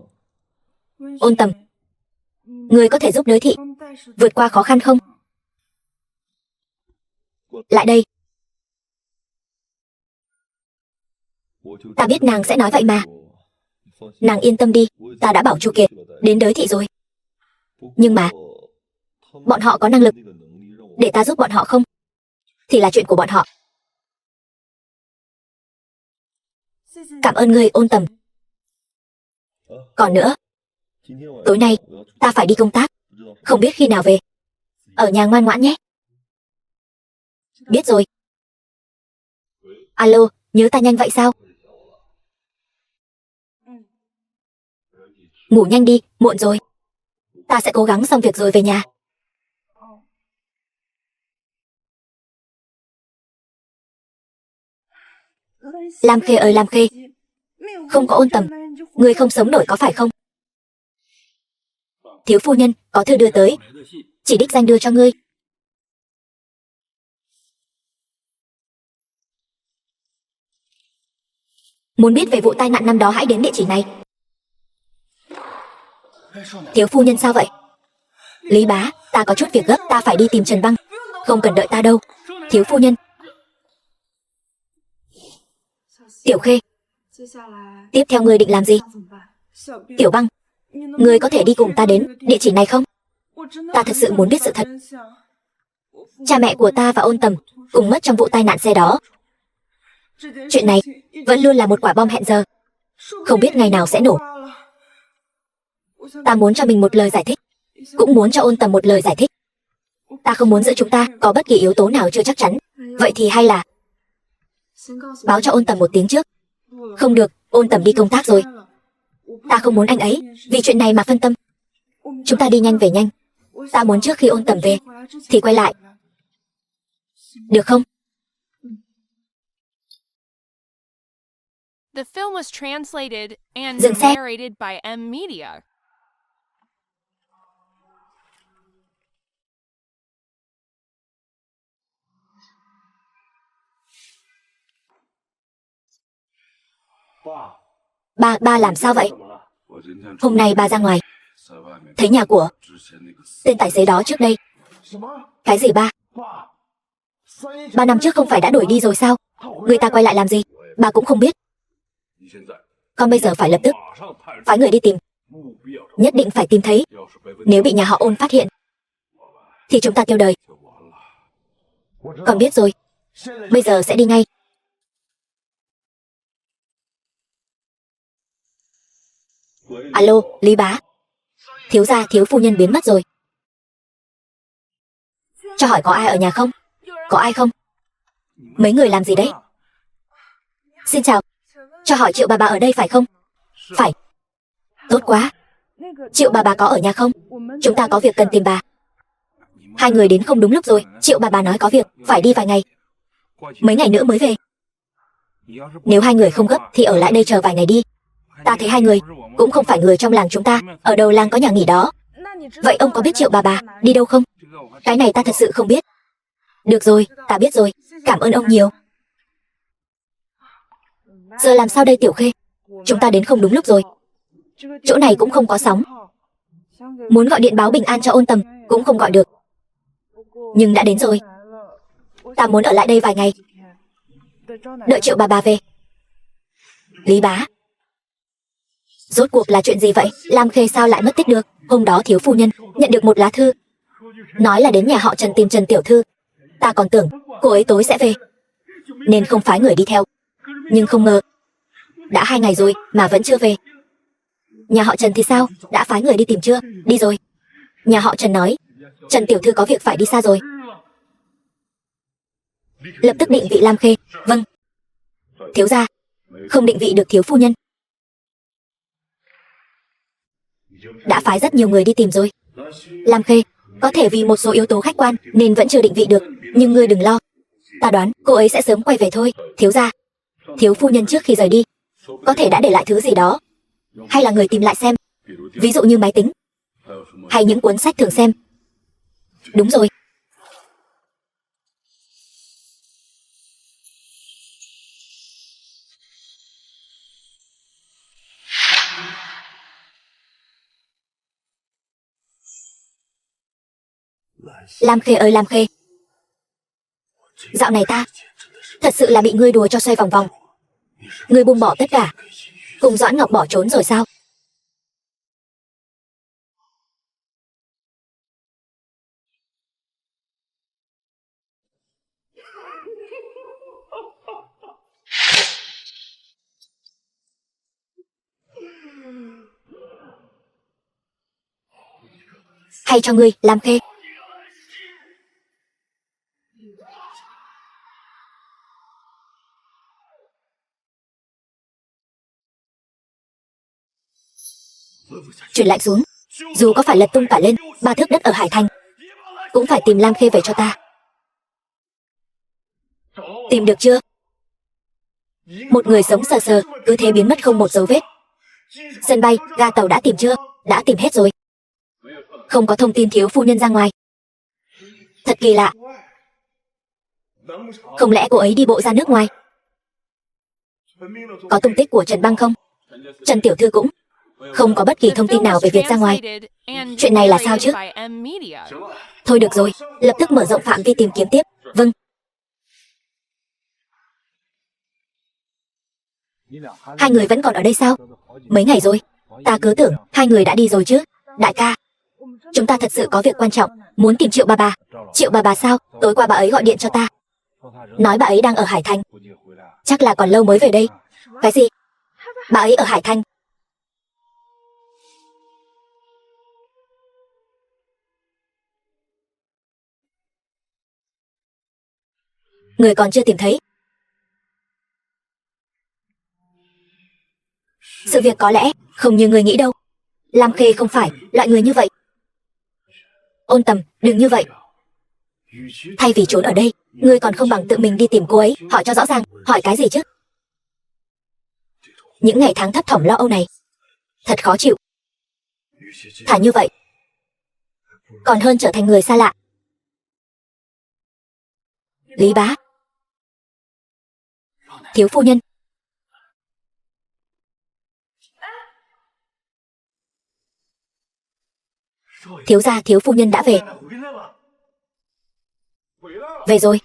Ôn Tầm, người có thể giúp đới thị vượt qua khó khăn không? Lại đây. Ta biết nàng sẽ nói vậy mà. Nàng yên tâm đi, ta đã bảo Chu Kiệt đến đới thị rồi. Nhưng mà bọn họ có năng lực để ta giúp bọn họ không? Thì là chuyện của bọn họ. Cảm ơn ngươi, Ôn Tầm. Còn nữa, tối nay ta phải đi công tác, không biết khi nào về. Ở nhà ngoan ngoãn nhé. Biết rồi. Alo, nhớ ta nhanh vậy sao? Ngủ nhanh đi, muộn rồi. Ta sẽ cố gắng xong việc rồi về nhà. Lam Khê ơi Lam Khê, không có Ôn Tầm, ngươi không sống nổi có phải không? Thiếu phu nhân, có thư đưa tới, chỉ đích danh đưa cho ngươi. Muốn biết về vụ tai nạn năm đó hãy đến địa chỉ này. Thiếu phu nhân sao vậy? Lý bá, ta có chút việc gấp, ta phải đi tìm Trần Băng. Không cần đợi ta đâu. Thiếu phu nhân. Tiểu Khê, tiếp theo ngươi định làm gì? Tiểu Băng, ngươi có thể đi cùng ta đến địa chỉ này không? Ta thật sự muốn biết sự thật. Cha mẹ của ta và Ôn Tầm cùng mất trong vụ tai nạn xe đó. Chuyện này vẫn luôn là một quả bom hẹn giờ, không biết ngày nào sẽ nổ. Ta muốn cho mình một lời giải thích, cũng muốn cho Ôn Tầm một lời giải thích. Ta không muốn giữa chúng ta có bất kỳ yếu tố nào chưa chắc chắn. Vậy thì hay là báo cho Ôn Tầm một tiếng trước. Không được, Ôn Tầm đi công tác rồi. Ta không muốn anh ấy vì chuyện này mà phân tâm. Chúng ta đi nhanh về nhanh. Ta muốn trước khi Ôn Tầm về thì quay lại. Được không? The film was translated and Dừng xe. narrated by M Media. Ba làm sao vậy? Hôm nay ba ra ngoài, thấy nhà của tên tài xế đó trước đây. Cái gì ba? 3 năm trước không phải đã đuổi đi rồi sao? Người ta quay lại làm gì? Ba cũng không biết. Con bây giờ phải lập tức phái người đi tìm. Nhất định phải tìm thấy. Nếu bị nhà họ Ôn phát hiện thì chúng ta tiêu đời. Con biết rồi. Bây giờ sẽ đi ngay. Alo, Lý bá. Thiếu gia thiếu phu nhân biến mất rồi. Cho hỏi có ai ở nhà không? Có ai không? Mấy người làm gì đấy? Xin chào. Cho hỏi Triệu bà ở đây phải không? Phải. Tốt quá. Triệu bà có ở nhà không? Chúng ta có việc cần tìm bà. Hai người đến không đúng lúc rồi. Triệu bà nói có việc, phải đi vài ngày. Mấy ngày nữa mới về. Nếu hai người không gấp thì ở lại đây chờ vài ngày đi. Ta thấy hai người cũng không phải người trong làng chúng ta. Ở đầu làng có nhà nghỉ đó. Vậy ông có biết Triệu bà đi đâu không? Cái này ta thật sự không biết. Được rồi, ta biết rồi. Cảm ơn ông nhiều. Giờ làm sao đây Tiểu Khê? Chúng ta đến không đúng lúc rồi. Chỗ này cũng không có sóng. Muốn gọi điện báo bình an cho Ôn Tầm cũng không gọi được. Nhưng đã đến rồi. Ta muốn ở lại đây vài ngày, đợi Triệu bà về. Lý bá, rốt cuộc là chuyện gì vậy? Lam Khê sao lại mất tích được? Hôm đó thiếu phu nhân nhận được một lá thư, nói là đến nhà họ Trần tìm Trần tiểu thư. Ta còn tưởng cô ấy tối sẽ về, nên không phái người đi theo. Nhưng không ngờ, đã 2 ngày rồi mà vẫn chưa về. Nhà họ Trần thì sao? Đã phái người đi tìm chưa? Đi rồi. Nhà họ Trần nói Trần tiểu thư có việc phải đi xa rồi. Lập tức định vị Lam Khê. Vâng. Thiếu gia, không định vị được thiếu phu nhân. Đã phái rất nhiều người đi tìm rồi. Lam Khê, có thể vì một số yếu tố khách quan nên vẫn chưa định vị được, nhưng ngươi đừng lo. Ta đoán cô ấy sẽ sớm quay về thôi. Thiếu gia, thiếu phu nhân trước khi rời đi có thể đã để lại thứ gì đó, hay là người tìm lại xem, ví dụ như máy tính. Hay những cuốn sách thường xem? Đúng rồi. Lam Khê ơi Lam Khê, dạo này ta thật sự là bị ngươi đùa cho xoay vòng vòng. Ngươi buông bỏ tất cả, cùng Doãn Ngọc bỏ trốn rồi sao? Hay cho ngươi, Lam Khê. Truyền lệnh xuống, dù có phải lật tung cả lên 3 thước đất ở Hải Thành, cũng phải tìm Lam Khê về cho ta. Tìm được chưa? Một người sống sờ sờ, cứ thế biến mất không một dấu vết. Sân bay, ga tàu đã tìm chưa? Đã tìm hết rồi. Không có thông tin thiếu phu nhân ra ngoài. Thật kỳ lạ. Không lẽ cô ấy đi bộ ra nước ngoài? Có tung tích của Trần Băng không? Trần tiểu thư cũng không có bất kỳ thông tin nào về việc ra ngoài. Chuyện này là sao chứ? Thôi được rồi, lập tức mở rộng phạm vi tìm kiếm tiếp. Vâng. Hai người vẫn còn ở đây sao? Mấy ngày rồi. Ta cứ tưởng hai người đã đi rồi chứ. Đại ca, chúng ta thật sự có việc quan trọng, muốn tìm Triệu bà bà. Triệu bà bà sao? Tối qua bà ấy gọi điện cho ta, nói bà ấy đang ở Hải Thành. Chắc là còn lâu mới về đây. Cái gì? Bà ấy ở Hải Thành? Người còn chưa tìm thấy. Sự việc có lẽ không như người nghĩ đâu. Lam Khê không phải loại người như vậy. Ôn Tầm, đừng như vậy. Thay vì trốn ở đây, ngươi còn không bằng tự mình đi tìm cô ấy, hỏi cho rõ ràng. Hỏi cái gì chứ? Những ngày tháng thấp thỏm lo âu này thật khó chịu. Thà như vậy còn hơn trở thành người xa lạ. Lý bá. Thiếu phu nhân. Thiếu gia, thiếu phu nhân đã về. Về rồi.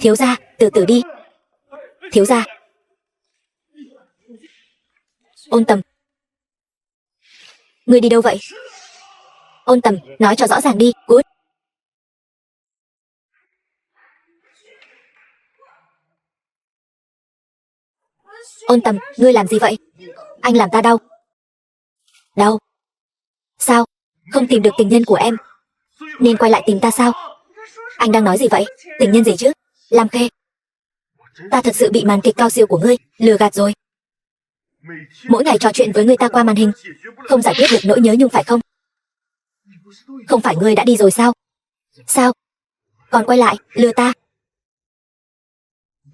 Thiếu gia, từ từ đi. Thiếu gia. Ôn Tầm, ngươi đi đâu vậy? Ôn Tầm, nói cho rõ ràng đi. Cút. Ôn Tầm, ngươi làm gì vậy? Anh làm ta đau. Đau? Sao? Không tìm được tình nhân của em nên quay lại tìm ta sao? Anh đang nói gì vậy? Tình nhân gì chứ? Lam Khê, ta thật sự bị màn kịch cao siêu của ngươi lừa gạt rồi. Mỗi ngày trò chuyện với người ta qua màn hình, không giải quyết được nỗi nhớ nhung phải không? Không phải ngươi đã đi rồi sao? Sao? Còn quay lại, lừa ta?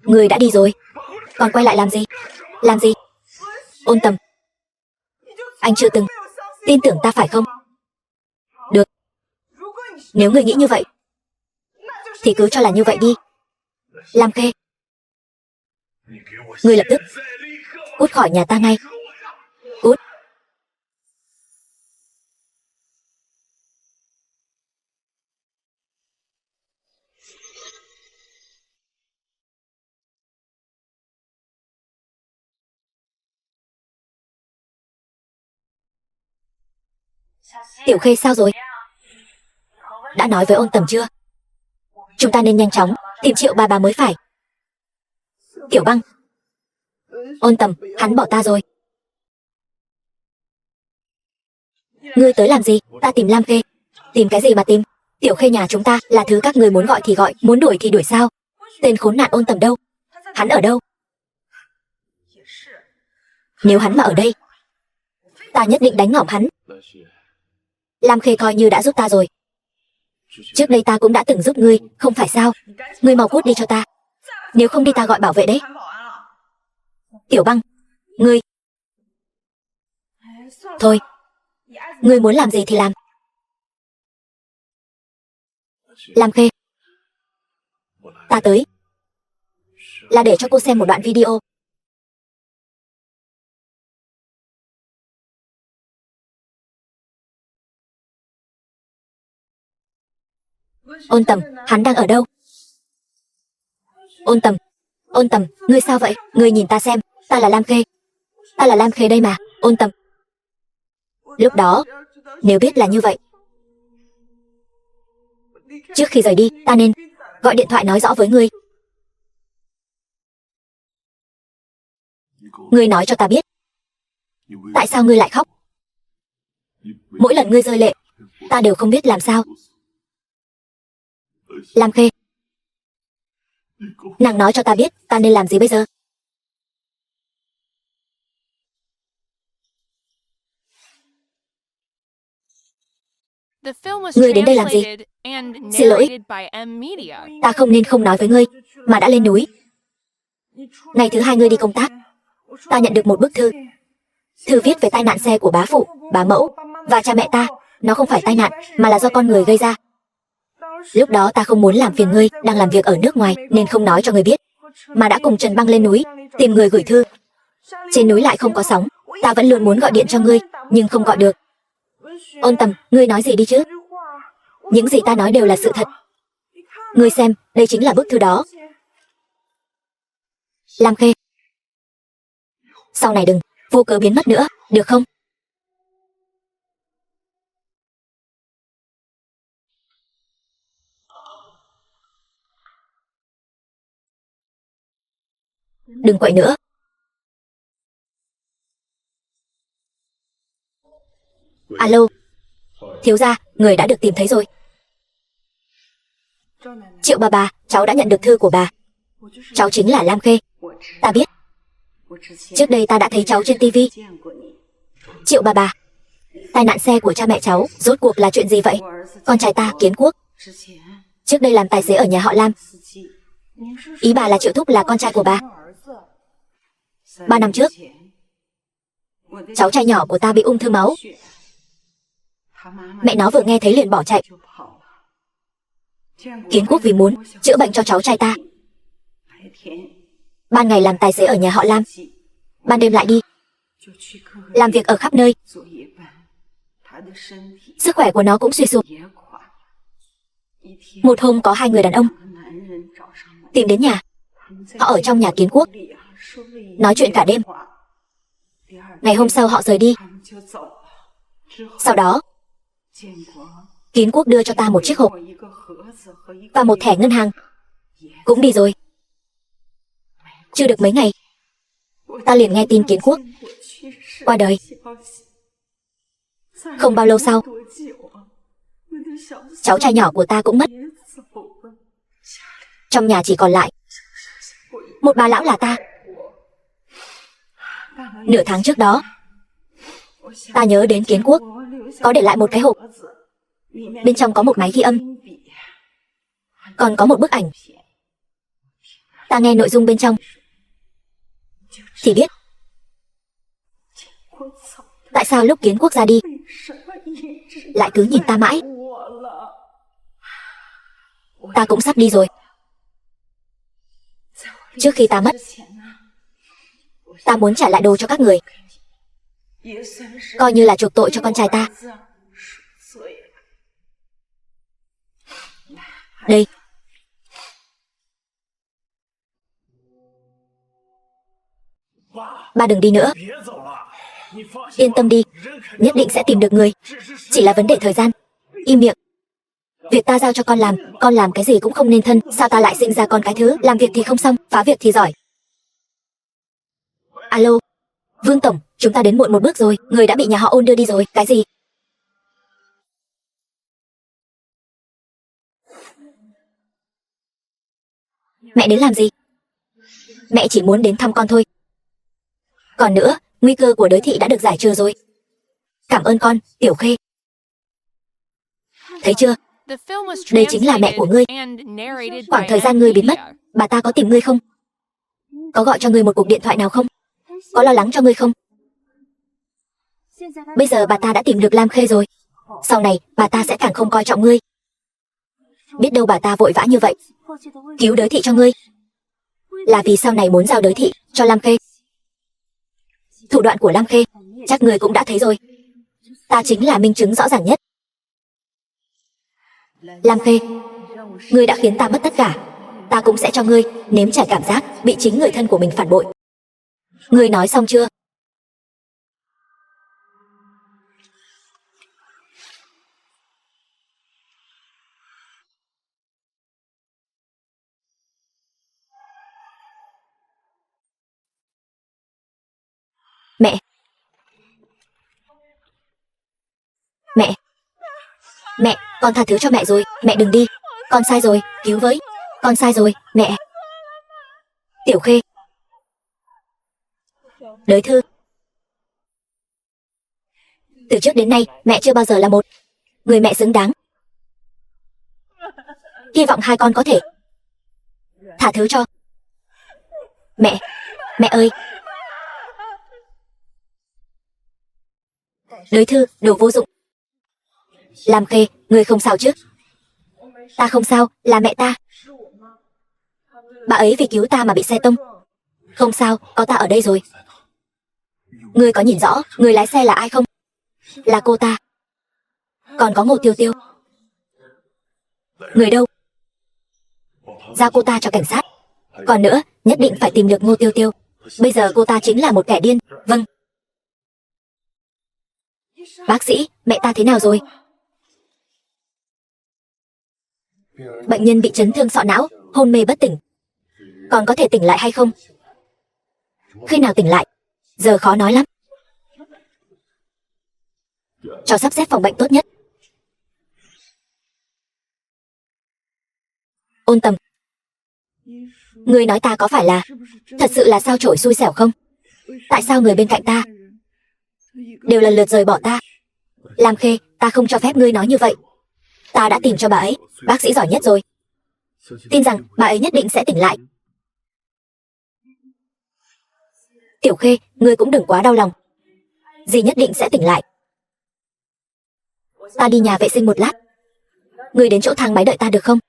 Ngươi đã đi rồi, còn quay lại làm gì? Làm gì? Ôn Tầm, anh chưa từng tin tưởng ta phải không? Được. Nếu ngươi nghĩ như vậy, thì cứ cho là như vậy đi. Lam Khê, ngươi lập tức cút khỏi nhà ta ngay. Cút. Tiểu Khê sao rồi? Đã nói với Ôn Tầm chưa? Chúng ta nên nhanh chóng tìm Triệu bà bà mới phải. Tiểu Băng. Ôn Tầm, hắn bỏ ta rồi. Ngươi tới làm gì? Ta tìm Lam Khê. Tìm cái gì mà tìm? Tiểu Khê nhà chúng ta là thứ các người muốn gọi thì gọi, muốn đuổi thì đuổi sao? Tên khốn nạn Ôn Tầm đâu? Hắn ở đâu? Nếu hắn mà ở đây, ta nhất định đánh ngỏm hắn. Lam Khê coi như đã giúp ta rồi. Trước đây ta cũng đã từng giúp ngươi, không phải sao? Ngươi mau cút đi cho ta. Nếu không đi ta gọi bảo vệ đấy. Tiểu Băng, ngươi. Thôi, Ngươi muốn làm gì thì làm. Lam Khê, ta tới là để cho cô xem một đoạn video. Ôn Tầm, hắn đang ở đâu? Ôn Tầm, Ôn Tầm, ngươi sao vậy? Ngươi nhìn ta xem, ta là Lam Khê. Ta là Lam Khê đây mà, Ôn Tầm. Lúc đó, nếu biết là như vậy, trước khi rời đi, ta nên gọi điện thoại nói rõ với ngươi. Ngươi nói cho ta biết, tại sao ngươi lại khóc? Mỗi lần ngươi rơi lệ, ta đều không biết làm sao. Lam Khê, nàng nói cho ta biết, ta nên làm gì bây giờ? The film was Ngươi đến đây làm gì? translated and Xin lỗi. narrated by M Media. Ta không nên không nói với ngươi, mà đã lên núi. Ngày thứ hai ngươi đi công tác, ta nhận được một bức thư. Thư viết về tai nạn xe của bá phụ, bá mẫu và cha mẹ ta. Nó không phải tai nạn, mà là do con người gây ra. Lúc đó ta không muốn làm phiền ngươi, đang làm việc ở nước ngoài, nên không nói cho ngươi biết, mà đã cùng Trần Băng lên núi, tìm người gửi thư. Trên núi lại không có sóng, ta vẫn luôn muốn gọi điện cho ngươi, nhưng không gọi được. Ôn Tầm, ngươi nói gì đi chứ? Những gì ta nói đều là sự thật. Ngươi xem, đây chính là bức thư đó. Lam Khê, sau này đừng vô cớ biến mất nữa, được không? Đừng quậy nữa. Alo, thiếu gia, người đã được tìm thấy rồi. Triệu bà, cháu đã nhận được thư của bà. Cháu chính là Lam Khê. Ta biết. Trước đây ta đã thấy cháu trên tivi. Triệu bà, tai nạn xe của cha mẹ cháu rốt cuộc là chuyện gì vậy? Con trai ta, Kiến Quốc, trước đây làm tài xế ở nhà họ Lam. Ý bà là Triệu Thúc là con trai của bà. 3 năm trước, cháu trai nhỏ của ta bị ung thư máu. Mẹ nó vừa nghe thấy liền bỏ chạy. Kiến Quốc vì muốn chữa bệnh cho cháu trai ta, ban ngày làm tài xế ở nhà họ Lam, ban đêm lại đi làm việc ở khắp nơi. Sức khỏe của nó cũng suy sụp. Một hôm có 2 người đàn ông tìm đến nhà. Họ ở trong nhà Kiến Quốc, nói chuyện cả đêm. Ngày hôm sau họ rời đi. Sau đó, Kiến Quốc đưa cho ta một chiếc hộp và một thẻ ngân hàng, cũng đi rồi. Chưa được mấy ngày, ta liền nghe tin Kiến Quốc qua đời. Không bao lâu sau, cháu trai nhỏ của ta cũng mất. Trong nhà chỉ còn lại một bà lão là ta. Nửa tháng trước đó, ta nhớ đến Kiến Quốc có để lại một cái hộp. Bên trong có một máy ghi âm, còn có một bức ảnh. Ta nghe nội dung bên trong thì biết tại sao lúc Kiến Quốc ra đi lại cứ nhìn ta mãi. Ta cũng sắp đi rồi. Trước khi ta mất, ta muốn trả lại đồ cho các người, coi như là chuộc tội cho con trai ta. Đây. Ba đừng đi nữa. Yên tâm đi, nhất định sẽ tìm được người. Chỉ là vấn đề thời gian. Im miệng. Việc ta giao cho con làm cái gì cũng không nên thân. Sao ta lại sinh ra con cái thứ làm việc thì không xong, phá việc thì giỏi. Alo, Vương Tổng, chúng ta đến muộn một bước rồi. Người đã bị nhà họ Ôn đưa đi rồi. Cái gì? Mẹ đến làm gì? Mẹ chỉ muốn đến thăm con thôi. Còn nữa, nguy cơ của đới thị đã được giải trừ rồi. Cảm ơn con, Tiểu Khê. Thấy chưa? Đây chính là mẹ của ngươi. Khoảng thời gian ngươi biến mất, bà ta có tìm ngươi không? Có gọi cho ngươi một cuộc điện thoại nào không? Có lo lắng cho ngươi không? Bây giờ bà ta đã tìm được Lam Khê rồi. Sau này bà ta sẽ càng không coi trọng ngươi. Biết đâu bà ta vội vã như vậy cứu Đới thị cho ngươi là vì sau này muốn giao Đới thị cho Lam Khê. Thủ đoạn của Lam Khê chắc ngươi cũng đã thấy rồi. Ta chính là minh chứng rõ ràng nhất. Lam Khê, ngươi đã khiến ta mất tất cả. Ta cũng sẽ cho ngươi nếm trải cảm giác bị chính người thân của mình phản bội. Ngươi nói xong chưa? Mẹ. Mẹ. Mẹ, con tha thứ cho mẹ rồi. Mẹ đừng đi. Con sai rồi, cứu với. Con sai rồi, mẹ. Tiểu Khê. Đới Thư. Từ trước đến nay, mẹ chưa bao giờ là một người mẹ xứng đáng. Hy vọng hai con có thể tha thứ cho mẹ. Mẹ ơi. Đới Thư, đồ vô dụng. Lam Khê, ngươi không sao chứ? Ta không sao, là mẹ ta. Bà ấy vì cứu ta mà bị xe tông. Không sao, có ta ở đây rồi. Ngươi có nhìn rõ người lái xe là ai không? Là cô ta. Còn có Ngô Tiêu Tiêu. Người đâu? Giao cô ta cho cảnh sát. Còn nữa, nhất định phải tìm được Ngô Tiêu Tiêu. Bây giờ cô ta chính là một kẻ điên. Vâng. Bác sĩ, mẹ ta thế nào rồi? Bệnh nhân bị chấn thương sọ não, hôn mê bất tỉnh. Còn có thể tỉnh lại hay không? Khi nào tỉnh lại? Giờ khó nói lắm. Cho sắp xếp phòng bệnh tốt nhất. Ôn Tầm, ngươi nói ta có phải là thật sự là sao chổi xui xẻo không? Tại sao người bên cạnh ta đều lần lượt rời bỏ ta? Lam Khê, ta không cho phép ngươi nói như vậy. Ta đã tìm cho bà ấy bác sĩ giỏi nhất rồi. Tin rằng bà ấy nhất định sẽ tỉnh lại. Tiểu Khê, ngươi cũng đừng quá đau lòng. Dì nhất định sẽ tỉnh lại. Ta đi nhà vệ sinh một lát. Ngươi đến chỗ thang máy đợi ta được không?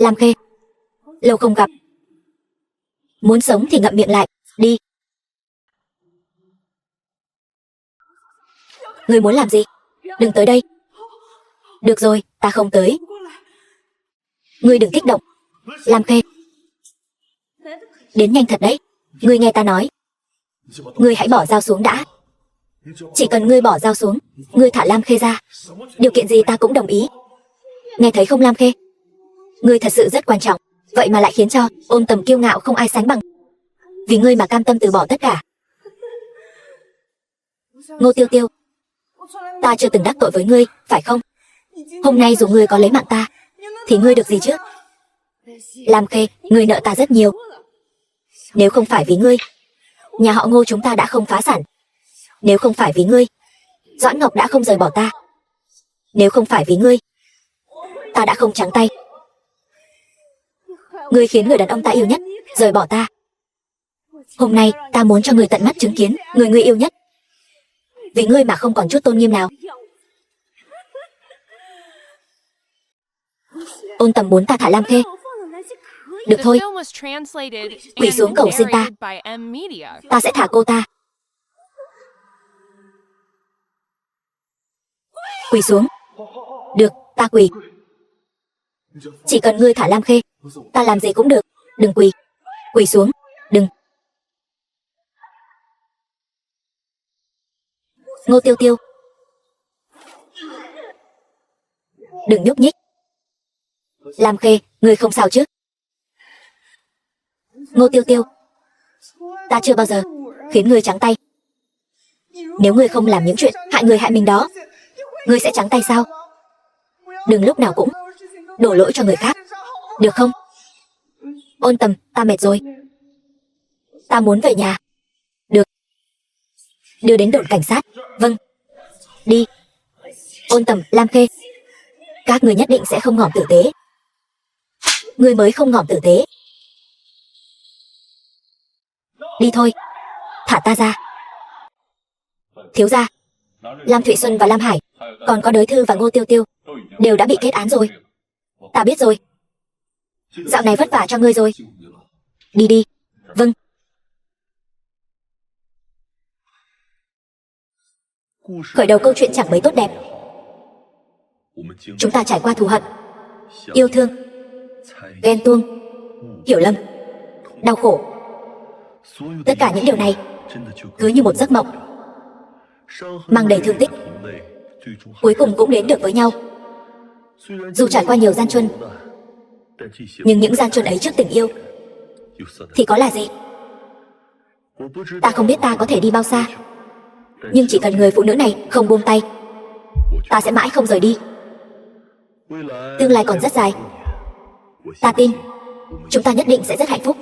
Lam Khê, lâu không gặp. Muốn sống thì ngậm miệng lại, đi. Ngươi muốn làm gì? Đừng tới đây. Được rồi, ta không tới. Ngươi đừng kích động. Lam Khê. Đến nhanh thật đấy. Ngươi nghe ta nói. Ngươi hãy bỏ dao xuống đã. Chỉ cần ngươi bỏ dao xuống, ngươi thả Lam Khê ra. Điều kiện gì ta cũng đồng ý. Nghe thấy không Lam Khê? Ngươi thật sự rất quan trọng. Vậy mà lại khiến cho Ôn Tầm kiêu ngạo không ai sánh bằng. Vì ngươi mà cam tâm từ bỏ tất cả. Ngô Tiêu Tiêu, ta chưa từng đắc tội với ngươi, phải không? Hôm nay dù ngươi có lấy mạng ta, thì ngươi được gì chứ? Lam Khê, ngươi nợ ta rất nhiều. Nếu không phải vì ngươi, nhà họ Ngô chúng ta đã không phá sản. Nếu không phải vì ngươi, Doãn Ngọc đã không rời bỏ ta. Nếu không phải vì ngươi, ta đã không trắng tay. Ngươi khiến người đàn ông ta yêu nhất rời bỏ ta. Hôm nay ta muốn cho ngươi tận mắt chứng kiến người ngươi yêu nhất. Vì ngươi mà không còn chút tôn nghiêm nào. Ôn Tầm muốn ta thả Lam Khê. Được thôi. Quỳ xuống cầu xin ta. Ta sẽ thả cô ta. Quỳ xuống. Được, ta quỳ. Chỉ cần ngươi thả Lam Khê, ta làm gì cũng được. Đừng quỳ. Quỳ xuống. Đừng. Ngô Tiêu Tiêu, đừng nhúc nhích. Lam Khê, ngươi không sao chứ? Ngô Tiêu Tiêu, ta chưa bao giờ khiến ngươi trắng tay. Nếu ngươi không làm những chuyện hại người hại mình đó, ngươi sẽ trắng tay sao? Đừng lúc nào cũng đổ lỗi cho người khác, được không? Ôn Tầm, ta mệt rồi. Ta muốn về nhà. Được. Đưa đến đồn cảnh sát. Vâng. Đi. Ôn Tầm, Lam Khê, các người nhất định sẽ không ngỏm tử tế. Ngươi mới không ngỏm tử tế. Đi thôi, thả ta ra. Thiếu gia, Lam Thụy Xuân và Lam Hải, còn có Đới Thư và Ngô Tiêu Tiêu đều đã bị kết án rồi. Ta biết rồi. Dạo này vất vả cho ngươi rồi. Đi đi. Vâng. Khởi đầu câu chuyện chẳng mấy tốt đẹp. Chúng ta trải qua thù hận, yêu thương, ghen tuông, hiểu lầm, đau khổ. Tất cả những điều này cứ như một giấc mộng, mang đầy thương tích, cuối cùng cũng đến được với nhau. Dù trải qua nhiều gian truân, nhưng những gian truân ấy trước tình yêu thì có là gì? Ta không biết ta có thể đi bao xa, nhưng chỉ cần người phụ nữ này không buông tay, ta sẽ mãi không rời đi. Tương lai còn rất dài. Ta tin chúng ta nhất định sẽ rất hạnh phúc.